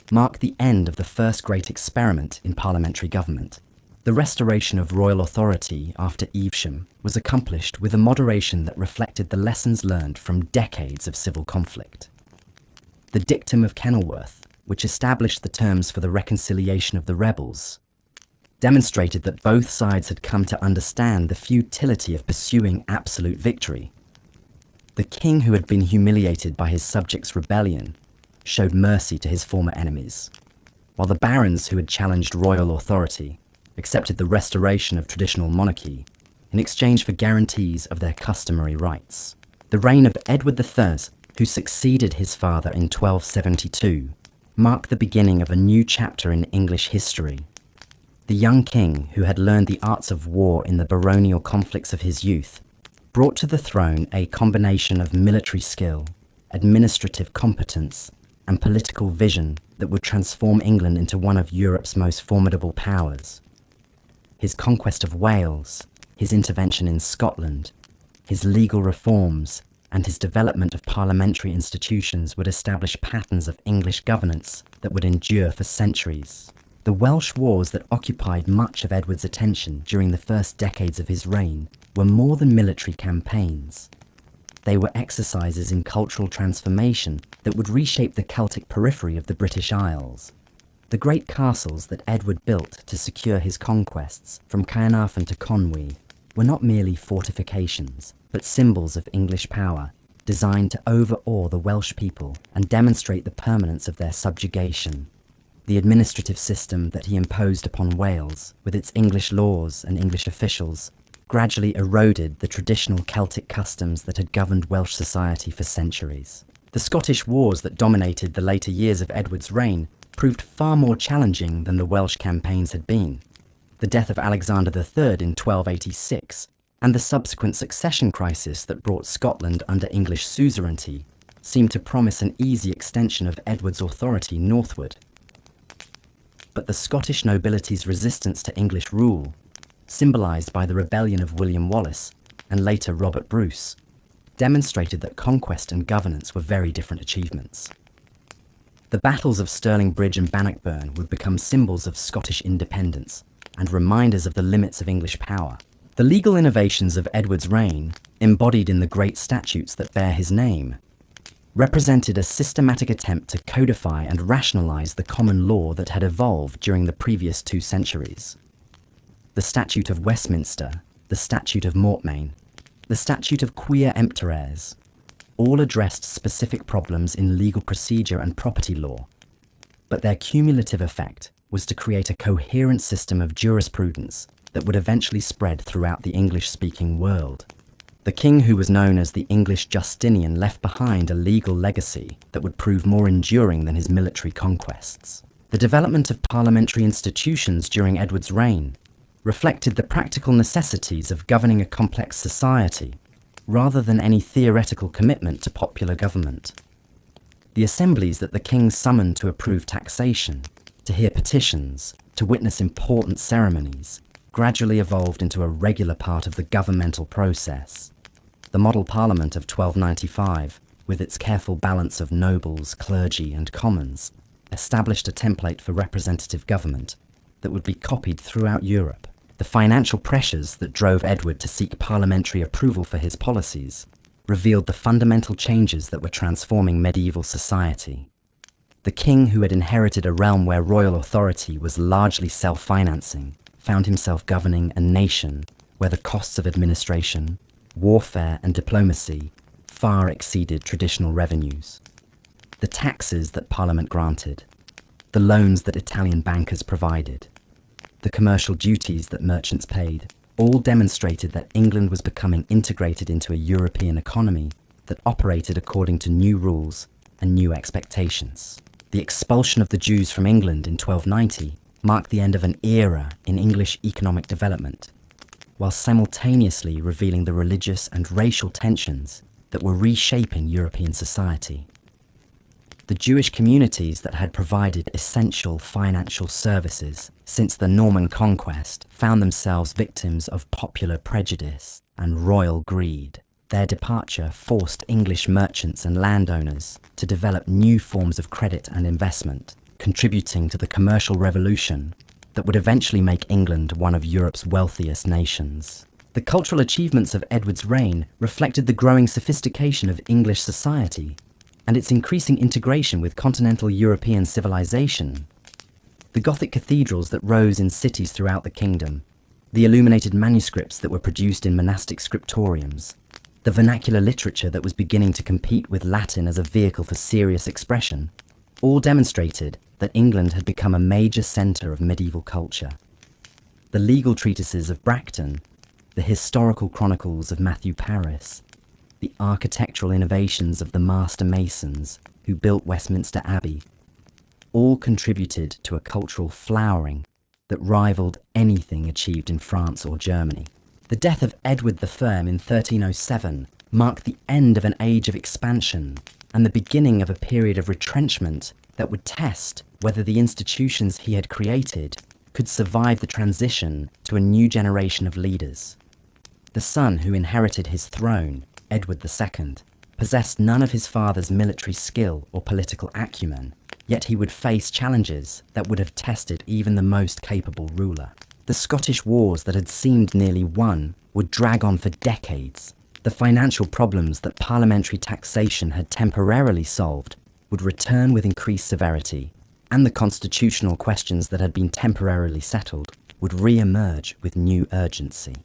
marked the end of the first great experiment in parliamentary government. The restoration of royal authority after Evesham was accomplished with a moderation that reflected the lessons learned from decades of civil conflict. The dictum of Kenilworth, which established the terms for the reconciliation of the rebels, demonstrated that both sides had come to understand the futility of pursuing absolute victory. The king, who had been humiliated by his subjects' rebellion, showed mercy to his former enemies, while the barons who had challenged royal authority accepted the restoration of traditional monarchy in exchange for guarantees of their customary rights. The reign of Edward III, who succeeded his father in 1272, marked the beginning of a new chapter in English history. The young king, who had learned the arts of war in the baronial conflicts of his youth, brought to the throne a combination of military skill, administrative competence, and political vision that would transform England into one of Europe's most formidable powers. His conquest of Wales, his intervention in Scotland, his legal reforms, and his development of parliamentary institutions would establish patterns of English governance that would endure for centuries. The Welsh wars that occupied much of Edward's attention during the first decades of his reign were more than military campaigns. They were exercises in cultural transformation that would reshape the Celtic periphery of the British Isles. The great castles that Edward built to secure his conquests, from Caernarfon to Conwy, were not merely fortifications, but symbols of English power, designed to overawe the Welsh people and demonstrate the permanence of their subjugation. The administrative system that he imposed upon Wales, with its English laws and English officials, gradually eroded the traditional Celtic customs that had governed Welsh society for centuries. The Scottish wars that dominated the later years of Edward's reign proved far more challenging than the Welsh campaigns had been. The death of Alexander III in 1286 and the subsequent succession crisis that brought Scotland under English suzerainty seemed to promise an easy extension of Edward's authority northward. But the Scottish nobility's resistance to English rule, symbolised by the rebellion of William Wallace and later Robert Bruce, demonstrated that conquest and governance were very different achievements. The battles of Stirling Bridge and Bannockburn would become symbols of Scottish independence and reminders of the limits of English power. The legal innovations of Edward's reign, embodied in the great statutes that bear his name, represented a systematic attempt to codify and rationalise the common law that had evolved during the previous 2 centuries. The Statute of Westminster, the Statute of Mortmain, the Statute of Quia Emptores, all addressed specific problems in legal procedure and property law, but their cumulative effect was to create a coherent system of jurisprudence that would eventually spread throughout the English-speaking world. The king who was known as the English Justinian left behind a legal legacy that would prove more enduring than his military conquests. The development of parliamentary institutions during Edward's reign reflected the practical necessities of governing a complex society, rather than any theoretical commitment to popular government. The assemblies that the king summoned to approve taxation, to hear petitions, to witness important ceremonies, gradually evolved into a regular part of the governmental process. The model parliament of 1295, with its careful balance of nobles, clergy, and commons, established a template for representative government that would be copied throughout Europe. The financial pressures that drove Edward to seek parliamentary approval for his policies revealed the fundamental changes that were transforming medieval society. The king, who had inherited a realm where royal authority was largely self-financing, found himself governing a nation where the costs of administration, warfare, and diplomacy far exceeded traditional revenues. The taxes that Parliament granted, the loans that Italian bankers provided, the commercial duties that merchants paid, all demonstrated that England was becoming integrated into a European economy that operated according to new rules and new expectations. The expulsion of the Jews from England in 1290 marked the end of an era in English economic development, while simultaneously revealing the religious and racial tensions that were reshaping European society. The Jewish communities that had provided essential financial services since the Norman Conquest found themselves victims of popular prejudice and royal greed. Their departure forced English merchants and landowners to develop new forms of credit and investment, contributing to the commercial revolution that would eventually make England one of Europe's wealthiest nations. The cultural achievements of Edward's reign reflected the growing sophistication of English society and its increasing integration with continental European civilization. The Gothic cathedrals that rose in cities throughout the kingdom, the illuminated manuscripts that were produced in monastic scriptoriums, the vernacular literature that was beginning to compete with Latin as a vehicle for serious expression, all demonstrated that England had become a major centre of medieval culture. The legal treatises of Bracton, the historical chronicles of Matthew Paris, the architectural innovations of the master masons who built Westminster Abbey, all contributed to a cultural flowering that rivaled anything achieved in France or Germany. The death of Edward the Firm in 1307 marked the end of an age of expansion and the beginning of a period of retrenchment that would test whether the institutions he had created could survive the transition to a new generation of leaders. The son who inherited his throne, Edward II, possessed none of his father's military skill or political acumen, yet he would face challenges that would have tested even the most capable ruler. The Scottish wars that had seemed nearly won would drag on for decades. The financial problems that parliamentary taxation had temporarily solved would return with increased severity, and the constitutional questions that had been temporarily settled would re-emerge with new urgency.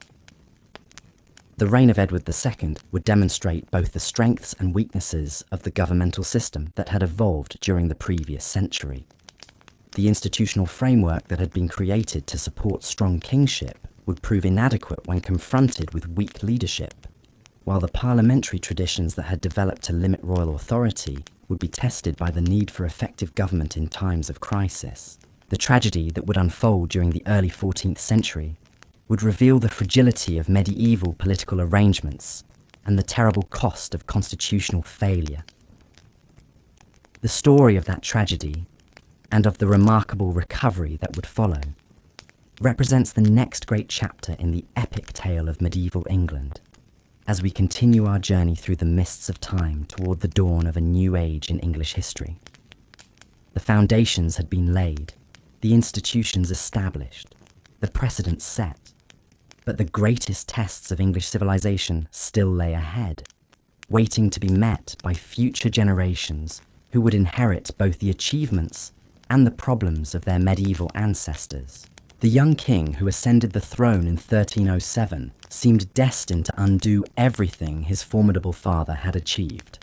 The reign of Edward II would demonstrate both the strengths and weaknesses of the governmental system that had evolved during the previous century. The institutional framework that had been created to support strong kingship would prove inadequate when confronted with weak leadership, while the parliamentary traditions that had developed to limit royal authority would be tested by the need for effective government in times of crisis. The tragedy that would unfold during the early 14th century would reveal the fragility of medieval political arrangements and the terrible cost of constitutional failure. The story of that tragedy, and of the remarkable recovery that would follow, represents the next great chapter in the epic tale of medieval England, as we continue our journey through the mists of time toward the dawn of a new age in English history. The foundations had been laid, the institutions established, the precedents set, but the greatest tests of English civilization still lay ahead, waiting to be met by future generations who would inherit both the achievements and the problems of their medieval ancestors. The young king who ascended the throne in 1307 seemed destined to undo everything his formidable father had achieved.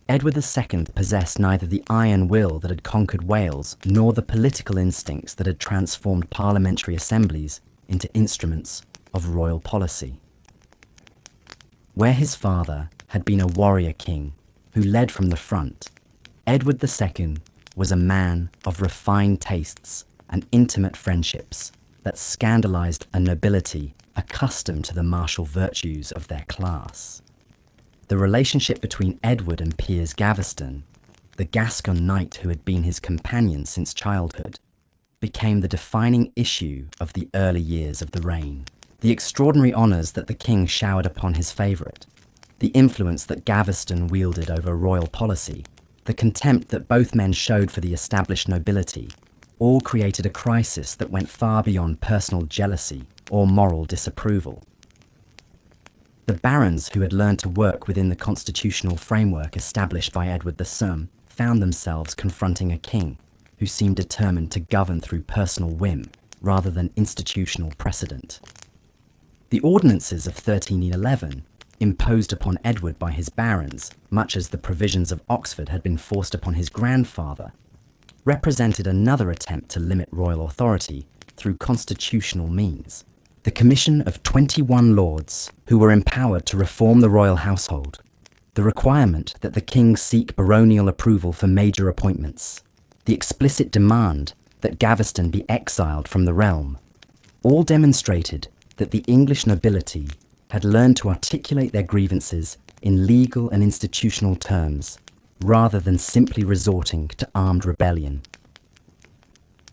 Edward II possessed neither the iron will that had conquered Wales nor the political instincts that had transformed parliamentary assemblies into instruments of royal policy. Where his father had been a warrior king who led from the front, Edward II was a man of refined tastes and intimate friendships that scandalized a nobility accustomed to the martial virtues of their class. The relationship between Edward and Piers Gaveston, the Gascon knight who had been his companion since childhood, became the defining issue of the early years of the reign. The extraordinary honours that the king showered upon his favourite, the influence that Gaveston wielded over royal policy, the contempt that both men showed for the established nobility, all created a crisis that went far beyond personal jealousy or moral disapproval. The barons who had learned to work within the constitutional framework established by Edward the Firm found themselves confronting a king who seemed determined to govern through personal whim rather than institutional precedent. The ordinances of 1311, imposed upon Edward by his barons, much as the provisions of Oxford had been forced upon his grandfather, represented another attempt to limit royal authority through constitutional means. The commission of 21 lords who were empowered to reform the royal household, the requirement that the king seek baronial approval for major appointments, the explicit demand that Gaveston be exiled from the realm, all demonstrated that the English nobility had learned to articulate their grievances in legal and institutional terms, rather than simply resorting to armed rebellion.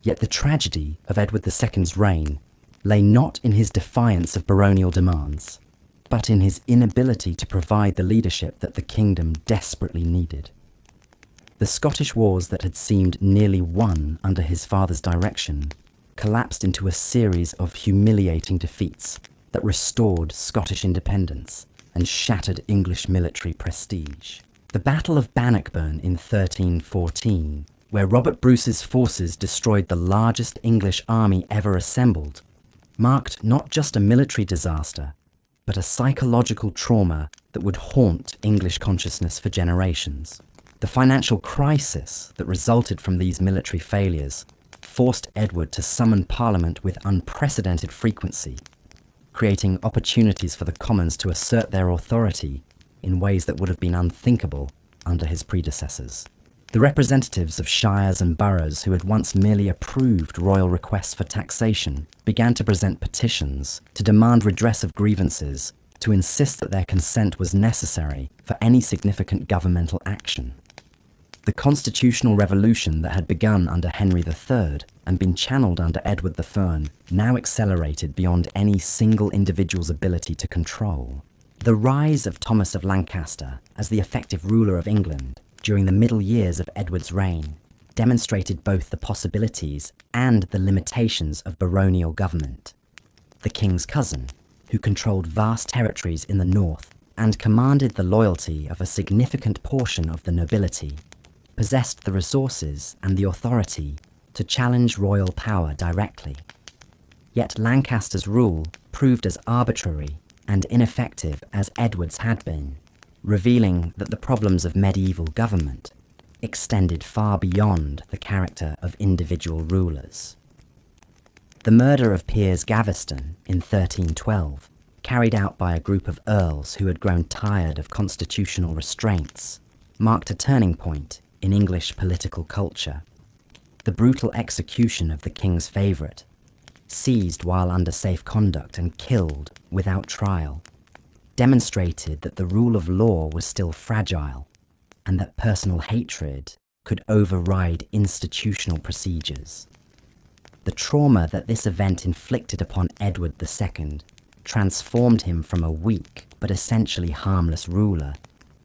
Yet the tragedy of Edward II's reign lay not in his defiance of baronial demands, but in his inability to provide the leadership that the kingdom desperately needed. The Scottish wars that had seemed nearly won under his father's direction collapsed into a series of humiliating defeats that restored Scottish independence and shattered English military prestige. The Battle of Bannockburn in 1314, where Robert Bruce's forces destroyed the largest English army ever assembled, marked not just a military disaster, but a psychological trauma that would haunt English consciousness for generations. The financial crisis that resulted from these military failures forced Edward to summon Parliament with unprecedented frequency, creating opportunities for the commons to assert their authority in ways that would have been unthinkable under his predecessors. The representatives of shires and boroughs who had once merely approved royal requests for taxation began to present petitions to demand redress of grievances, to insist that their consent was necessary for any significant governmental action. The constitutional revolution that had begun under Henry III and been channeled under Edward the Firm now accelerated beyond any single individual's ability to control. The rise of Thomas of Lancaster as the effective ruler of England during the middle years of Edward's reign demonstrated both the possibilities and the limitations of baronial government. The king's cousin, who controlled vast territories in the north and commanded the loyalty of a significant portion of the nobility, possessed the resources and the authority to challenge royal power directly. Yet Lancaster's rule proved as arbitrary and ineffective as Edward's had been, revealing that the problems of medieval government extended far beyond the character of individual rulers. The murder of Piers Gaveston in 1312, carried out by a group of earls who had grown tired of constitutional restraints, marked a turning point in English political culture. The brutal execution of the king's favourite, seized while under safe conduct and killed without trial, demonstrated that the rule of law was still fragile and that personal hatred could override institutional procedures. The trauma that this event inflicted upon Edward II transformed him from a weak but essentially harmless ruler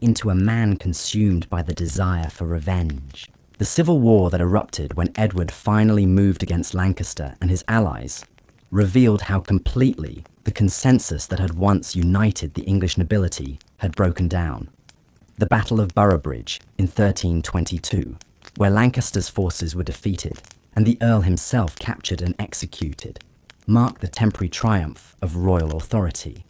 into a man consumed by the desire for revenge. The civil war that erupted when Edward finally moved against Lancaster and his allies revealed how completely the consensus that had once united the English nobility had broken down. The Battle of Boroughbridge in 1322, where Lancaster's forces were defeated and the Earl himself captured and executed, marked the temporary triumph of royal authority.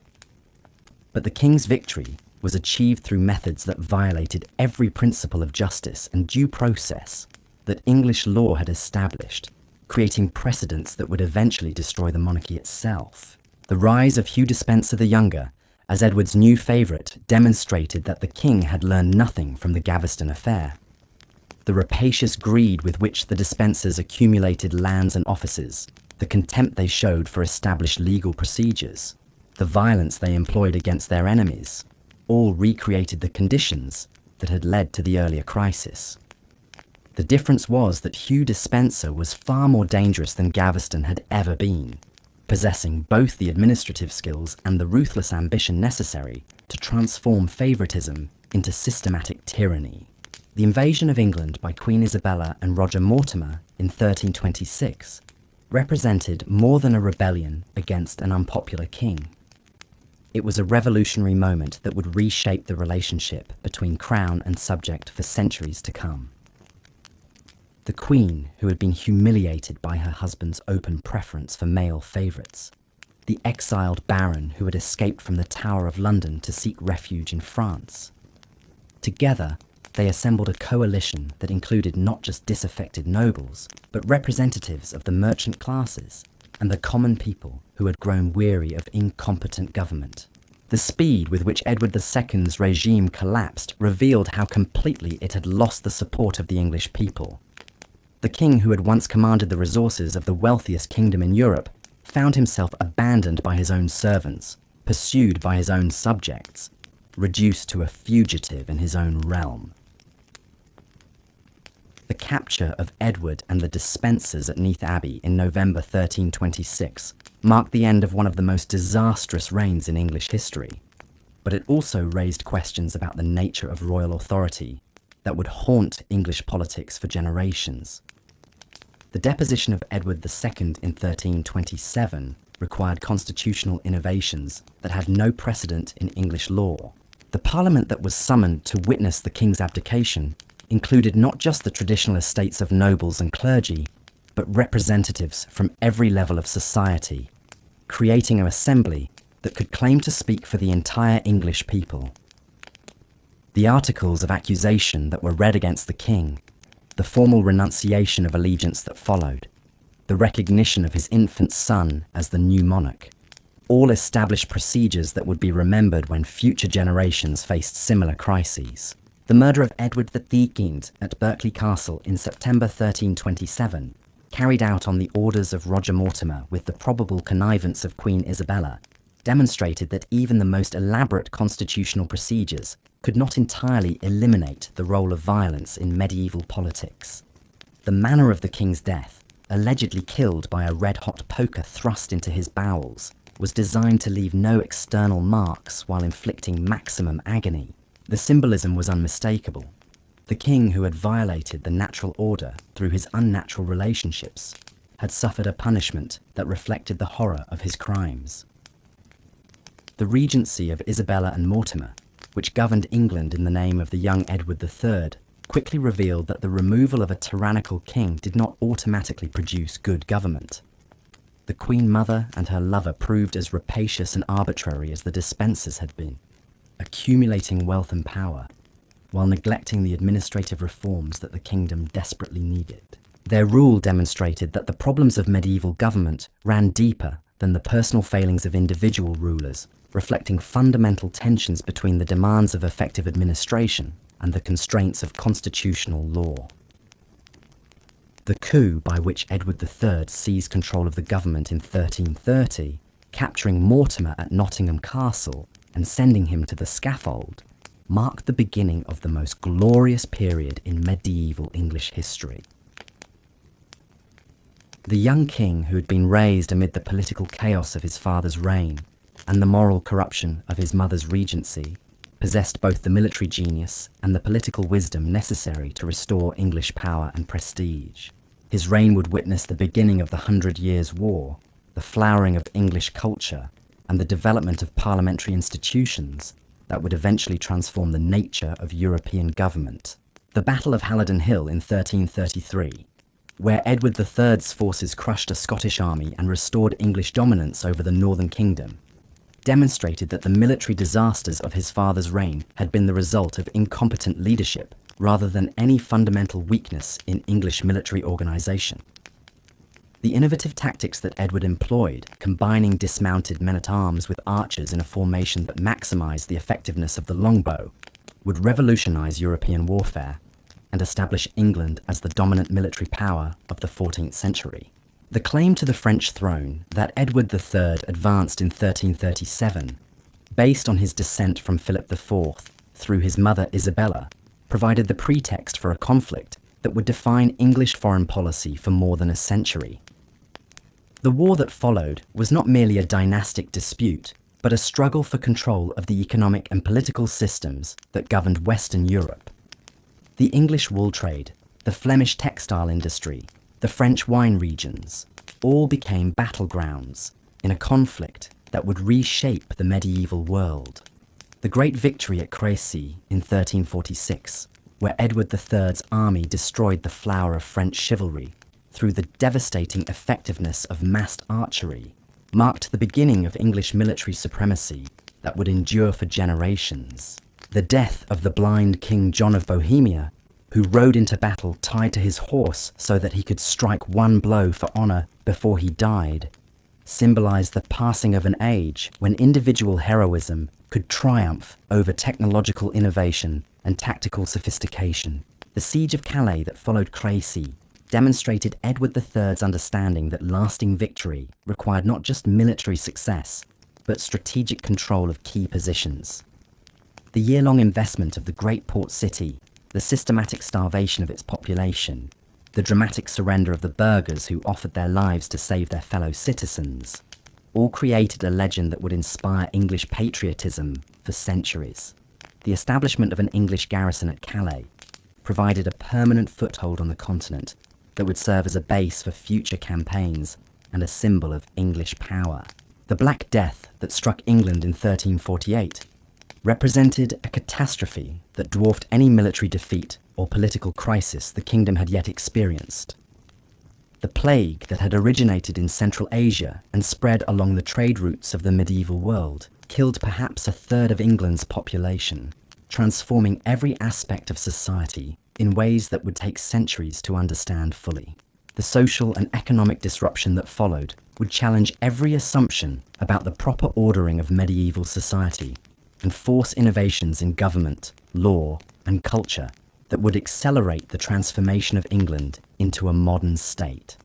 But the king's victory was achieved through methods that violated every principle of justice and due process that English law had established, creating precedents that would eventually destroy the monarchy itself. The rise of Hugh Despencer the Younger as Edward's new favourite demonstrated that the king had learned nothing from the Gaveston affair. The rapacious greed with which the Despensers accumulated lands and offices, the contempt they showed for established legal procedures, the violence they employed against their enemies, all recreated the conditions that had led to the earlier crisis. The difference was that Hugh Despencer was far more dangerous than Gaveston had ever been, possessing both the administrative skills and the ruthless ambition necessary to transform favouritism into systematic tyranny. The invasion of England by Queen Isabella and Roger Mortimer in 1326 represented more than a rebellion against an unpopular king. It was a revolutionary moment that would reshape the relationship between crown and subject for centuries to come. The Queen, who had been humiliated by her husband's open preference for male favourites, the exiled Baron who had escaped from the Tower of London to seek refuge in France. Together, they assembled a coalition that included not just disaffected nobles, but representatives of the merchant classes and the common people who had grown weary of incompetent government. The speed with which Edward II's regime collapsed revealed how completely it had lost the support of the English people. The king who had once commanded the resources of the wealthiest kingdom in Europe found himself abandoned by his own servants, pursued by his own subjects, reduced to a fugitive in his own realm. The capture of Edward and the Despensers at Neath Abbey in November 1326 marked the end of one of the most disastrous reigns in English history, but it also raised questions about the nature of royal authority that would haunt English politics for generations. The deposition of Edward II in 1327 required constitutional innovations that had no precedent in English law. The parliament that was summoned to witness the king's abdication included not just the traditional estates of nobles and clergy, but representatives from every level of society, creating an assembly that could claim to speak for the entire English people. The articles of accusation that were read against the king, the formal renunciation of allegiance that followed, the recognition of his infant son as the new monarch, all established procedures that would be remembered when future generations faced similar crises. The murder of Edward the Third at Berkeley Castle in September 1327, carried out on the orders of Roger Mortimer with the probable connivance of Queen Isabella, demonstrated that even the most elaborate constitutional procedures could not entirely eliminate the role of violence in medieval politics. The manner of the king's death, allegedly killed by a red-hot poker thrust into his bowels, was designed to leave no external marks while inflicting maximum agony. The symbolism was unmistakable. The king, who had violated the natural order through his unnatural relationships, had suffered a punishment that reflected the horror of his crimes. The regency of Isabella and Mortimer, which governed England in the name of the young Edward III, quickly revealed that the removal of a tyrannical king did not automatically produce good government. The Queen Mother and her lover proved as rapacious and arbitrary as the dispensers had been, accumulating wealth and power, while neglecting the administrative reforms that the kingdom desperately needed. Their rule demonstrated that the problems of medieval government ran deeper than the personal failings of individual rulers, reflecting fundamental tensions between the demands of effective administration and the constraints of constitutional law. The coup by which Edward III seized control of the government in 1330, capturing Mortimer at Nottingham Castle and sending him to the scaffold, marked the beginning of the most glorious period in medieval English history. The young king, who had been raised amid the political chaos of his father's reign and the moral corruption of his mother's regency, possessed both the military genius and the political wisdom necessary to restore English power and prestige. His reign would witness the beginning of the 100 Years' War, the flowering of English culture, and the development of parliamentary institutions that would eventually transform the nature of European government. The Battle of Halidon Hill in 1333, where Edward III's forces crushed a Scottish army and restored English dominance over the northern kingdom, demonstrated that the military disasters of his father's reign had been the result of incompetent leadership rather than any fundamental weakness in English military organisation. The innovative tactics that Edward employed, combining dismounted men-at-arms with archers in a formation that maximised the effectiveness of the longbow, would revolutionise European warfare and establish England as the dominant military power of the 14th century. The claim to the French throne that Edward III advanced in 1337, based on his descent from Philip IV through his mother Isabella, provided the pretext for a conflict that would define English foreign policy for more than a century. The war that followed was not merely a dynastic dispute, but a struggle for control of the economic and political systems that governed Western Europe. The English wool trade, the Flemish textile industry, the French wine regions, all became battlegrounds in a conflict that would reshape the medieval world. The great victory at Crécy in 1346, where Edward III's army destroyed the flower of French chivalry through the devastating effectiveness of massed archery, marked the beginning of English military supremacy that would endure for generations. The death of the blind King John of Bohemia, who rode into battle tied to his horse so that he could strike one blow for honour before he died, symbolised the passing of an age when individual heroism could triumph over technological innovation and tactical sophistication. The siege of Calais that followed Crécy demonstrated Edward III's understanding that lasting victory required not just military success, but strategic control of key positions. The year-long investment of the great port city, the systematic starvation of its population, the dramatic surrender of the burghers who offered their lives to save their fellow citizens, all created a legend that would inspire English patriotism for centuries. The establishment of an English garrison at Calais provided a permanent foothold on the continent that would serve as a base for future campaigns and a symbol of English power. The Black Death that struck England in 1348 represented a catastrophe that dwarfed any military defeat or political crisis the kingdom had yet experienced. The plague that had originated in Central Asia and spread along the trade routes of the medieval world killed perhaps a third of England's population, transforming every aspect of society in ways that would take centuries to understand fully. The social and economic disruption that followed would challenge every assumption about the proper ordering of medieval society and force innovations in government, law, and culture that would accelerate the transformation of England into a modern state.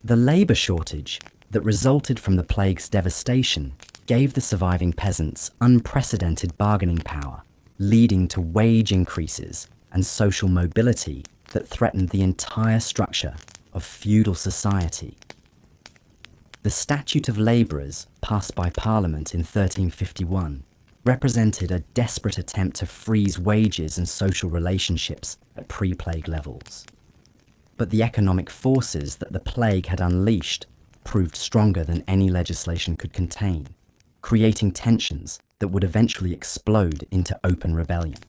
The labour shortage that resulted from the plague's devastation gave the surviving peasants unprecedented bargaining power, leading to wage increases and social mobility that threatened the entire structure of feudal society. The Statute of Labourers, passed by Parliament in 1351, represented a desperate attempt to freeze wages and social relationships at pre-plague levels. But the economic forces that the plague had unleashed proved stronger than any legislation could contain, creating tensions that would eventually explode into open rebellion.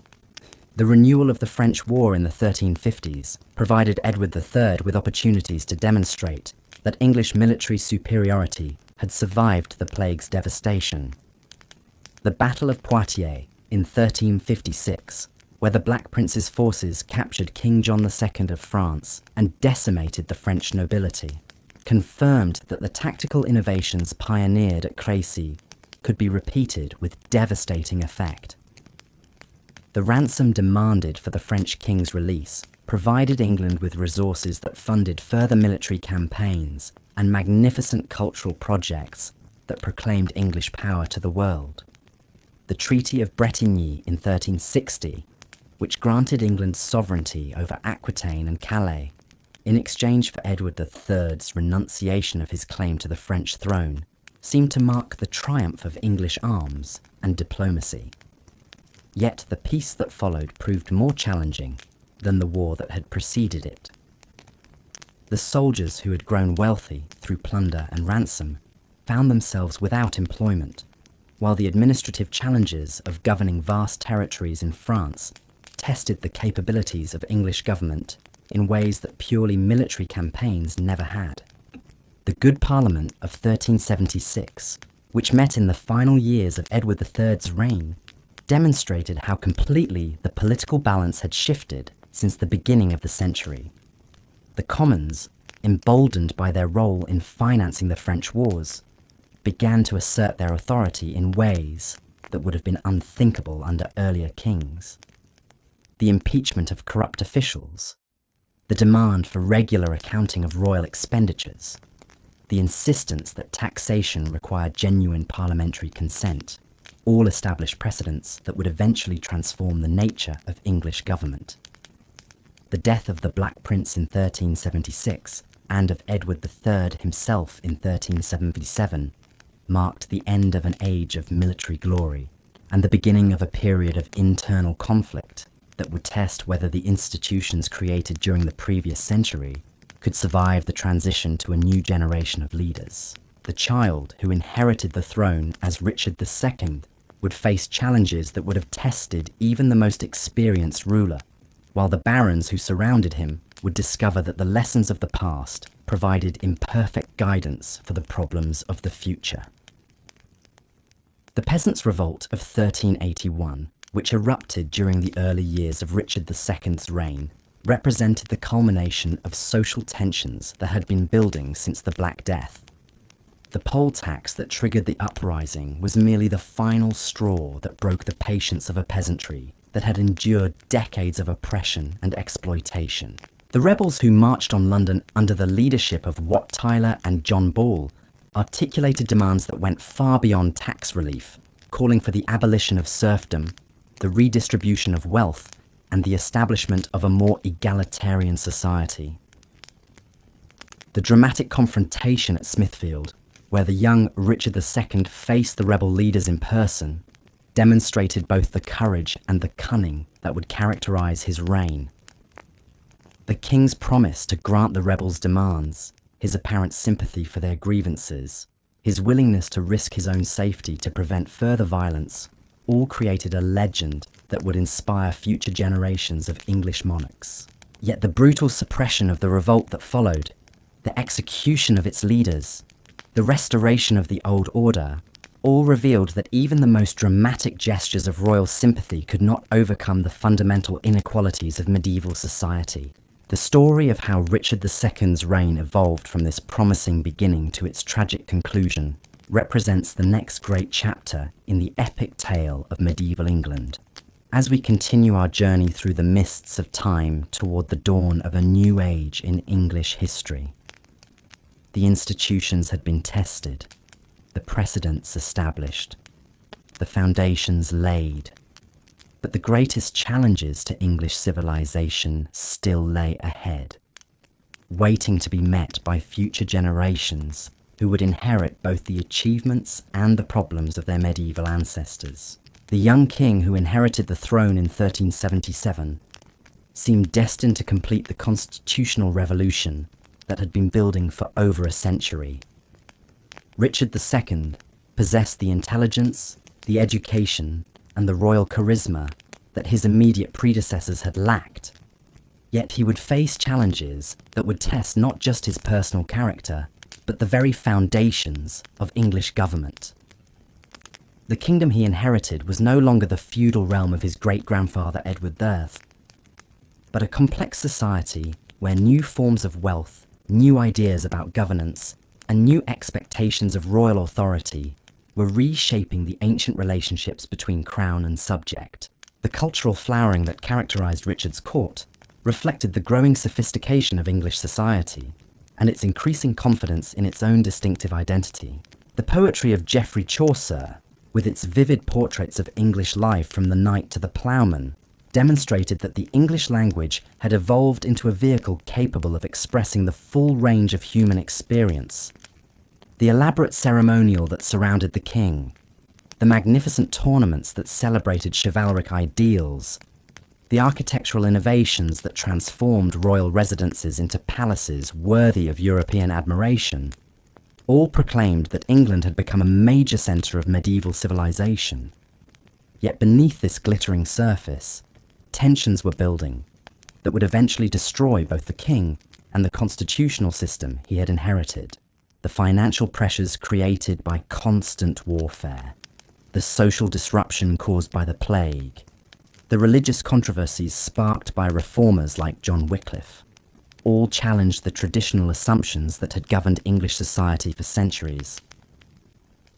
The renewal of the French War in the 1350s provided Edward III with opportunities to demonstrate that English military superiority had survived the plague's devastation. The Battle of Poitiers in 1356, where the Black Prince's forces captured King John II of France and decimated the French nobility, confirmed that the tactical innovations pioneered at Crécy could be repeated with devastating effect. The ransom demanded for the French king's release provided England with resources that funded further military campaigns and magnificent cultural projects that proclaimed English power to the world. The Treaty of Bretigny in 1360, which granted England sovereignty over Aquitaine and Calais, in exchange for Edward III's renunciation of his claim to the French throne, seemed to mark the triumph of English arms and diplomacy. Yet the peace that followed proved more challenging than the war that had preceded it. The soldiers who had grown wealthy through plunder and ransom found themselves without employment, while the administrative challenges of governing vast territories in France tested the capabilities of English government in ways that purely military campaigns never had. The Good Parliament of 1376, which met in the final years of Edward III's reign, demonstrated how completely the political balance had shifted since the beginning of the century. The Commons, emboldened by their role in financing the French wars, began to assert their authority in ways that would have been unthinkable under earlier kings. The impeachment of corrupt officials, the demand for regular accounting of royal expenditures, the insistence that taxation required genuine parliamentary consent, all established precedents that would eventually transform the nature of English government. The death of the Black Prince in 1376 and of Edward III himself in 1377 marked the end of an age of military glory and the beginning of a period of internal conflict that would test whether the institutions created during the previous century could survive the transition to a new generation of leaders. The child who inherited the throne as Richard II would face challenges that would have tested even the most experienced ruler, while the barons who surrounded him would discover that the lessons of the past provided imperfect guidance for the problems of the future. The Peasants' Revolt of 1381, which erupted during the early years of Richard II's reign, represented the culmination of social tensions that had been building since the Black Death. The poll tax that triggered the uprising was merely the final straw that broke the patience of a peasantry that had endured decades of oppression and exploitation. The rebels who marched on London under the leadership of Wat Tyler and John Ball articulated demands that went far beyond tax relief, calling for the abolition of serfdom, the redistribution of wealth, and the establishment of a more egalitarian society. The dramatic confrontation at Smithfield, where the young Richard II faced the rebel leaders in person, demonstrated both the courage and the cunning that would characterize his reign. The king's promise to grant the rebels' demands, his apparent sympathy for their grievances, his willingness to risk his own safety to prevent further violence, all created a legend that would inspire future generations of English monarchs. Yet the brutal suppression of the revolt that followed, the execution of its leaders, the restoration of the old order, all revealed that even the most dramatic gestures of royal sympathy could not overcome the fundamental inequalities of medieval society The story of how Richard II's reign evolved from this promising beginning to its tragic conclusion represents the next great chapter in the epic tale of medieval England. As we continue our journey through the mists of time toward the dawn of a new age in English history, the institutions had been tested, the precedents established, the foundations laid, but the greatest challenges to English civilization still lay ahead, waiting to be met by future generations who would inherit both the achievements and the problems of their medieval ancestors. The young king who inherited the throne in 1377 seemed destined to complete the constitutional revolution that had been building for over a century. Richard II possessed the intelligence, the education, and the royal charisma that his immediate predecessors had lacked. Yet he would face challenges that would test not just his personal character, but the very foundations of English government. The kingdom he inherited was no longer the feudal realm of his great-grandfather Edward III, but a complex society where new forms of wealth, new ideas about governance, and new expectations of royal authority were reshaping the ancient relationships between crown and subject. The cultural flowering that characterized Richard's court reflected the growing sophistication of English society and its increasing confidence in its own distinctive identity. The poetry of Geoffrey Chaucer, with its vivid portraits of English life from the knight to the ploughman, demonstrated that the English language had evolved into a vehicle capable of expressing the full range of human experience. The elaborate ceremonial that surrounded the king, the magnificent tournaments that celebrated chivalric ideals, the architectural innovations that transformed royal residences into palaces worthy of European admiration, all proclaimed that England had become a major centre of medieval civilization. Yet beneath this glittering surface, tensions were building that would eventually destroy both the king and the constitutional system he had inherited. The financial pressures created by constant warfare, the social disruption caused by the plague, the religious controversies sparked by reformers like John Wycliffe, all challenged the traditional assumptions that had governed English society for centuries.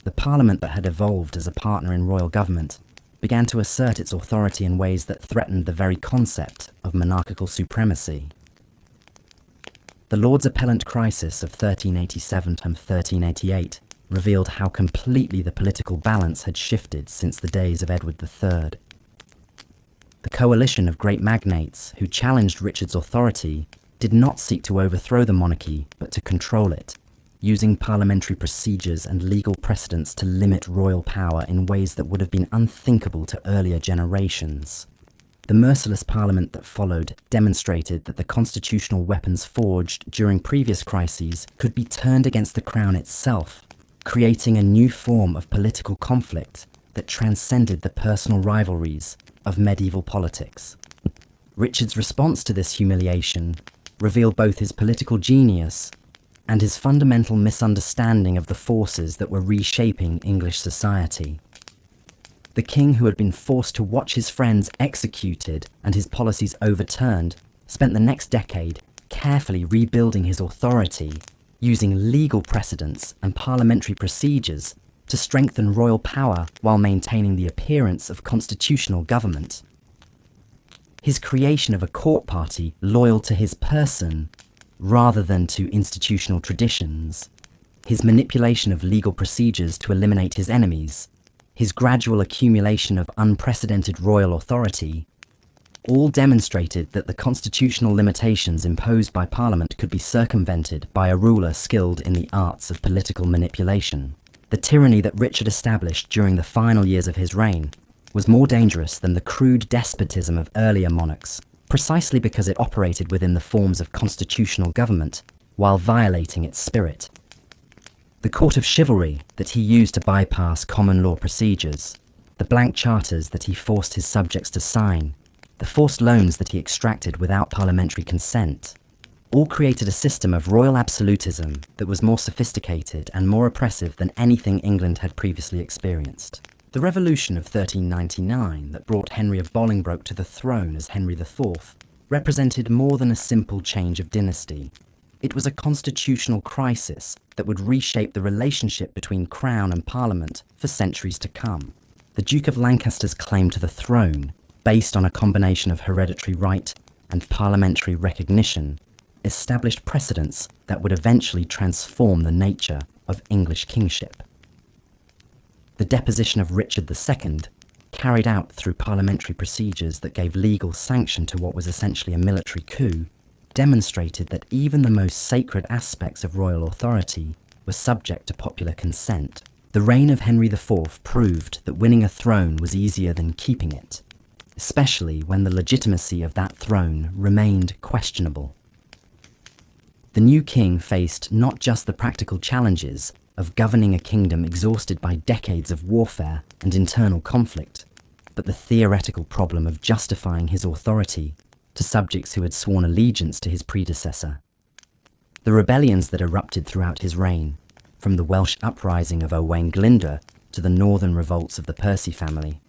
The Parliament that had evolved as a partner in royal government began to assert its authority in ways that threatened the very concept of monarchical supremacy. The Lords Appellant crisis of 1387 and 1388 revealed how completely the political balance had shifted since the days of Edward III. The coalition of great magnates who challenged Richard's authority did not seek to overthrow the monarchy, but to control it, using parliamentary procedures and legal precedents to limit royal power in ways that would have been unthinkable to earlier generations. The merciless parliament that followed demonstrated that the constitutional weapons forged during previous crises could be turned against the crown itself, creating a new form of political conflict that transcended the personal rivalries of medieval politics. Richard's response to this humiliation revealed both his political genius and his fundamental misunderstanding of the forces that were reshaping English society. The king, who had been forced to watch his friends executed and his policies overturned, spent the next decade carefully rebuilding his authority, using legal precedents and parliamentary procedures to strengthen royal power while maintaining the appearance of constitutional government. His creation of a court party loyal to his person rather than to institutional traditions, his manipulation of legal procedures to eliminate his enemies, his gradual accumulation of unprecedented royal authority, all demonstrated that the constitutional limitations imposed by Parliament could be circumvented by a ruler skilled in the arts of political manipulation. The tyranny that Richard established during the final years of his reign was more dangerous than the crude despotism of earlier monarchs, precisely because it operated within the forms of constitutional government while violating its spirit. The court of chivalry that he used to bypass common law procedures, the blank charters that he forced his subjects to sign, the forced loans that he extracted without parliamentary consent, all created a system of royal absolutism that was more sophisticated and more oppressive than anything England had previously experienced. The revolution of 1399 that brought Henry of Bolingbroke to the throne as Henry IV represented more than a simple change of dynasty. It was a constitutional crisis that would reshape the relationship between Crown and Parliament for centuries to come. The Duke of Lancaster's claim to the throne, based on a combination of hereditary right and parliamentary recognition, established precedents that would eventually transform the nature of English kingship. The deposition of Richard II, carried out through parliamentary procedures that gave legal sanction to what was essentially a military coup, demonstrated that even the most sacred aspects of royal authority were subject to popular consent. The reign of Henry IV proved that winning a throne was easier than keeping it, especially when the legitimacy of that throne remained questionable. The new king faced not just the practical challenges of governing a kingdom exhausted by decades of warfare and internal conflict, but the theoretical problem of justifying his authority to subjects who had sworn allegiance to his predecessor. The rebellions that erupted throughout his reign, from the Welsh uprising of Owain Glyndwr to the northern revolts of the Percy family,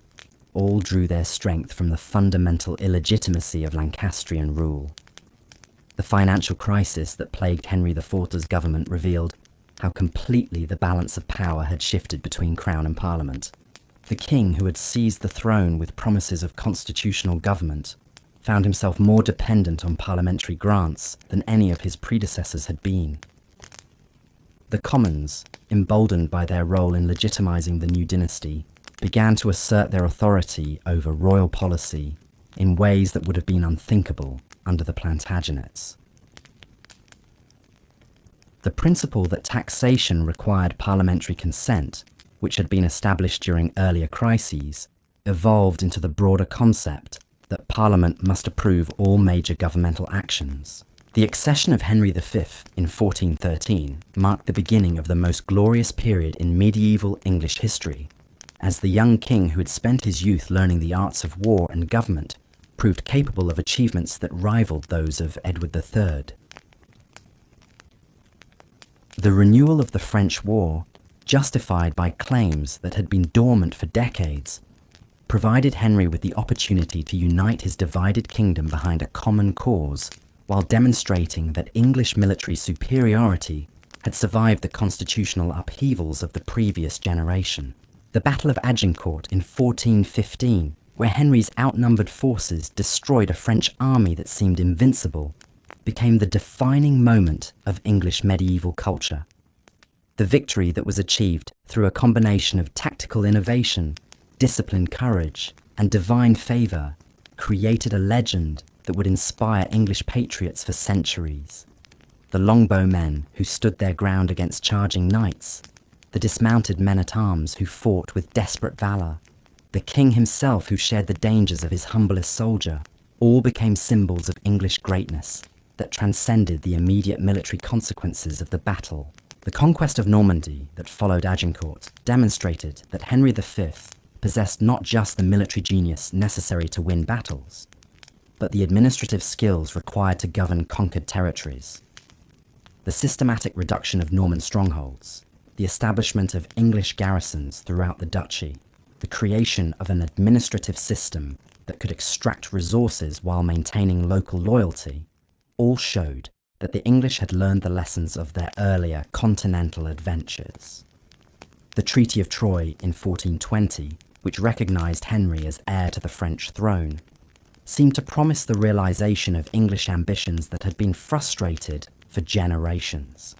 all drew their strength from the fundamental illegitimacy of Lancastrian rule. The financial crisis that plagued Henry IV's government revealed how completely the balance of power had shifted between Crown and Parliament. The king, who had seized the throne with promises of constitutional government, found himself more dependent on parliamentary grants than any of his predecessors had been. The Commons, emboldened by their role in legitimising the new dynasty, began to assert their authority over royal policy in ways that would have been unthinkable under the Plantagenets. The principle that taxation required parliamentary consent, which had been established during earlier crises, evolved into the broader concept that Parliament must approve all major governmental actions. The accession of Henry V in 1413 marked the beginning of the most glorious period in medieval English history, as the young king who had spent his youth learning the arts of war and government proved capable of achievements that rivaled those of Edward III. The renewal of the French War, justified by claims that had been dormant for decades, provided Henry with the opportunity to unite his divided kingdom behind a common cause, while demonstrating that English military superiority had survived the constitutional upheavals of the previous generation. The Battle of Agincourt in 1415, where Henry's outnumbered forces destroyed a French army that seemed invincible, became the defining moment of English medieval culture. The victory that was achieved through a combination of tactical innovation, disciplined courage, and divine favour created a legend that would inspire English patriots for centuries. The longbowmen who stood their ground against charging knights, the dismounted men-at-arms who fought with desperate valour, the king himself who shared the dangers of his humblest soldier, all became symbols of English greatness that transcended the immediate military consequences of the battle. The conquest of Normandy that followed Agincourt demonstrated that Henry V possessed not just the military genius necessary to win battles, but the administrative skills required to govern conquered territories. The systematic reduction of Norman strongholds, the establishment of English garrisons throughout the duchy, the creation of an administrative system that could extract resources while maintaining local loyalty, all showed that the English had learned the lessons of their earlier continental adventures. The Treaty of Troyes in 1420, which recognised Henry as heir to the French throne, seemed to promise the realisation of English ambitions that had been frustrated for generations.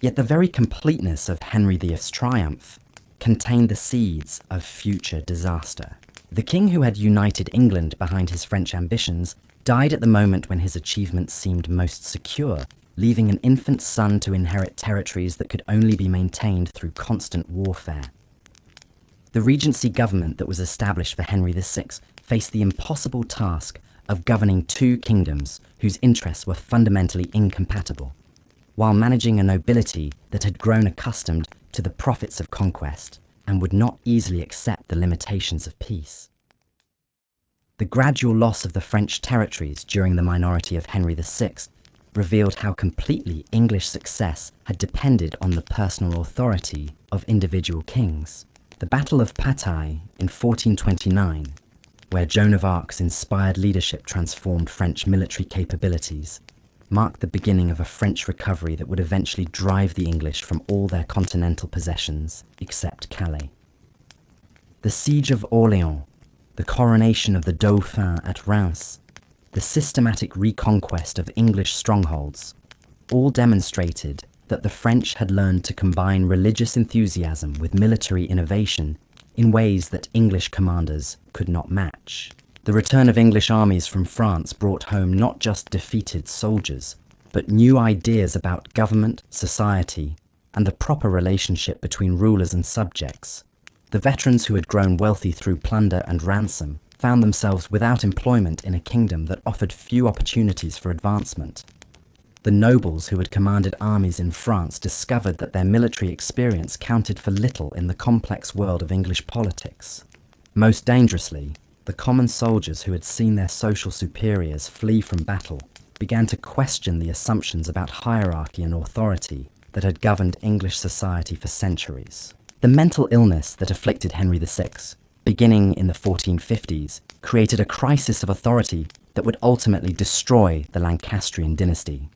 Yet the very completeness of Henry V's triumph contained the seeds of future disaster. The king who had united England behind his French ambitions died at the moment when his achievements seemed most secure, leaving an infant son to inherit territories that could only be maintained through constant warfare. The regency government that was established for Henry VI faced the impossible task of governing two kingdoms whose interests were fundamentally incompatible, while managing a nobility that had grown accustomed to the profits of conquest and would not easily accept the limitations of peace. The gradual loss of the French territories during the minority of Henry VI revealed how completely English success had depended on the personal authority of individual kings. The Battle of Patay in 1429, where Joan of Arc's inspired leadership transformed French military capabilities, marked the beginning of a French recovery that would eventually drive the English from all their continental possessions, except Calais. The Siege of Orléans, the coronation of the Dauphin at Reims, the systematic reconquest of English strongholds, all demonstrated that the French had learned to combine religious enthusiasm with military innovation in ways that English commanders could not match. The return of English armies from France brought home not just defeated soldiers, but new ideas about government, society, and the proper relationship between rulers and subjects. The veterans who had grown wealthy through plunder and ransom found themselves without employment in a kingdom that offered few opportunities for advancement. The nobles who had commanded armies in France discovered that their military experience counted for little in the complex world of English politics. Most dangerously, the common soldiers who had seen their social superiors flee from battle began to question the assumptions about hierarchy and authority that had governed English society for centuries. The mental illness that afflicted Henry VI, beginning in the 1450s, created a crisis of authority that would ultimately destroy the Lancastrian dynasty.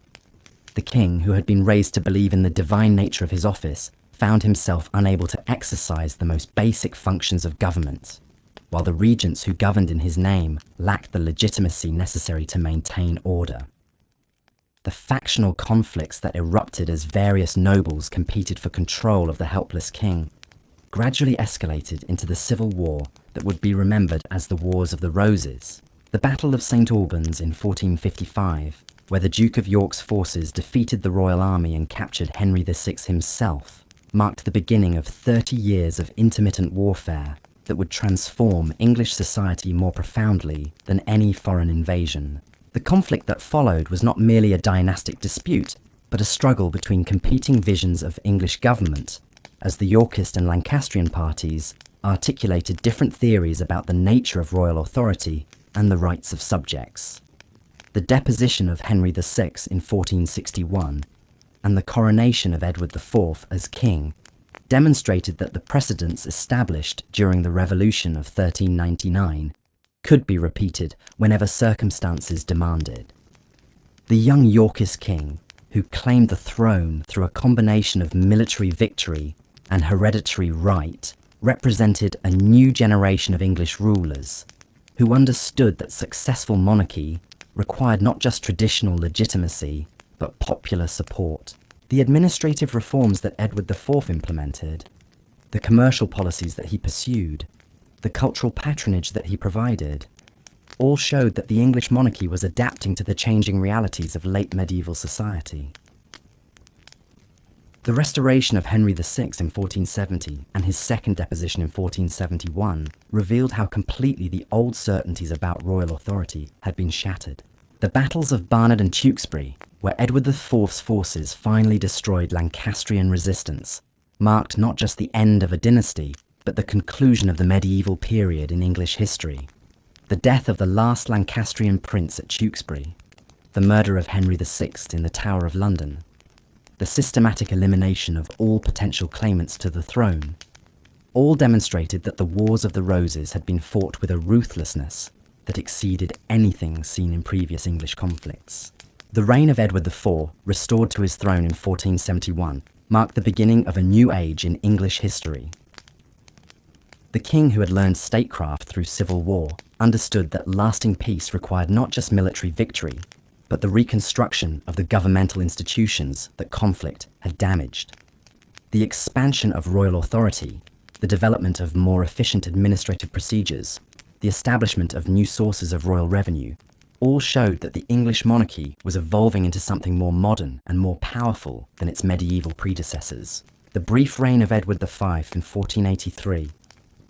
The king, who had been raised to believe in the divine nature of his office, found himself unable to exercise the most basic functions of government, while the regents who governed in his name lacked the legitimacy necessary to maintain order. The factional conflicts that erupted as various nobles competed for control of the helpless king gradually escalated into the civil war that would be remembered as the Wars of the Roses. The Battle of St. Albans in 1455, where the Duke of York's forces defeated the royal army and captured Henry VI himself, marked the beginning of 30 years of intermittent warfare that would transform English society more profoundly than any foreign invasion. The conflict that followed was not merely a dynastic dispute, but a struggle between competing visions of English government, as the Yorkist and Lancastrian parties articulated different theories about the nature of royal authority and the rights of subjects. The deposition of Henry VI in 1461 and the coronation of Edward IV as king demonstrated that the precedents established during the Revolution of 1399 could be repeated whenever circumstances demanded. The young Yorkist king, who claimed the throne through a combination of military victory and hereditary right, represented a new generation of English rulers who understood that successful monarchy required not just traditional legitimacy, but popular support. The administrative reforms that Edward IV implemented, the commercial policies that he pursued, the cultural patronage that he provided, all showed that the English monarchy was adapting to the changing realities of late medieval society. The restoration of Henry VI in 1470 and his second deposition in 1471 revealed how completely the old certainties about royal authority had been shattered. The battles of Barnard and Tewkesbury, where Edward IV's forces finally destroyed Lancastrian resistance, marked not just the end of a dynasty, but the conclusion of the medieval period in English history. The death of the last Lancastrian prince at Tewkesbury, the murder of Henry VI in the Tower of London, the systematic elimination of all potential claimants to the throne, all demonstrated that the Wars of the Roses had been fought with a ruthlessness that exceeded anything seen in previous English conflicts. The reign of Edward IV, restored to his throne in 1471, marked the beginning of a new age in English history. The king, who had learned statecraft through civil war, understood that lasting peace required not just military victory, but the reconstruction of the governmental institutions that conflict had damaged. The expansion of royal authority, the development of more efficient administrative procedures, the establishment of new sources of royal revenue, all showed that the English monarchy was evolving into something more modern and more powerful than its medieval predecessors. The brief reign of Edward V in 1483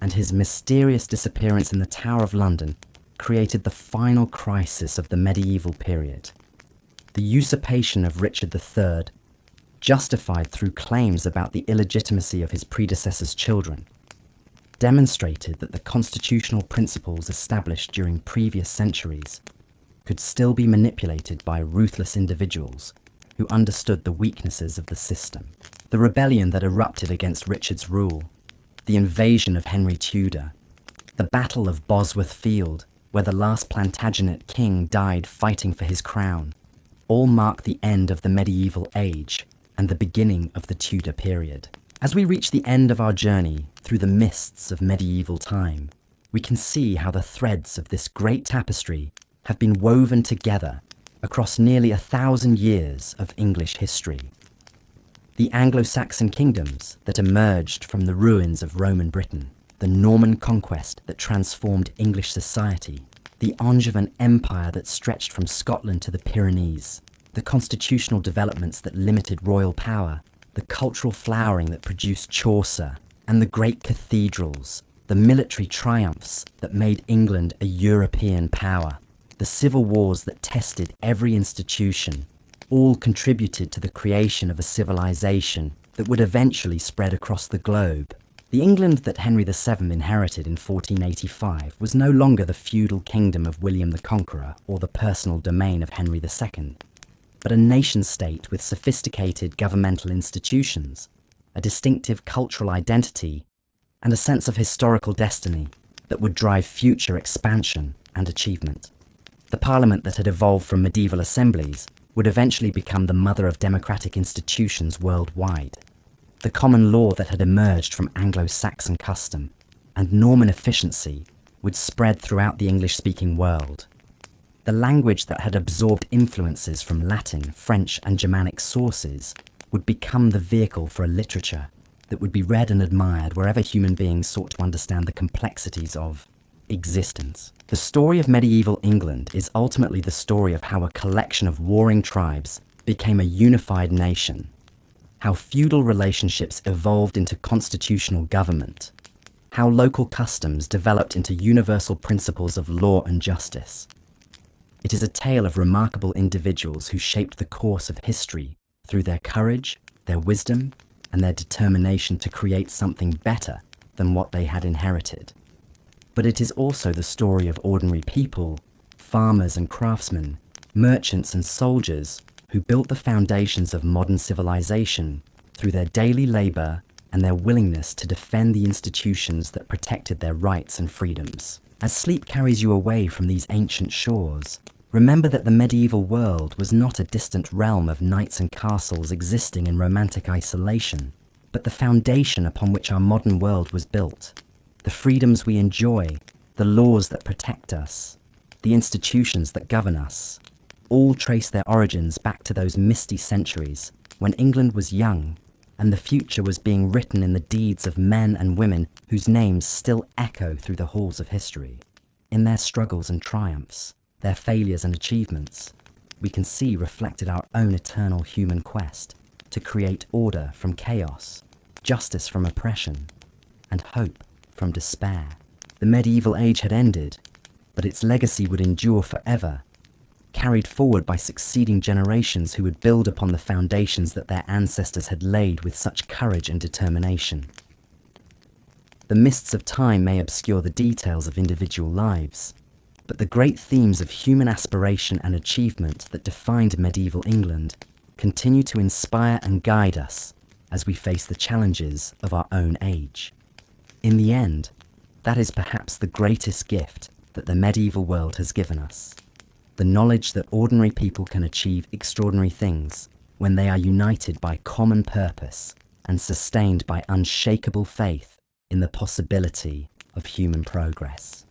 and his mysterious disappearance in the Tower of London created the final crisis of the medieval period. The usurpation of Richard III, justified through claims about the illegitimacy of his predecessor's children, demonstrated that the constitutional principles established during previous centuries could still be manipulated by ruthless individuals who understood the weaknesses of the system. The rebellion that erupted against Richard's rule, the invasion of Henry Tudor, the Battle of Bosworth Field, where the last Plantagenet king died fighting for his crown, all mark the end of the medieval age and the beginning of the Tudor period. As we reach the end of our journey through the mists of medieval time, we can see how the threads of this great tapestry have been woven together across nearly 1,000 years of English history. The Anglo-Saxon kingdoms that emerged from the ruins of Roman Britain, the Norman Conquest that transformed English society, the Angevin Empire that stretched from Scotland to the Pyrenees, the constitutional developments that limited royal power, the cultural flowering that produced Chaucer, and the great cathedrals, the military triumphs that made England a European power, the civil wars that tested every institution, all contributed to the creation of a civilization that would eventually spread across the globe. The England that Henry VII inherited in 1485 was no longer the feudal kingdom of William the Conqueror or the personal domain of Henry II, but a nation-state with sophisticated governmental institutions, a distinctive cultural identity, and a sense of historical destiny that would drive future expansion and achievement. The parliament that had evolved from medieval assemblies would eventually become the mother of democratic institutions worldwide. The common law that had emerged from Anglo-Saxon custom and Norman efficiency would spread throughout the English-speaking world. The language that had absorbed influences from Latin, French, and Germanic sources would become the vehicle for a literature that would be read and admired wherever human beings sought to understand the complexities of existence. The story of medieval England is ultimately the story of how a collection of warring tribes became a unified nation, how feudal relationships evolved into constitutional government, how local customs developed into universal principles of law and justice. It is a tale of remarkable individuals who shaped the course of history through their courage, their wisdom, and their determination to create something better than what they had inherited. But it is also the story of ordinary people, farmers and craftsmen, merchants and soldiers who built the foundations of modern civilization through their daily labor and their willingness to defend the institutions that protected their rights and freedoms. As sleep carries you away from these ancient shores, remember that the medieval world was not a distant realm of knights and castles existing in romantic isolation, but the foundation upon which our modern world was built. The freedoms we enjoy, the laws that protect us, the institutions that govern us, all trace their origins back to those misty centuries when England was young and the future was being written in the deeds of men and women whose names still echo through the halls of history. In their struggles and triumphs, their failures and achievements, we can see reflected our own eternal human quest to create order from chaos, justice from oppression, and hope from despair. The medieval age had ended, but its legacy would endure forever, carried forward by succeeding generations who would build upon the foundations that their ancestors had laid with such courage and determination. The mists of time may obscure the details of individual lives, but the great themes of human aspiration and achievement that defined medieval England continue to inspire and guide us as we face the challenges of our own age. In the end, that is perhaps the greatest gift that the medieval world has given us. The knowledge that ordinary people can achieve extraordinary things when they are united by common purpose and sustained by unshakable faith in the possibility of human progress.